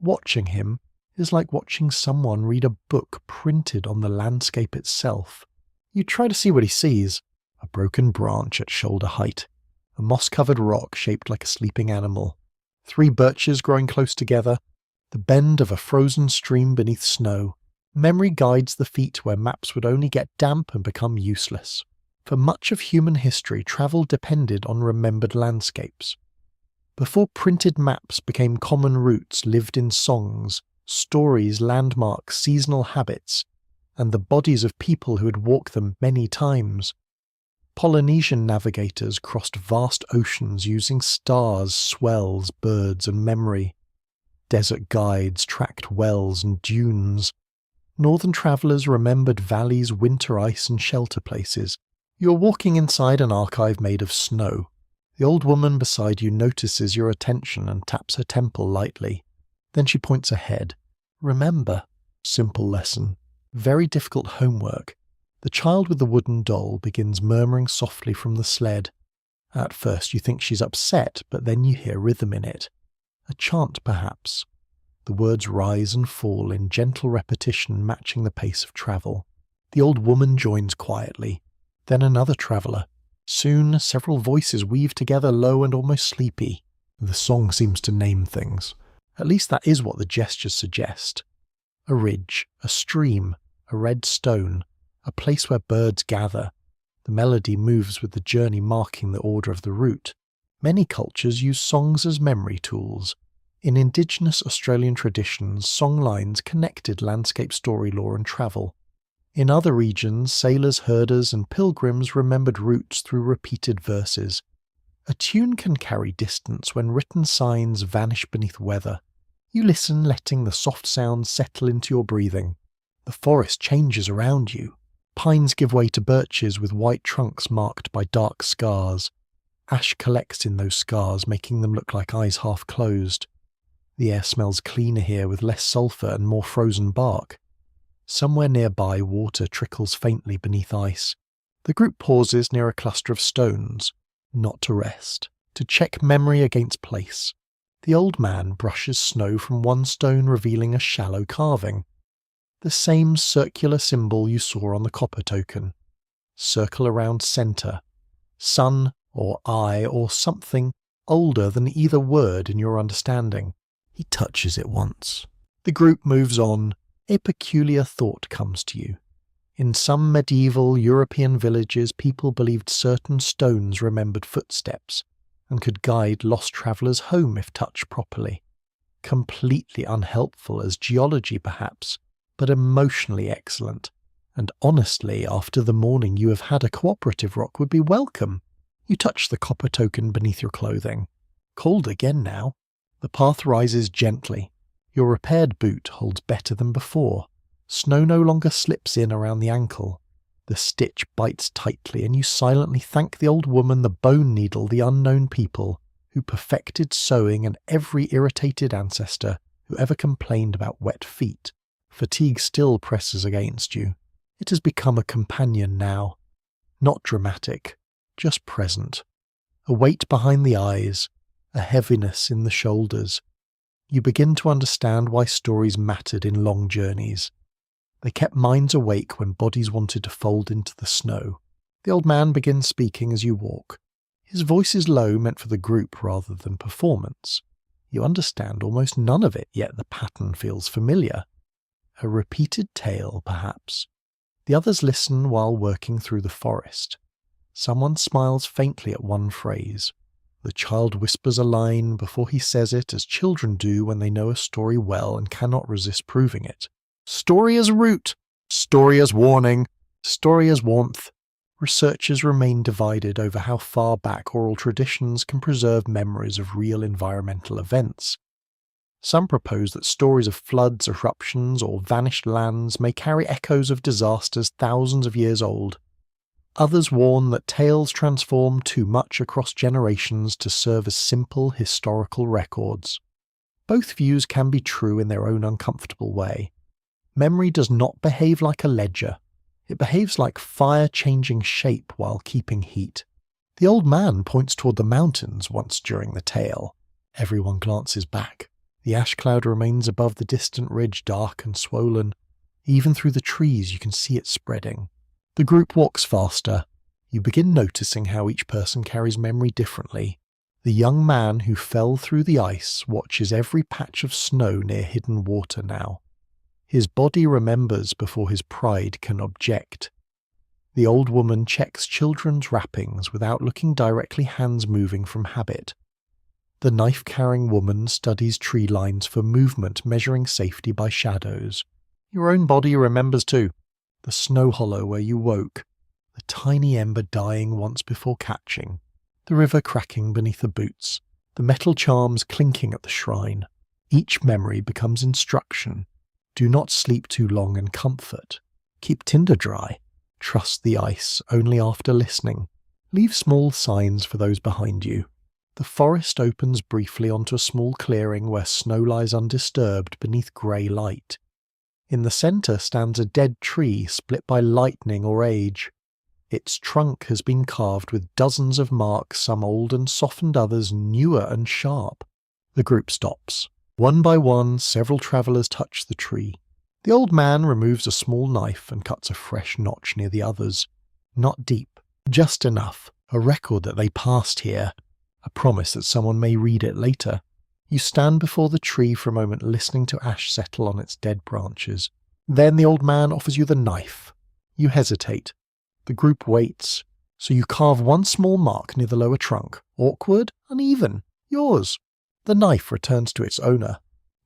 Watching him is like watching someone read a book printed on the landscape itself. You try to see what he sees. A broken branch at shoulder height. A moss-covered rock shaped like a sleeping animal. 3 birches growing close together. The bend of a frozen stream beneath snow. Memory guides the feet where maps would only get damp and become useless. For much of human history, travel depended on remembered landscapes. Before printed maps became common routes lived in songs, stories, landmarks, seasonal habits, and the bodies of people who had walked them many times. Polynesian navigators crossed vast oceans using stars, swells, birds, and memory. Desert guides tracked wells and dunes. Northern travellers remembered valleys, winter ice, and shelter places. You're walking inside an archive made of snow. The old woman beside you notices your attention and taps her temple lightly. Then she points ahead. Remember. Simple lesson. Very difficult homework. The child with the wooden doll begins murmuring softly from the sled. At first you think she's upset, but then you hear rhythm in it. A chant, perhaps. The words rise and fall in gentle repetition matching the pace of travel. The old woman joins quietly. Then another traveller. Soon several voices weave together, low and almost sleepy. The song seems to name things. At least that is what the gestures suggest. A ridge, a stream, a red stone, a place where birds gather. The melody moves with the journey marking the order of the route. Many cultures use songs as memory tools. In indigenous Australian traditions, songlines connected landscape story lore and travel. In other regions, sailors, herders, and pilgrims remembered routes through repeated verses. A tune can carry distance when written signs vanish beneath weather. You listen, letting the soft sounds settle into your breathing. The forest changes around you. Pines give way to birches with white trunks marked by dark scars. Ash collects in those scars, making them look like eyes half closed. The air smells cleaner here with less sulphur and more frozen bark. Somewhere nearby, water trickles faintly beneath ice. The group pauses near a cluster of stones, not to rest, to check memory against place. The old man brushes snow from one stone, revealing a shallow carving. The same circular symbol you saw on the copper token. Circle around centre. Sun or eye or something older than either word in your understanding. He touches it once. The group moves on. A peculiar thought comes to you. In some medieval European villages, people believed certain stones remembered footsteps and could guide lost travellers home if touched properly. Completely unhelpful as geology, perhaps, but emotionally excellent. And honestly, after the morning you have had, a cooperative rock would be welcome. You touch the copper token beneath your clothing. Cold again now. The path rises gently. Your repaired boot holds better than before. Snow no longer slips in around the ankle. The stitch bites tightly, and you silently thank the old woman, the bone needle, the unknown people who perfected sewing, and every irritated ancestor who ever complained about wet feet. Fatigue still presses against you. It has become a companion now. Not dramatic, just present. A weight behind the eyes, a heaviness in the shoulders. You begin to understand why stories mattered in long journeys. They kept minds awake when bodies wanted to fold into the snow. The old man begins speaking as you walk. His voice is low, meant for the group rather than performance. You understand almost none of it, yet the pattern feels familiar. A repeated tale, perhaps. The others listen while working through the forest. Someone smiles faintly at one phrase. The child whispers a line before he says it, as children do when they know a story well and cannot resist proving it. Story as root, story as warning, story as warmth. Researchers remain divided over how far back oral traditions can preserve memories of real environmental events. Some propose that stories of floods, eruptions, or vanished lands may carry echoes of disasters thousands of years old. Others warn that tales transform too much across generations to serve as simple historical records. Both views can be true in their own uncomfortable way. Memory does not behave like a ledger. It behaves like fire changing shape while keeping heat. The old man points toward the mountains once during the tale. Everyone glances back. The ash cloud remains above the distant ridge, dark and swollen. Even through the trees you can see it spreading. The group walks faster. You begin noticing how each person carries memory differently. The young man who fell through the ice watches every patch of snow near hidden water now. His body remembers before his pride can object. The old woman checks children's wrappings without looking directly, hands moving from habit. The knife-carrying woman studies tree lines for movement, measuring safety by shadows. Your own body remembers too. The snow hollow where you woke, the tiny ember dying once before catching, the river cracking beneath the boots, the metal charms clinking at the shrine. Each memory becomes instruction. Do not sleep too long and comfort. Keep tinder dry. Trust the ice only after listening. Leave small signs for those behind you. The forest opens briefly onto a small clearing where snow lies undisturbed beneath grey light. In the centre stands a dead tree split by lightning or age. Its trunk has been carved with dozens of marks, some old and softened, others newer and sharp. The group stops. One by one, several travellers touch the tree. The old man removes a small knife and cuts a fresh notch near the others. Not deep, just enough, a record that they passed here, a promise that someone may read it later. You stand before the tree for a moment, listening to ash settle on its dead branches. Then the old man offers you the knife. You hesitate. The group waits, so you carve one small mark near the lower trunk. Awkward, uneven, yours. The knife returns to its owner.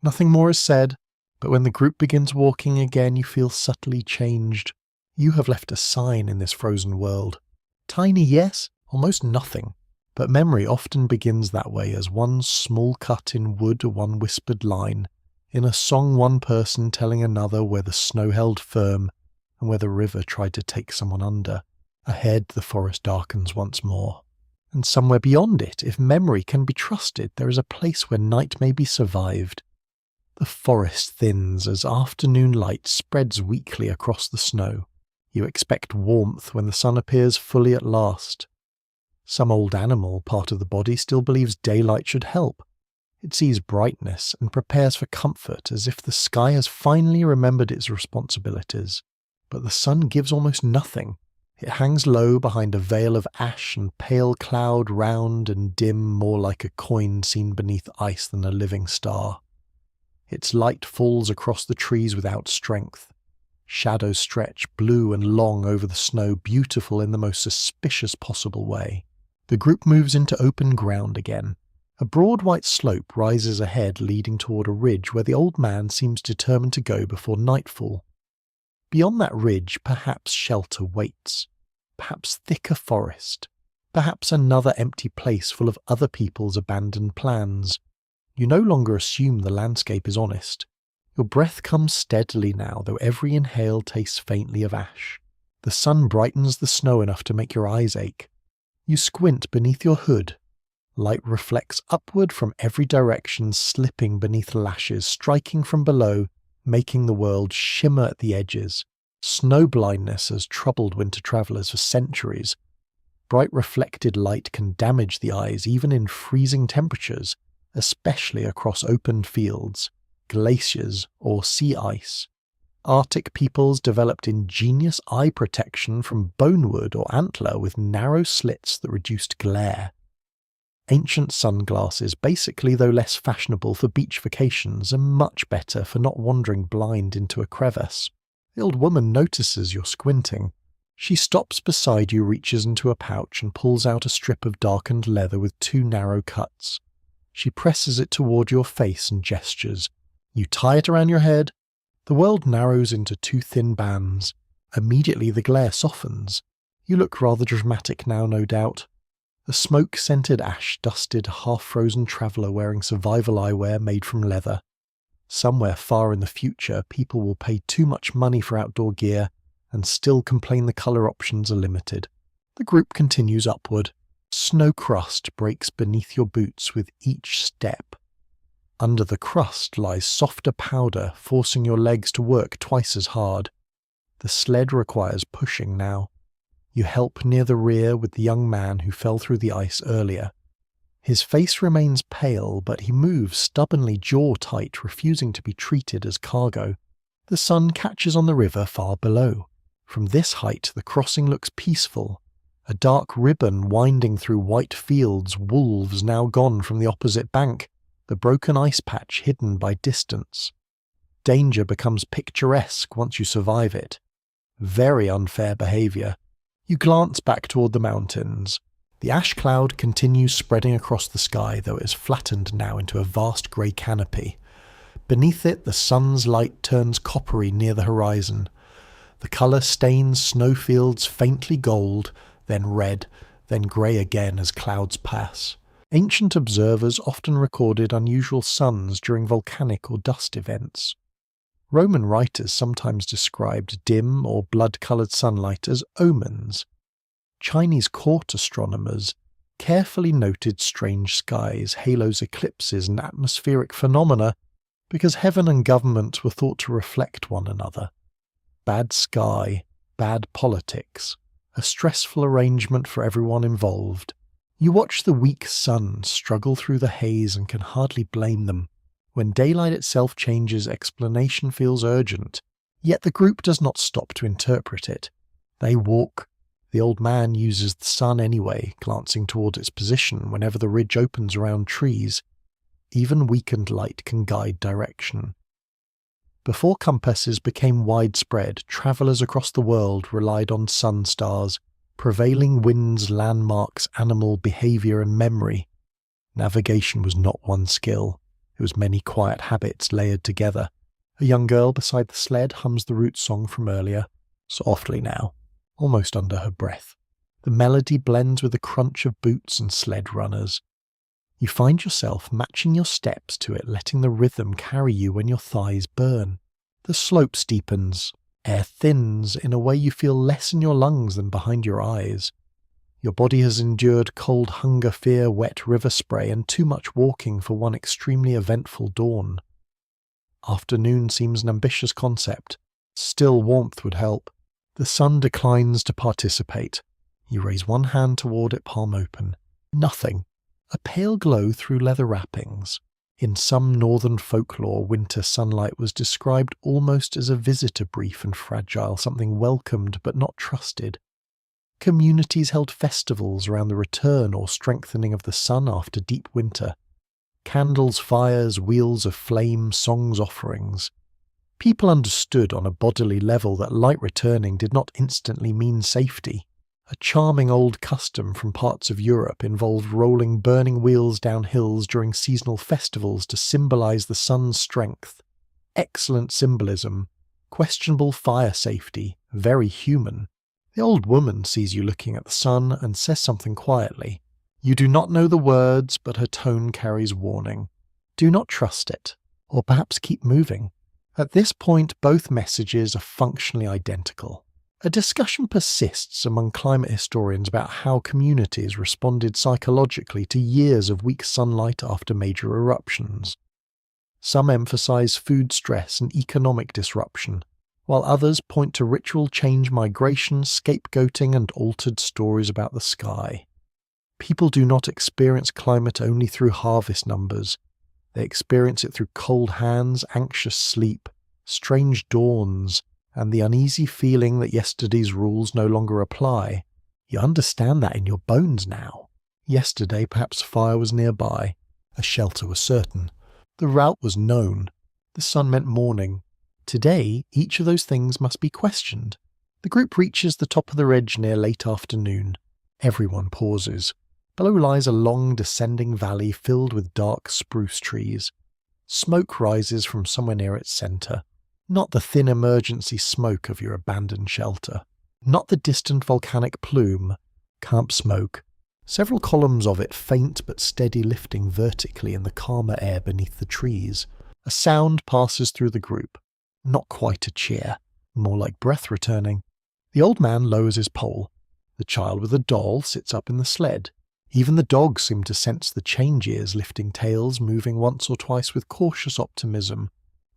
Nothing more is said, but when the group begins walking again, you feel subtly changed. You have left a sign in this frozen world. Tiny, yes, almost nothing. But memory often begins that way, as one small cut in wood or one whispered line, in a song one person telling another where the snow held firm and where the river tried to take someone under. Ahead the forest darkens once more. And somewhere beyond it, if memory can be trusted, there is a place where night may be survived. The forest thins as afternoon light spreads weakly across the snow. You expect warmth when the sun appears fully at last. Some old animal, part of the body, still believes daylight should help. It sees brightness and prepares for comfort, as if the sky has finally remembered its responsibilities. But the sun gives almost nothing. It hangs low behind a veil of ash and pale cloud, round and dim, more like a coin seen beneath ice than a living star. Its light falls across the trees without strength. Shadows stretch blue and long over the snow, beautiful in the most suspicious possible way. The group moves into open ground again. A broad white slope rises ahead, leading toward a ridge where the old man seems determined to go before nightfall. Beyond that ridge, perhaps shelter waits. Perhaps thicker forest. Perhaps another empty place full of other people's abandoned plans. You no longer assume the landscape is honest. Your breath comes steadily now, though every inhale tastes faintly of ash. The sun brightens the snow enough to make your eyes ache. You squint beneath your hood. Light reflects upward from every direction, slipping beneath lashes, striking from below, making the world shimmer at the edges. Snow blindness has troubled winter travellers for centuries. Bright reflected light can damage the eyes even in freezing temperatures, especially across open fields, glaciers, or sea ice. Arctic peoples developed ingenious eye protection from bonewood or antler with narrow slits that reduced glare. Ancient sunglasses, basically though less fashionable for beach vacations, are much better for not wandering blind into a crevice. The old woman notices you're squinting. She stops beside you, reaches into a pouch and pulls out a strip of darkened leather with 2 narrow cuts. She presses it toward your face and gestures. You tie it around your head. The world narrows into 2 thin bands. Immediately the glare softens. You look rather dramatic now, no doubt. A smoke-scented ash-dusted, half-frozen traveller wearing survival eyewear made from leather. Somewhere far in the future, people will pay too much money for outdoor gear and still complain the colour options are limited. The group continues upward. Snow crust breaks beneath your boots with each step. Under the crust lies softer powder, forcing your legs to work twice as hard. The sled requires pushing now. You help near the rear with the young man who fell through the ice earlier. His face remains pale, but he moves stubbornly jaw-tight, refusing to be treated as cargo. The sun catches on the river far below. From this height, the crossing looks peaceful. A dark ribbon winding through white fields, wolves now gone from the opposite bank, the broken ice patch hidden by distance. Danger becomes picturesque once you survive it. Very unfair behaviour. You glance back toward the mountains. The ash cloud continues spreading across the sky, though it has flattened now into a vast grey canopy. Beneath it, the sun's light turns coppery near the horizon. The colour stains snowfields faintly gold, then red, then grey again as clouds pass. Ancient observers often recorded unusual suns during volcanic or dust events. Roman writers sometimes described dim or blood-coloured sunlight as omens. Chinese court astronomers carefully noted strange skies, halos, eclipses, and atmospheric phenomena because heaven and government were thought to reflect one another. Bad sky, bad politics, a stressful arrangement for everyone involved. You watch the weak sun struggle through the haze and can hardly blame them. When daylight itself changes, explanation feels urgent, yet the group does not stop to interpret it. They walk. The old man uses the sun anyway, glancing toward its position whenever the ridge opens around trees. Even weakened light can guide direction. Before compasses became widespread, travellers across the world relied on sun stars, prevailing winds, landmarks, animal behaviour and memory. Navigation was not one skill. It was many quiet habits layered together. A young girl beside the sled hums the route song from earlier, softly now, almost under her breath. The melody blends with the crunch of boots and sled runners. You find yourself matching your steps to it, letting the rhythm carry you when your thighs burn. The slope steepens, air thins in a way you feel less in your lungs than behind your eyes. Your body has endured cold hunger, fear, wet river spray, and too much walking for one extremely eventful dawn. Afternoon seems an ambitious concept. Still warmth would help. The sun declines to participate. You raise one hand toward it, palm open. Nothing. A pale glow through leather wrappings. In some northern folklore, winter sunlight was described almost as a visitor, brief and fragile, something welcomed but not trusted. Communities held festivals around the return or strengthening of the sun after deep winter. Candles, fires, wheels of flame, songs, offerings. People understood on a bodily level that light returning did not instantly mean safety. A charming old custom from parts of Europe involved rolling burning wheels down hills during seasonal festivals to symbolize the sun's strength. Excellent symbolism. Questionable fire safety. Very human. The old woman sees you looking at the sun and says something quietly. You do not know the words, but her tone carries warning. Do not trust it, or perhaps keep moving. At this point, both messages are functionally identical. A discussion persists among climate historians about how communities responded psychologically to years of weak sunlight after major eruptions. Some emphasize food stress and economic disruption, while others point to ritual change, migration, scapegoating, and altered stories about the sky. People do not experience climate only through harvest numbers. They experience it through cold hands, anxious sleep, strange dawns, and the uneasy feeling that yesterday's rules no longer apply. You understand that in your bones now. Yesterday perhaps fire was nearby. A shelter was certain. The route was known. The sun meant morning. Today, each of those things must be questioned. The group reaches the top of the ridge near late afternoon. Everyone pauses. Below lies a long descending valley filled with dark spruce trees. Smoke rises from somewhere near its centre. Not the thin emergency smoke of your abandoned shelter. Not the distant volcanic plume. Camp smoke. Several columns of it faint but steady, lifting vertically in the calmer air beneath the trees. A sound passes through the group. Not quite a cheer, more like breath returning. The old man lowers his pole. The child with the doll sits up in the sled. Even the dogs seem to sense the changes, lifting tails, moving once or twice with cautious optimism.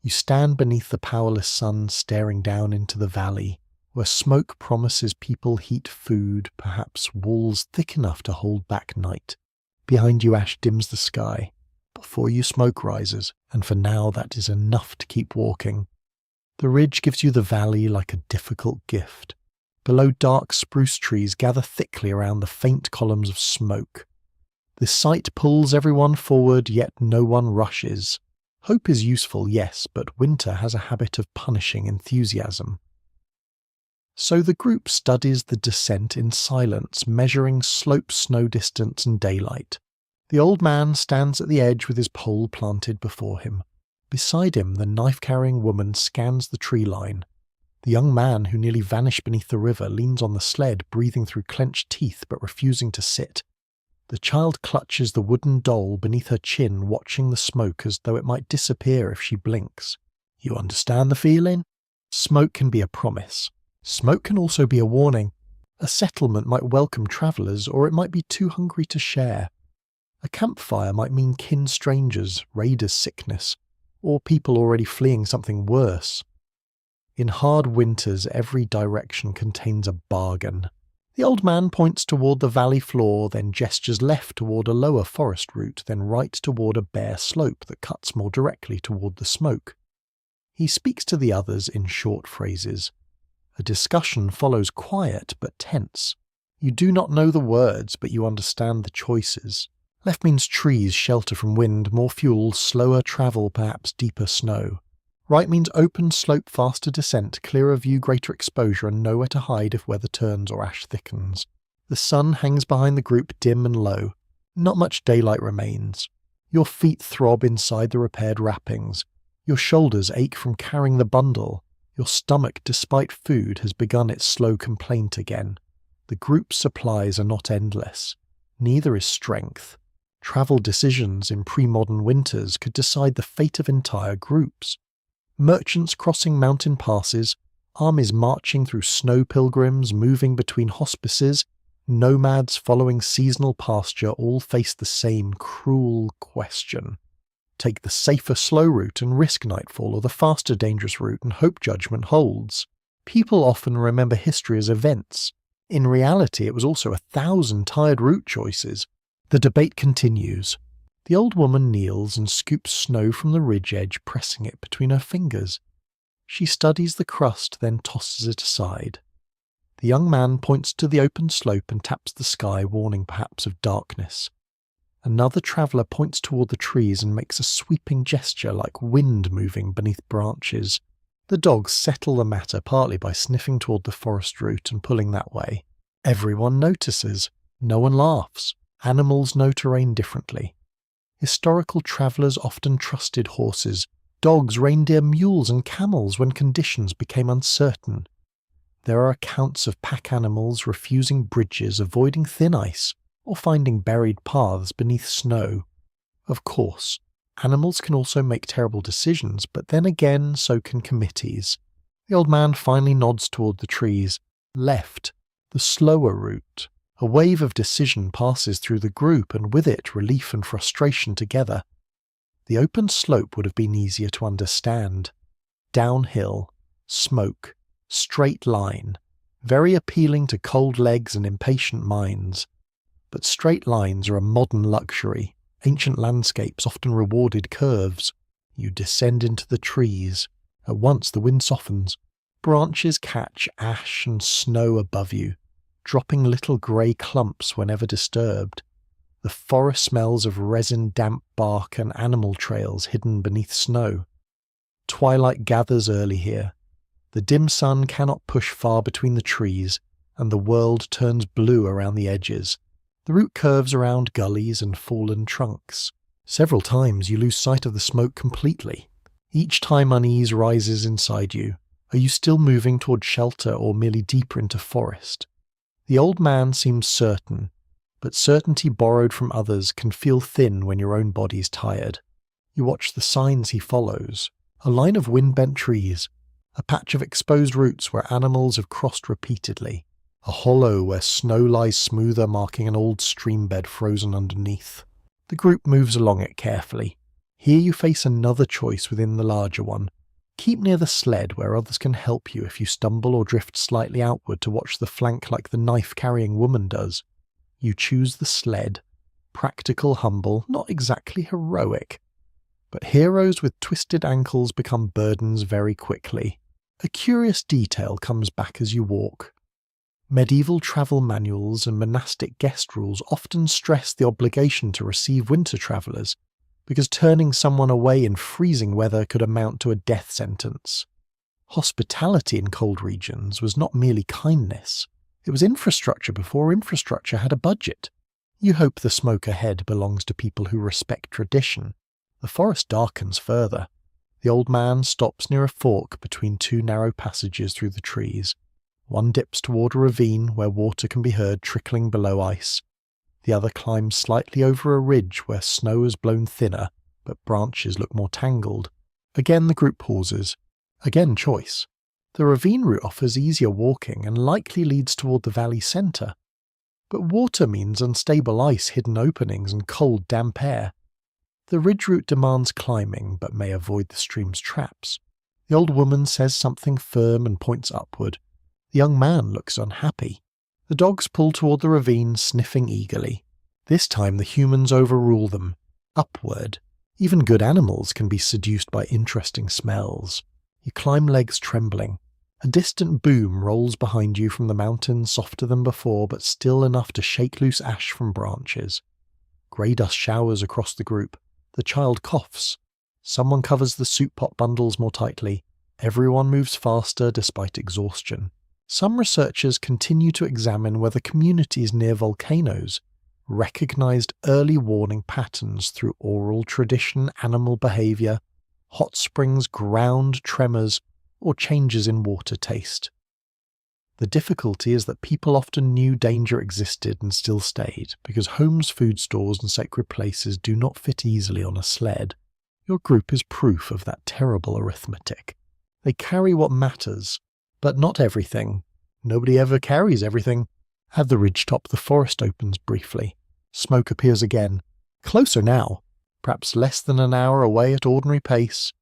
You stand beneath the powerless sun, staring down into the valley, where smoke promises people heat, food, perhaps walls thick enough to hold back night. Behind you ash dims the sky. Before you smoke rises, and for now that is enough to keep walking. The ridge gives you the valley like a difficult gift. Below, dark spruce trees gather thickly around the faint columns of smoke. The sight pulls everyone forward, yet no one rushes. Hope is useful, yes, but winter has a habit of punishing enthusiasm. So the group studies the descent in silence, measuring slope, snow distance and daylight. The old man stands at the edge with his pole planted before him. Beside him, the knife-carrying woman scans the tree line. The young man who nearly vanished beneath the river leans on the sled, breathing through clenched teeth but refusing to sit. The child clutches the wooden doll beneath her chin, watching the smoke as though it might disappear if she blinks. You understand the feeling? Smoke can be a promise. Smoke can also be a warning. A settlement might welcome travellers, or it might be too hungry to share. A campfire might mean kin strangers, raiders' sickness, or people already fleeing something worse. In hard winters, every direction contains a bargain. The old man points toward the valley floor, then gestures left toward a lower forest route, then right toward a bare slope that cuts more directly toward the smoke. He speaks to the others in short phrases. A discussion follows, quiet but tense. You do not know the words, but you understand the choices. Left means trees, shelter from wind, more fuel, slower travel, perhaps deeper snow. Right means open slope, faster descent, clearer view, greater exposure, and nowhere to hide if weather turns or ash thickens. The sun hangs behind the group, dim and low. Not much daylight remains. Your feet throb inside the repaired wrappings. Your shoulders ache from carrying the bundle. Your stomach, despite food, has begun its slow complaint again. The group's supplies are not endless. Neither is strength. Travel decisions in pre-modern winters could decide the fate of entire groups. Merchants crossing mountain passes, armies marching through snow pilgrims, moving between hospices, nomads following seasonal pasture all face the same cruel question. Take the safer slow route and risk nightfall, or the faster dangerous route and hope judgment holds. People often remember history as events. In reality, it was also 1,000 tired route choices. The debate continues. The old woman kneels and scoops snow from the ridge edge, pressing it between her fingers. She studies the crust, then tosses it aside. The young man points to the open slope and taps the sky, warning perhaps of darkness. Another traveller points toward the trees and makes a sweeping gesture like wind moving beneath branches. The dogs settle the matter partly by sniffing toward the forest route and pulling that way. Everyone notices. No one laughs. Animals know terrain differently. Historical travellers often trusted horses, dogs, reindeer, mules and camels when conditions became uncertain. There are accounts of pack animals refusing bridges, avoiding thin ice, or finding buried paths beneath snow. Of course, animals can also make terrible decisions, but then again so can committees. The old man finally nods toward the trees. Left, the slower route. A wave of decision passes through the group, and with it relief and frustration together. The open slope would have been easier to understand. Downhill, smoke, straight line, very appealing to cold legs and impatient minds. But straight lines are a modern luxury. Ancient landscapes often rewarded curves. You descend into the trees. At once the wind softens. Branches catch ash and snow above you, dropping little grey clumps whenever disturbed. The forest smells of resin, damp bark and animal trails hidden beneath snow. Twilight gathers early here. The dim sun cannot push far between the trees, and the world turns blue around the edges. The route curves around gullies and fallen trunks. Several times you lose sight of the smoke completely. Each time unease rises inside you. Are you still moving toward shelter or merely deeper into forest? The old man seems certain, but certainty borrowed from others can feel thin when your own body's tired. You watch the signs he follows. A line of wind-bent trees, a patch of exposed roots where animals have crossed repeatedly, a hollow where snow lies smoother, marking an old stream bed frozen underneath. The group moves along it carefully. Here you face another choice within the larger one. Keep near the sled where others can help you if you stumble or drift slightly outward to watch the flank like the knife-carrying woman does. You choose the sled. Practical, humble, not exactly heroic. But heroes with twisted ankles become burdens very quickly. A curious detail comes back as you walk. Medieval travel manuals and monastic guest rules often stress the obligation to receive winter travellers, because turning someone away in freezing weather could amount to a death sentence. Hospitality in cold regions was not merely kindness. It was infrastructure before infrastructure had a budget. You hope the smoke ahead belongs to people who respect tradition. The forest darkens further. The old man stops near a fork between two narrow passages through the trees. One dips toward a ravine where water can be heard trickling below ice. The other climbs slightly over a ridge where snow has blown thinner, but branches look more tangled. Again the group pauses. Again choice. The ravine route offers easier walking and likely leads toward the valley centre. But water means unstable ice, hidden openings, and cold, damp air. The ridge route demands climbing, but may avoid the stream's traps. The old woman says something firm and points upward. The young man looks unhappy. The dogs pull toward the ravine, sniffing eagerly. This time the humans overrule them. Upward. Even good animals can be seduced by interesting smells. You climb, legs trembling. A distant boom rolls behind you from the mountain, softer than before, but still enough to shake loose ash from branches. Grey dust showers across the group. The child coughs. Someone covers the soup pot bundles more tightly. Everyone moves faster despite exhaustion. Some researchers continue to examine whether communities near volcanoes recognized early warning patterns through oral tradition, animal behavior, hot springs, ground tremors, or changes in water taste. The difficulty is that people often knew danger existed and still stayed, because homes, food stores, and sacred places do not fit easily on a sled. Your group is proof of that terrible arithmetic. They carry what matters, but not everything. Nobody ever carries everything. At the ridgetop, the forest opens briefly. Smoke appears again. Closer now. Perhaps less than an hour away at ordinary pace.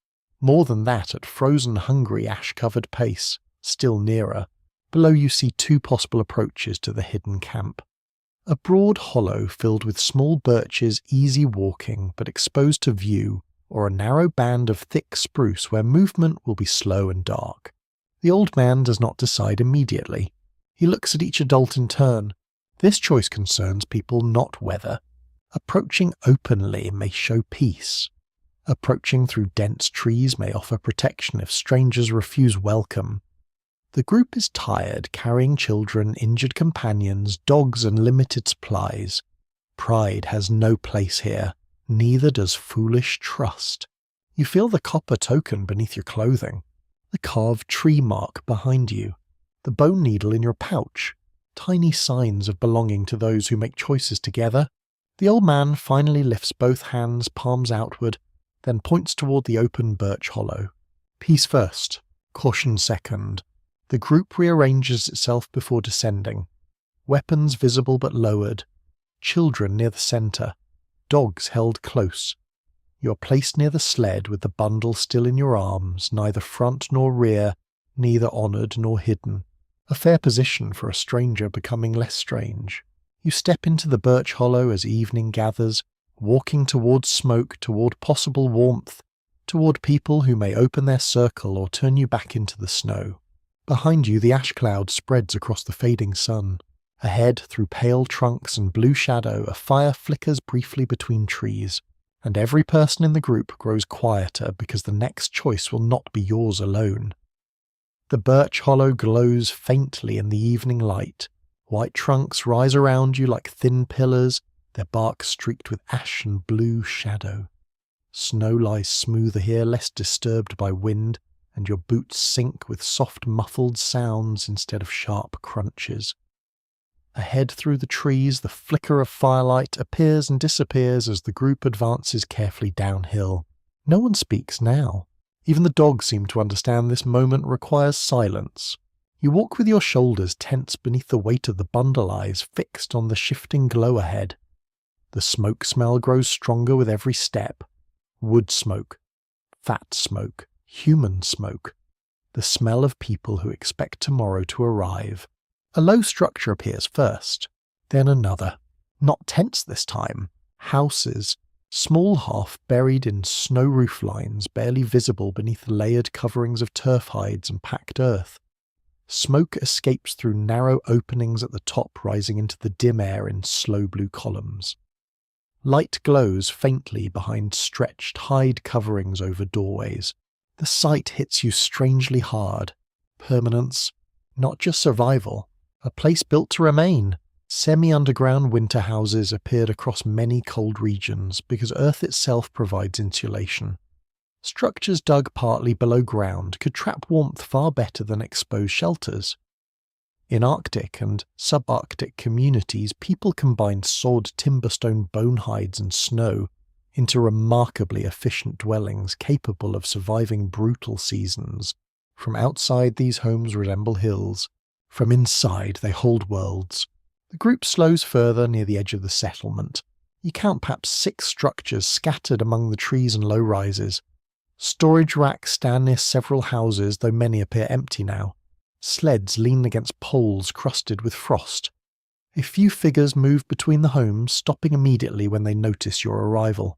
More than that at frozen, hungry, ash-covered pace. Still nearer. Below you see two possible approaches to the hidden camp. A broad hollow filled with small birches, easy walking but exposed to view, or a narrow band of thick spruce where movement will be slow and dark. The old man does not decide immediately. He looks at each adult in turn. This choice concerns people, not weather. Approaching openly may show peace. Approaching through dense trees may offer protection if strangers refuse welcome. The group is tired, carrying children, injured companions, dogs, and limited supplies. Pride has no place here, neither does foolish trust. You feel the copper token beneath your clothing, the carved tree mark behind you, the bone needle in your pouch, tiny signs of belonging to those who make choices together. The old man finally lifts both hands, palms outward, then points toward the open birch hollow. Peace first, caution second. The group rearranges itself before descending. Weapons visible but lowered. Children near the centre. Dogs held close. You are placed near the sled with the bundle still in your arms, neither front nor rear, neither honoured nor hidden. A fair position for a stranger becoming less strange. You step into the birch hollow as evening gathers, walking toward smoke, toward possible warmth, toward people who may open their circle or turn you back into the snow. Behind you the ash cloud spreads across the fading sun. Ahead, through pale trunks and blue shadow, a fire flickers briefly between trees, and every person in the group grows quieter because the next choice will not be yours alone. The birch hollow glows faintly in the evening light. White trunks rise around you like thin pillars, their bark streaked with ash and blue shadow. Snow lies smoother here, less disturbed by wind, and your boots sink with soft muffled sounds instead of sharp crunches. Ahead through the trees, the flicker of firelight appears and disappears as the group advances carefully downhill. No one speaks now. Even the dogs seem to understand this moment requires silence. You walk with your shoulders tense beneath the weight of the bundle eyes fixed on the shifting glow ahead. The smoke smell grows stronger with every step. Wood smoke, fat smoke, human smoke. The smell of people who expect tomorrow to arrive. A low structure appears first, then another. Not tents this time. Houses, small half buried in snow roof lines, barely visible beneath layered coverings of turf hides and packed earth. Smoke escapes through narrow openings at the top, rising into the dim air in slow blue columns. Light glows faintly behind stretched hide coverings over doorways. The sight hits you strangely hard. Permanence, not just survival, a place built to remain. Semi-underground winter houses appeared across many cold regions because Earth itself provides insulation. Structures dug partly below ground could trap warmth far better than exposed shelters. In Arctic and subarctic communities, people combined sawed timberstone bone hides and snow into remarkably efficient dwellings capable of surviving brutal seasons. From outside, these homes resemble hills. From inside, they hold worlds. The group slows further near the edge of the settlement. You count perhaps 6 structures scattered among the trees and low-rises. Storage racks stand near several houses, though many appear empty now. Sleds lean against poles crusted with frost. A few figures move between the homes, stopping immediately when they notice your arrival.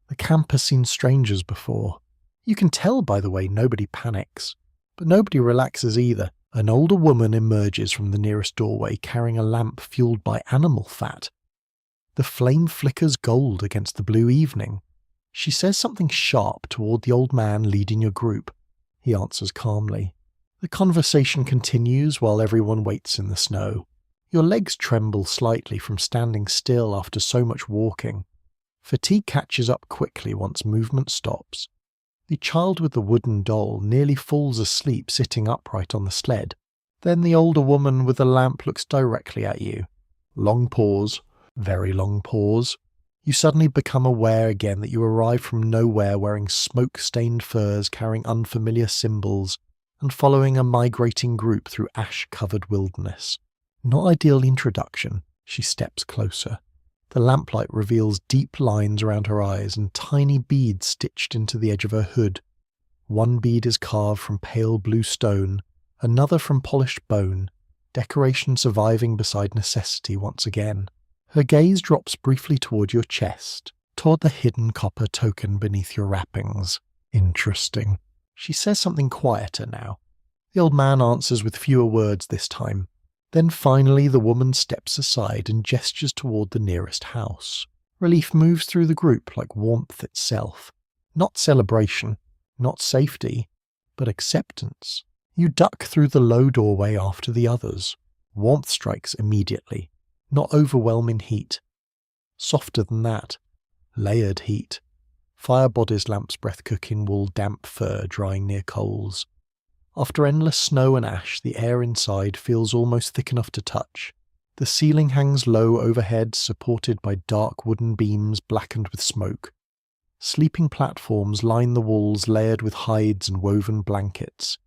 The camp has seen strangers before. You can tell by the way nobody panics. But nobody relaxes either. An older woman emerges from the nearest doorway carrying a lamp fueled by animal fat. The flame flickers gold against the blue evening. She says something sharp toward the old man leading your group. He answers calmly. The conversation continues while everyone waits in the snow. Your legs tremble slightly from standing still after so much walking. Fatigue catches up quickly once movement stops. The child with the wooden doll nearly falls asleep sitting upright on the sled. Then the older woman with the lamp looks directly at you. Long pause, very long pause. You suddenly become aware again that you arrive from nowhere wearing smoke-stained furs carrying unfamiliar symbols and following a migrating group through ash-covered wilderness. Not ideal introduction. She steps closer. The lamplight reveals deep lines around her eyes and tiny beads stitched into the edge of her hood. One bead is carved from pale blue stone, another from polished bone, decoration surviving beside necessity once again. Her gaze drops briefly toward your chest, toward the hidden copper token beneath your wrappings. Interesting. She says something quieter now. The old man answers with fewer words this time. Then finally the woman steps aside and gestures toward the nearest house. Relief moves through the group like warmth itself. Not celebration, not safety, but acceptance. You duck through the low doorway after the others. Warmth strikes immediately. Not overwhelming heat. Softer than that. Layered heat. Fire bodies lamp's breath cooking wool damp fur drying near coals. After endless snow and ash, the air inside feels almost thick enough to touch. The ceiling hangs low overhead, supported by dark wooden beams blackened with smoke. Sleeping platforms line the walls layered with hides and woven blankets.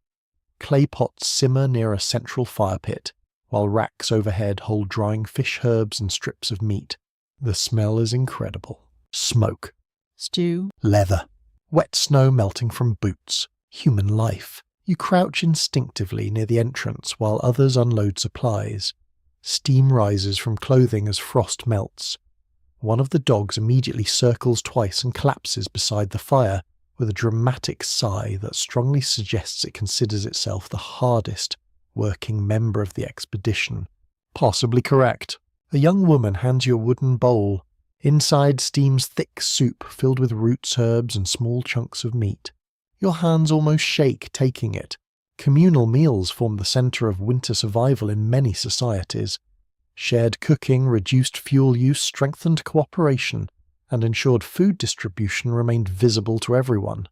Clay pots simmer near a central fire pit, while racks overhead hold drying fish herbs and strips of meat. The smell is incredible. Smoke. Stew. Leather. Wet snow melting from boots. Human life. You crouch instinctively near the entrance while others unload supplies. Steam rises from clothing as frost melts. One of the dogs immediately circles twice and collapses beside the fire with a dramatic sigh that strongly suggests it considers itself the hardest working member of the expedition. Possibly correct. A young woman hands you a wooden bowl. Inside steams thick soup filled with roots, herbs, and small chunks of meat. Your hands almost shake taking it. Communal meals form the centre of winter survival in many societies. Shared cooking, reduced fuel use, strengthened cooperation, and ensured food distribution remained visible to everyone.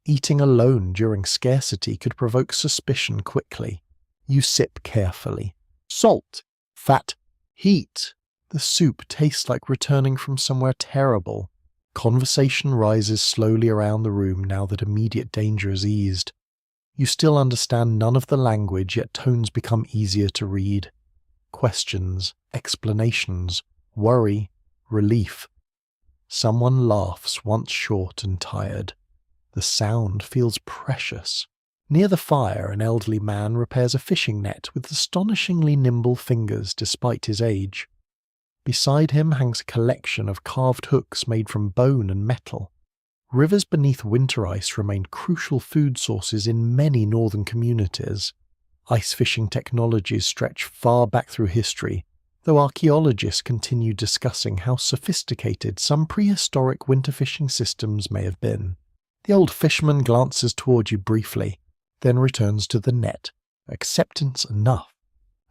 Eating alone during scarcity could provoke suspicion quickly. You sip carefully. Salt, fat, heat. The soup tastes like returning from somewhere terrible. Conversation rises slowly around the room now that immediate danger is eased. You still understand none of the language, yet tones become easier to read. Questions, explanations, worry, relief. Someone laughs, once short and tired. The sound feels precious. Near the fire, an elderly man repairs a fishing net with astonishingly nimble fingers despite his age. Beside him hangs a collection of carved hooks made from bone and metal. Rivers beneath winter ice remain crucial food sources in many northern communities. Ice fishing technologies stretch far back through history, though archaeologists continue discussing how sophisticated some prehistoric winter fishing systems may have been. The old fisherman glances toward you briefly, then returns to the net. Acceptance enough.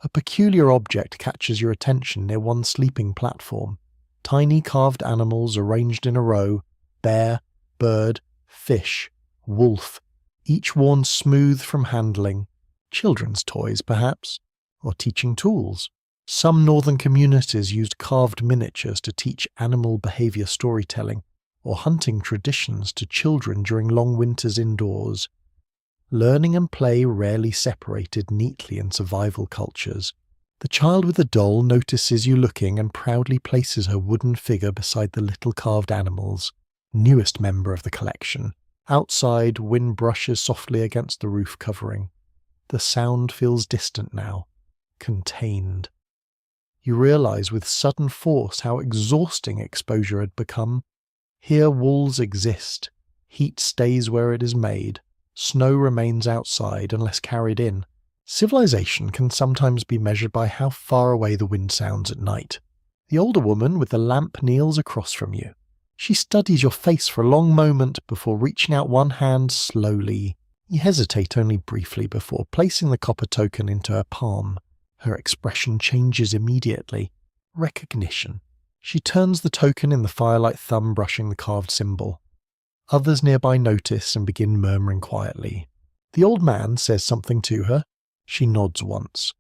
A peculiar object catches your attention near one sleeping platform. Tiny carved animals arranged in a row: bear, bird, fish, wolf, each worn smooth from handling. Children's toys, perhaps, or teaching tools. Some northern communities used carved miniatures to teach animal behavior storytelling, or hunting traditions to children during long winters indoors. Learning and play rarely separated neatly in survival cultures. The child with the doll notices you looking and proudly places her wooden figure beside the little carved animals, newest member of the collection. Outside, wind brushes softly against the roof covering. The sound feels distant now, contained. You realize with sudden force how exhausting exposure had become. Here walls exist. Heat stays where it is made. Snow remains outside unless carried in. Civilization can sometimes be measured by how far away the wind sounds at night. The older woman with the lamp kneels across from you. She studies your face for a long moment before reaching out one hand slowly. You hesitate only briefly before placing the copper token into her palm. Her expression changes immediately. Recognition. She turns the token in the firelight, thumb brushing the carved symbol. Others nearby notice and begin murmuring quietly. The old man says something to her. She nods once.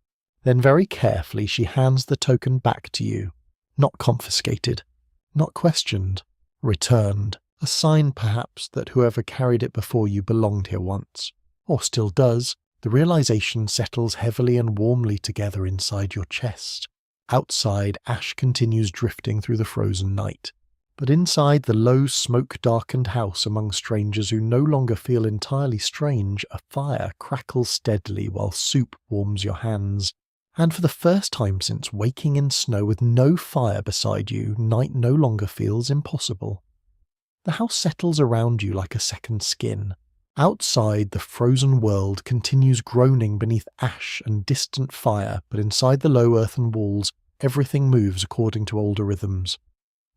Then very carefully she hands the token back to you. Not confiscated. Not questioned. Returned. A sign, perhaps, that whoever carried it before you belonged here once. Or still does. The realization settles heavily and warmly together inside your chest. Outside, ash continues drifting through the frozen night. But inside the low, smoke-darkened house among strangers who no longer feel entirely strange, a fire crackles steadily while soup warms your hands. And for the first time since waking in snow with no fire beside you, night no longer feels impossible. The house settles around you like a second skin. Outside, the frozen world continues groaning beneath ash and distant fire, but inside the low earthen walls, everything moves according to older rhythms.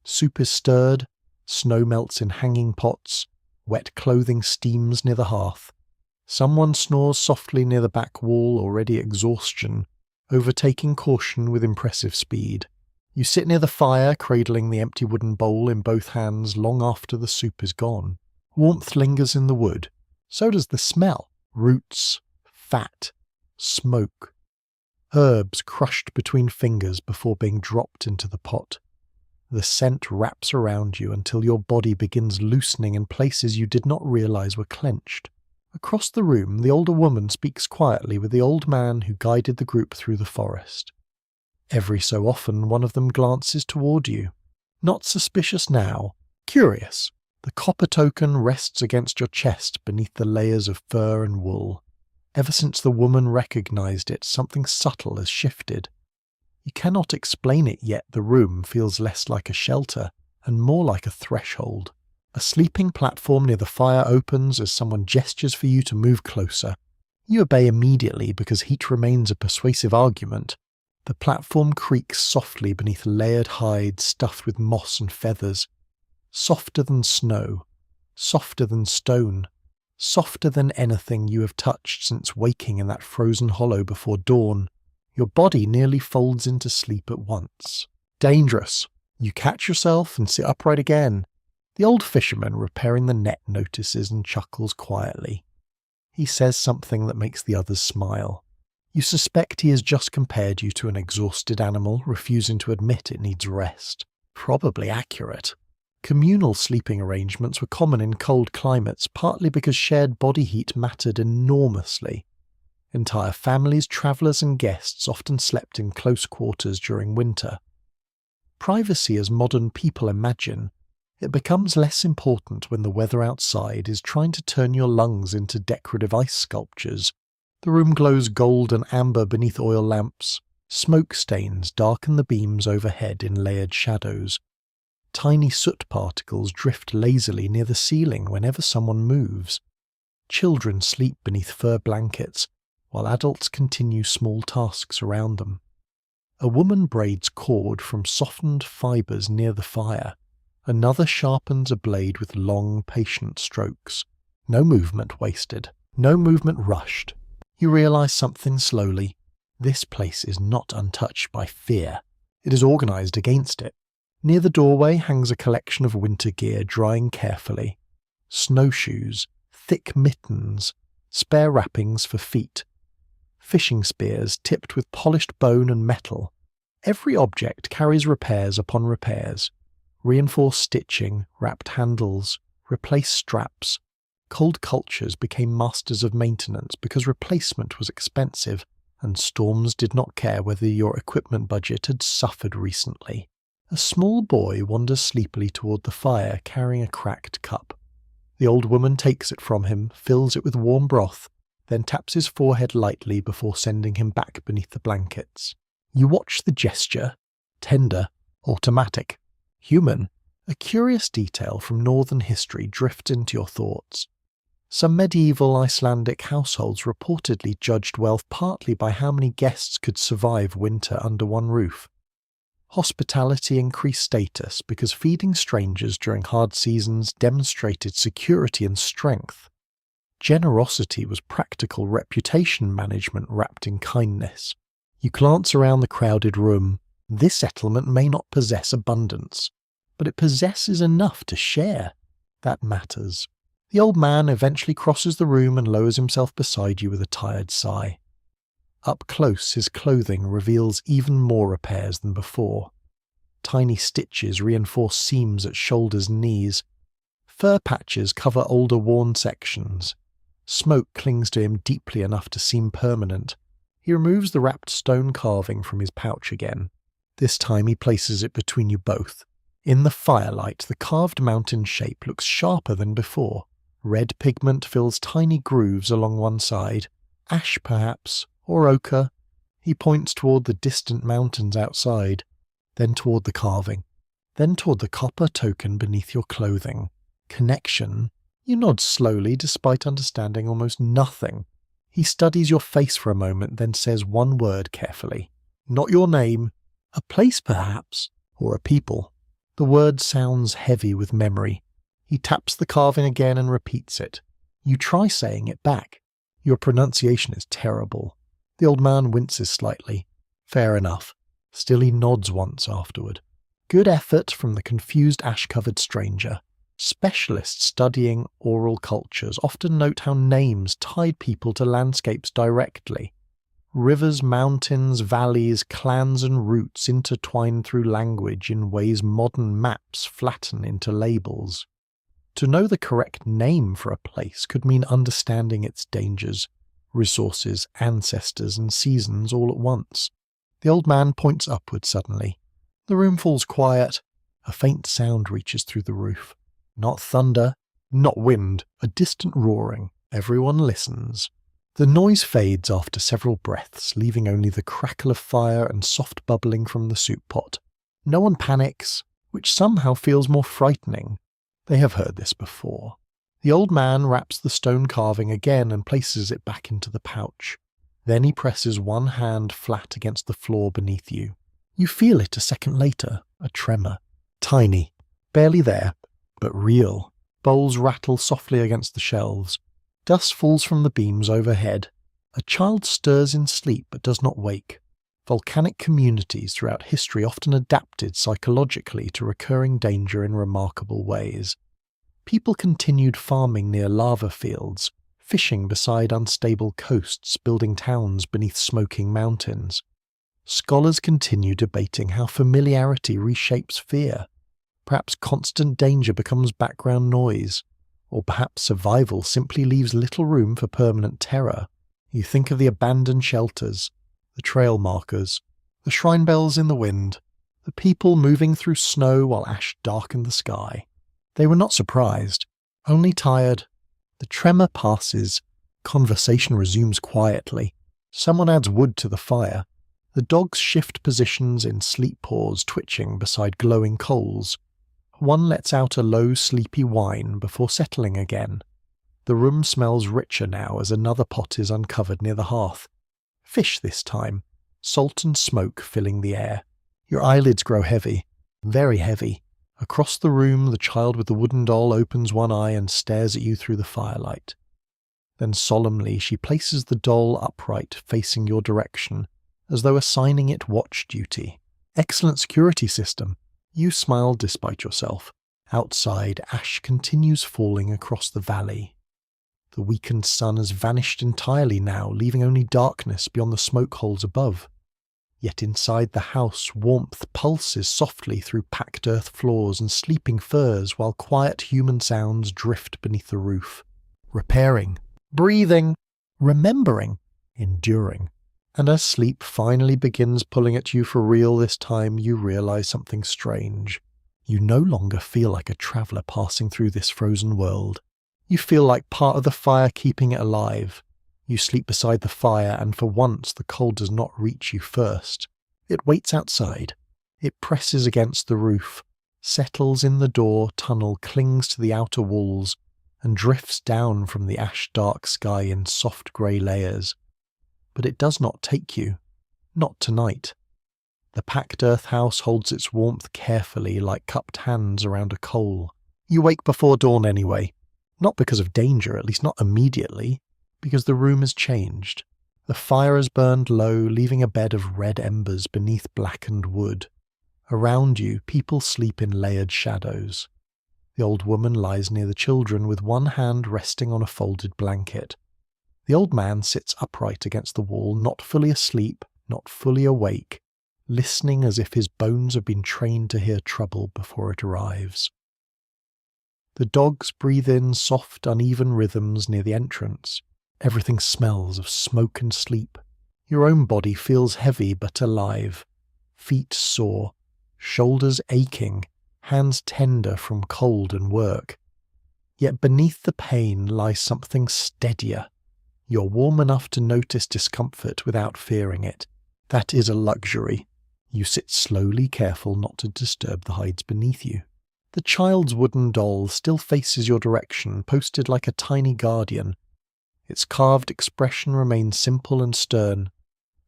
Soup is stirred, snow melts in hanging pots, wet clothing steams near the hearth. Someone snores softly near the back wall, already exhaustion, overtaking caution with impressive speed. You sit near the fire, cradling the empty wooden bowl in both hands long after the soup is gone. Warmth lingers in the wood. So does the smell. Roots, fat, smoke. Herbs crushed between fingers before being dropped into the pot. The scent wraps around you until your body begins loosening in places you did not realize were clenched. Across the room, the older woman speaks quietly with the old man who guided the group through the forest. Every so often, one of them glances toward you. Not suspicious now, curious. The copper token rests against your chest beneath the layers of fur and wool. Ever since the woman recognized it, something subtle has shifted. You cannot explain it yet. The room feels less like a shelter and more like a threshold. A sleeping platform near the fire opens as someone gestures for you to move closer. You obey immediately because heat remains a persuasive argument. The platform creaks softly beneath layered hide stuffed with moss and feathers. Softer than snow, softer than stone, softer than anything you have touched since waking in that frozen hollow before dawn. Your body nearly folds into sleep at once. Dangerous. You catch yourself and sit upright again. The old fisherman repairing the net notices and chuckles quietly. He says something that makes the others smile. You suspect he has just compared you to an exhausted animal, refusing to admit it needs rest. Probably accurate. Communal sleeping arrangements were common in cold climates, partly because shared body heat mattered enormously. Entire families, travellers and guests often slept in close quarters during winter. Privacy as modern people imagine, it becomes less important when the weather outside is trying to turn your lungs into decorative ice sculptures. The room glows gold and amber beneath oil lamps. Smoke stains darken the beams overhead in layered shadows. Tiny soot particles drift lazily near the ceiling whenever someone moves. Children sleep beneath fur blankets, while adults continue small tasks around them. A woman braids cord from softened fibres near the fire. Another sharpens a blade with long, patient strokes. No movement wasted. No movement rushed. You realize something slowly. This place is not untouched by fear. It is organized against it. Near the doorway hangs a collection of winter gear drying carefully. Snowshoes, thick mittens, spare wrappings for feet, fishing spears tipped with polished bone and metal. Every object carries repairs upon repairs. Reinforced stitching, wrapped handles, replaced straps. Cold cultures became masters of maintenance because replacement was expensive, and Storms did not care whether your equipment budget had suffered recently. A small boy wanders sleepily toward the fire, carrying a cracked cup. The old woman takes it from him, fills it with warm broth, then taps his forehead lightly before sending him back beneath the blankets. You watch the gesture, tender, automatic, human. A curious detail from northern history drifts into your thoughts. Some medieval Icelandic households reportedly judged wealth partly by how many guests could survive winter under one roof. Hospitality increased status because feeding strangers during hard seasons demonstrated security and strength. Generosity was practical reputation management wrapped in kindness. You glance around the crowded room. This settlement may not possess abundance, but it possesses enough to share. That matters. The old man eventually crosses the room and lowers himself beside you with a tired sigh. Up close, his clothing reveals even more repairs than before. Tiny stitches reinforce seams at shoulders and knees. Fur patches cover older worn sections. Smoke clings to him deeply enough to seem permanent. He removes the wrapped stone carving from his pouch again. This time he places it between you both. In the firelight, the carved mountain shape looks sharper than before. Red pigment fills tiny grooves along one side. Ash, perhaps, or ochre. He points toward the distant mountains outside, then toward the carving, then toward the copper token beneath your clothing. Connection. You nod slowly, despite understanding almost nothing. He studies your face for a moment, then says one word carefully. Not your name. A place, perhaps, or a people. The word sounds heavy with memory. He taps the carving again and repeats it. You try saying it back. Your pronunciation is terrible. The old man winces slightly. Fair enough. Still he nods once afterward. Good effort from the confused ash-covered stranger. Specialists studying oral cultures often note how names tied people to landscapes directly. Rivers, mountains, valleys, clans and roots intertwine through language in ways modern maps flatten into labels. To know the correct name for a place could mean understanding its dangers, resources, ancestors, and seasons all at once. The old man points upward suddenly. The room falls quiet. A faint sound reaches through the roof. Not thunder, not wind, a distant roaring. Everyone listens. The noise fades after several breaths, leaving only the crackle of fire and soft bubbling from the soup pot. No one panics, which somehow feels more frightening. They have heard this before. The old man wraps the stone carving again and places it back into the pouch. Then he presses one hand flat against the floor beneath you. You feel it a second later, a tremor. Tiny, barely there, but real. Bowls rattle softly against the shelves. Dust falls from the beams overhead. A child stirs in sleep but does not wake. Volcanic communities throughout history often adapted psychologically to recurring danger in remarkable ways. People continued farming near lava fields, fishing beside unstable coasts, building towns beneath smoking mountains. Scholars continue debating how familiarity reshapes fear. Perhaps constant danger becomes background noise, or perhaps survival simply leaves little room for permanent terror. You think of the abandoned shelters, the trail markers, the shrine bells in the wind, the people moving through snow while ash darkened the sky. They were not surprised, only tired. The tremor passes. Conversation resumes quietly. Someone adds wood to the fire. The dogs shift positions in sleep paws, twitching beside glowing coals. One lets out a low, sleepy whine before settling again. The room smells richer now as another pot is uncovered near the hearth. Fish this time, salt and smoke filling the air. Your eyelids grow heavy, very heavy. Across the room, the child with the wooden doll opens one eye and stares at you through the firelight. Then solemnly she places the doll upright, facing your direction, as though assigning it watch duty. Excellent security system. You smile despite yourself. Outside, ash continues falling across the valley. The weakened sun has vanished entirely now, leaving only darkness beyond the smoke holes above. Yet inside the house, warmth pulses softly through packed earth floors and sleeping furs, while quiet human sounds drift beneath the roof. Repairing, breathing, remembering, enduring. And as sleep finally begins pulling at you for real this time, you realize something strange. You no longer feel like a traveller passing through this frozen world. You feel like part of the fire keeping it alive. You sleep beside the fire, and for once the cold does not reach you first. It waits outside. It presses against the roof, settles in the door tunnel, clings to the outer walls, and drifts down from the ash-dark sky in soft grey layers. But it does not take you. Not tonight. The packed earth house holds its warmth carefully, like cupped hands around a coal. You wake before dawn anyway. Not because of danger, at least not immediately. Because the room has changed. The fire has burned low, leaving a bed of red embers beneath blackened wood. Around you, people sleep in layered shadows. The old woman lies near the children with one hand resting on a folded blanket. The old man sits upright against the wall, not fully asleep, not fully awake, listening as if his bones have been trained to hear trouble before it arrives. The dogs breathe in soft, uneven rhythms near the entrance. Everything smells of smoke and sleep. Your own body feels heavy but alive. Feet sore, shoulders aching, hands tender from cold and work. Yet beneath the pain lies something steadier. You're warm enough to notice discomfort without fearing it. That is a luxury. You sit slowly, careful not to disturb the hides beneath you. The child's wooden doll still faces your direction, posted like a tiny guardian. Its carved expression remains simple and stern.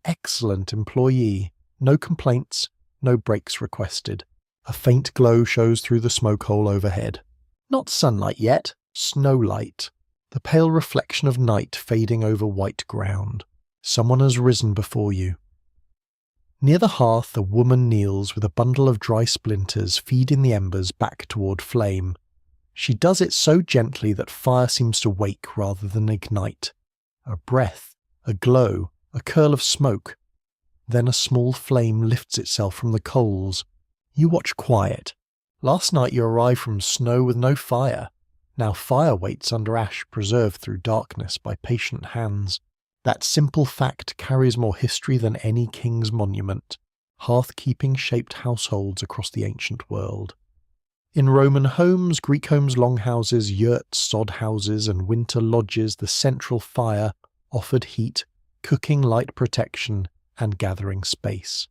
Excellent employee. No complaints, no breaks requested. A faint glow shows through the smoke hole overhead. Not sunlight yet, snowlight. The pale reflection of night fading over white ground. Someone has risen before you. Near the hearth, a woman kneels with a bundle of dry splinters, feeding the embers back toward flame. She does it so gently that fire seems to wake rather than ignite. A breath, a glow, a curl of smoke. Then a small flame lifts itself from the coals. You watch quiet. Last night you arrived from snow with no fire. Now fire waits under ash preserved through darkness by patient hands. That simple fact carries more history than any king's monument. Hearth-keeping shaped households across the ancient world. In Roman homes, Greek homes, longhouses, yurts, sod houses, and winter lodges, the central fire offered heat, cooking light protection, and gathering space.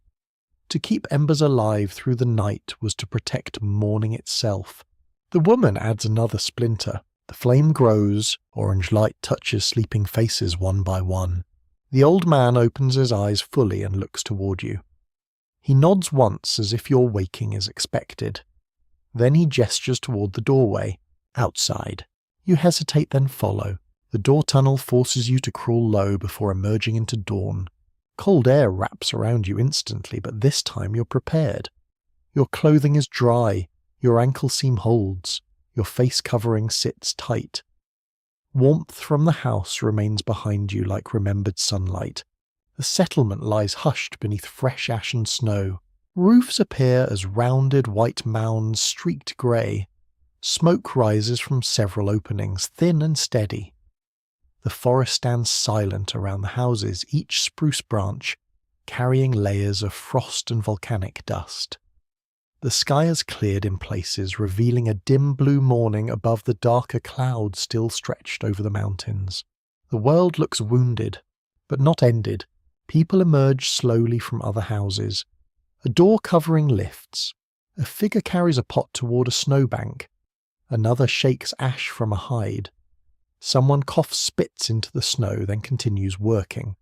To keep embers alive through the night was to protect morning itself. The woman adds another splinter. The flame grows, orange light touches sleeping faces one by one. The old man opens his eyes fully and looks toward you. He nods once as if your waking is expected. Then he gestures toward the doorway. Outside. You hesitate, then follow. The door tunnel forces you to crawl low before emerging into dawn. Cold air wraps around you instantly, but this time you're prepared. Your clothing is dry. Your ankle seam holds. Your face covering sits tight. Warmth from the house remains behind you like remembered sunlight. The settlement lies hushed beneath fresh ash and snow. Roofs appear as rounded white mounds streaked grey. Smoke rises from several openings, thin and steady. The forest stands silent around the houses, each spruce branch carrying layers of frost and volcanic dust. The sky has cleared in places, revealing a dim blue morning above the darker clouds still stretched over the mountains. The world looks wounded, but not ended. People emerge slowly from other houses. A door covering lifts. A figure carries a pot toward a snowbank. Another shakes ash from a hide. Someone coughs spits into the snow, then continues working.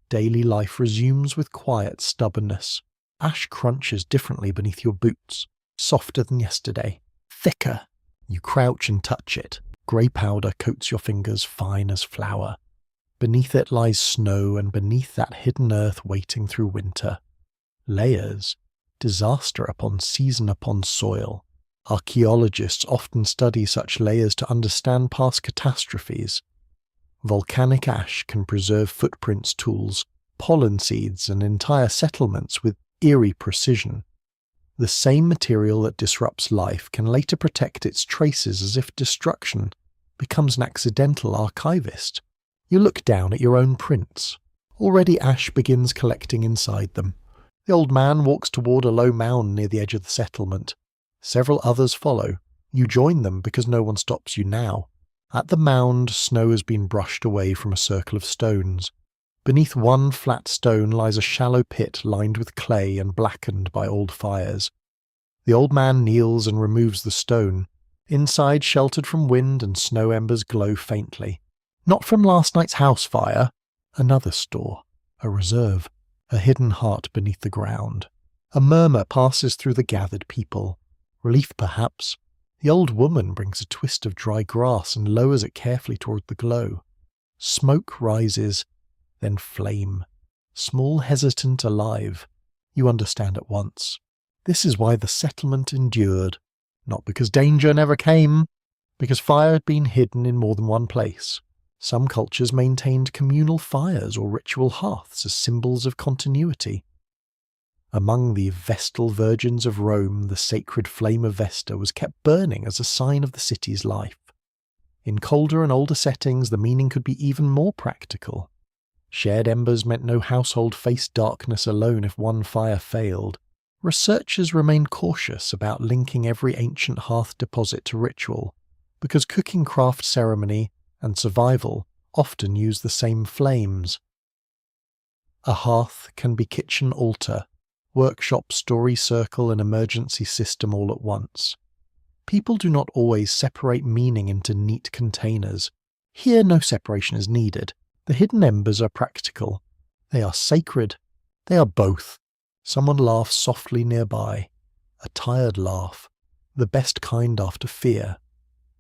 Daily life resumes with quiet stubbornness. Ash crunches differently beneath your boots. softer than yesterday, thicker. You crouch and touch it. Grey powder coats your fingers fine as flour. Beneath it lies snow, and beneath that hidden earth waiting through winter. Layers, disaster upon season upon soil. Archaeologists often study such layers to understand past catastrophes. Volcanic ash can preserve footprints, tools, pollen seeds, and entire settlements with eerie precision. The same material that disrupts life can later protect its traces as if destruction becomes an accidental archivist. You look down at your own prints. Already ash begins collecting inside them. The old man walks toward a low mound near the edge of the settlement. Several others follow. You join them because no one stops you now. At the mound, snow has been brushed away from a circle of stones. Beneath one flat stone lies a shallow pit lined with clay and blackened by old fires. The old man kneels and removes the stone. Inside, sheltered from wind and snow embers, glow faintly. Not from last night's house fire. Another store. A reserve. A hidden heart beneath the ground. A murmur passes through the gathered people. Relief, perhaps. The old woman brings a twist of dry grass and lowers it carefully toward the glow. Smoke rises, then flame. Small, hesitant, alive. You understand at once. This is why the settlement endured. Not because danger never came, because fire had been hidden in more than one place. Some cultures maintained communal fires or ritual hearths as symbols of continuity. Among the Vestal Virgins of Rome, the sacred flame of Vesta was kept burning as a sign of the city's life. In colder and older settings, the meaning could be even more practical. Shared embers meant no household faced darkness alone if one fire failed. Researchers remained cautious about linking every ancient hearth deposit to ritual, because cooking craft ceremony and survival often use the same flames. A hearth can be kitchen altar, workshop, story circle, and emergency system all at once. People do not always separate meaning into neat containers. Here no separation is needed. The hidden embers are practical. They are sacred. They are both. Someone laughs softly nearby. A tired laugh. The best kind after fear.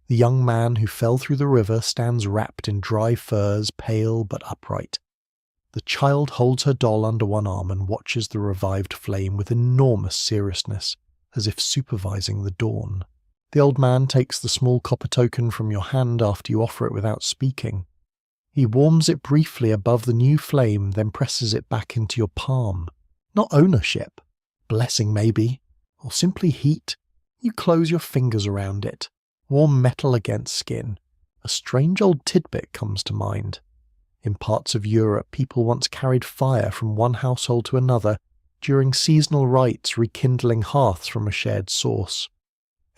The young man who fell through the river stands wrapped in dry furs, pale but upright. The child holds her doll under one arm and watches the revived flame with enormous seriousness, as if supervising the dawn. The old man takes the small copper token from your hand after you offer it without speaking. He warms it briefly above the new flame, then presses it back into your palm. Not ownership, blessing maybe, or simply heat. You close your fingers around it. Warm metal against skin. A strange old tidbit comes to mind. In parts of Europe, people once carried fire from one household to another during seasonal rites, rekindling hearths from a shared source.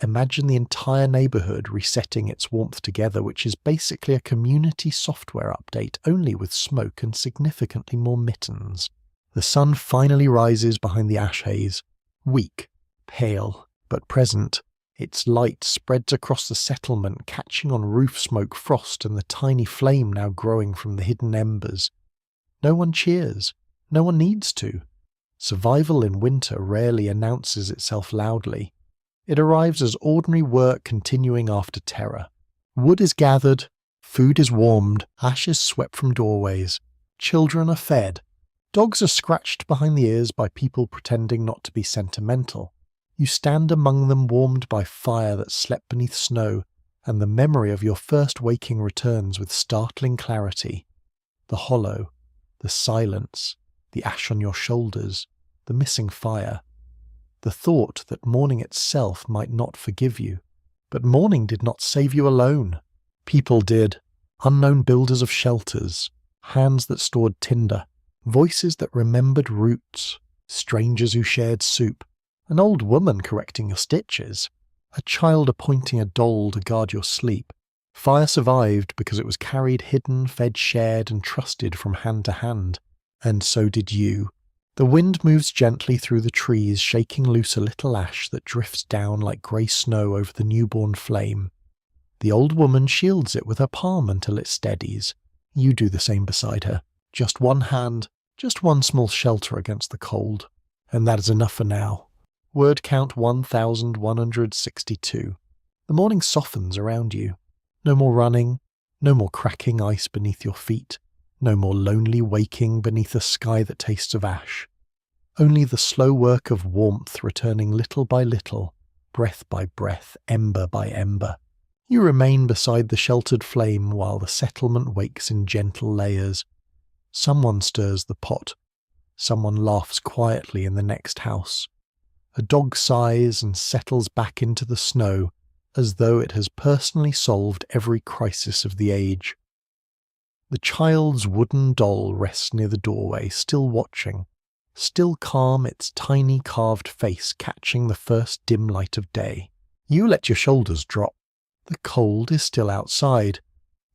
Imagine the entire neighbourhood resetting its warmth together, which is basically a community software update, only with smoke and significantly more mittens. The sun finally rises behind the ash haze, weak, pale, but present. Its light spreads across the settlement, catching on roof smoke, frost, and the tiny flame now growing from the hidden embers. No one cheers. No one needs to. Survival in winter rarely announces itself loudly. It arrives as ordinary work continuing after terror. Wood is gathered, food is warmed, ashes swept from doorways, children are fed, dogs are scratched behind the ears by people pretending not to be sentimental. You stand among them, warmed by fire that slept beneath snow, and the memory of your first waking returns with startling clarity. The hollow, the silence, the ash on your shoulders, the missing fire. The thought that morning itself might not forgive you. But morning did not save you alone. People did. Unknown builders of shelters, hands that stored tinder, voices that remembered roots, strangers who shared soup, an old woman correcting your stitches, a child appointing a doll to guard your sleep. Fire survived because it was carried hidden, fed, shared, and trusted from hand to hand. And so did you. The wind moves gently through the trees, shaking loose a little ash that drifts down like grey snow over the newborn flame. The old woman shields it with her palm until it steadies. You do the same beside her. Just one hand, just one small shelter against the cold. And that is enough for now. Word count 1162. The morning softens around you. No more running, no more cracking ice beneath your feet, no more lonely waking beneath a sky that tastes of ash. Only the slow work of warmth returning little by little, breath by breath, ember by ember. You remain beside the sheltered flame while the settlement wakes in gentle layers. Someone stirs the pot. Someone laughs quietly in the next house. A dog sighs and settles back into the snow as though it has personally solved every crisis of the age. The child's wooden doll rests near the doorway, still watching, still calm, its tiny carved face catching the first dim light of day. You let your shoulders drop. The cold is still outside.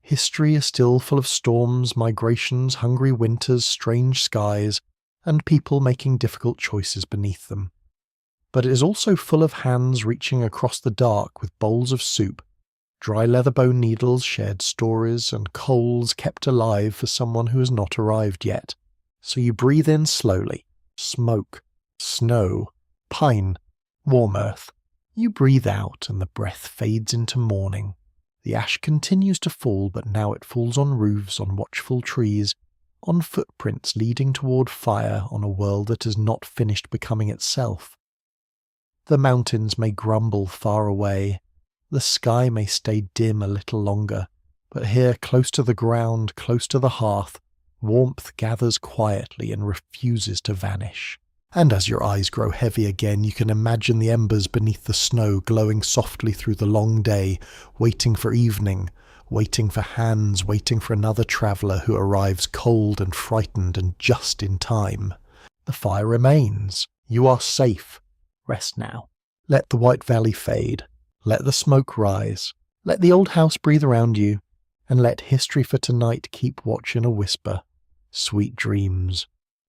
History is still full of storms, migrations, hungry winters, strange skies, and people making difficult choices beneath them. But it is also full of hands reaching across the dark with bowls of soup, dry leather bone needles, shared stories, and coals kept alive for someone who has not arrived yet. So you breathe in slowly. Smoke, snow, pine, warm earth. You breathe out and the breath fades into morning. The ash continues to fall, but now it falls on roofs, on watchful trees, on footprints leading toward fire, on a world that has not finished becoming itself. The mountains may grumble far away, the sky may stay dim a little longer, but here, close to the ground, close to the hearth, warmth gathers quietly and refuses to vanish. And as your eyes grow heavy again, you can imagine the embers beneath the snow glowing softly through the long day, waiting for evening, waiting for hands, waiting for another traveller who arrives cold and frightened and just in time. The fire remains. You are safe. Rest now. Let the white valley fade. Let the smoke rise. Let the old house breathe around you. And let history for tonight keep watch in a whisper. Sweet dreams.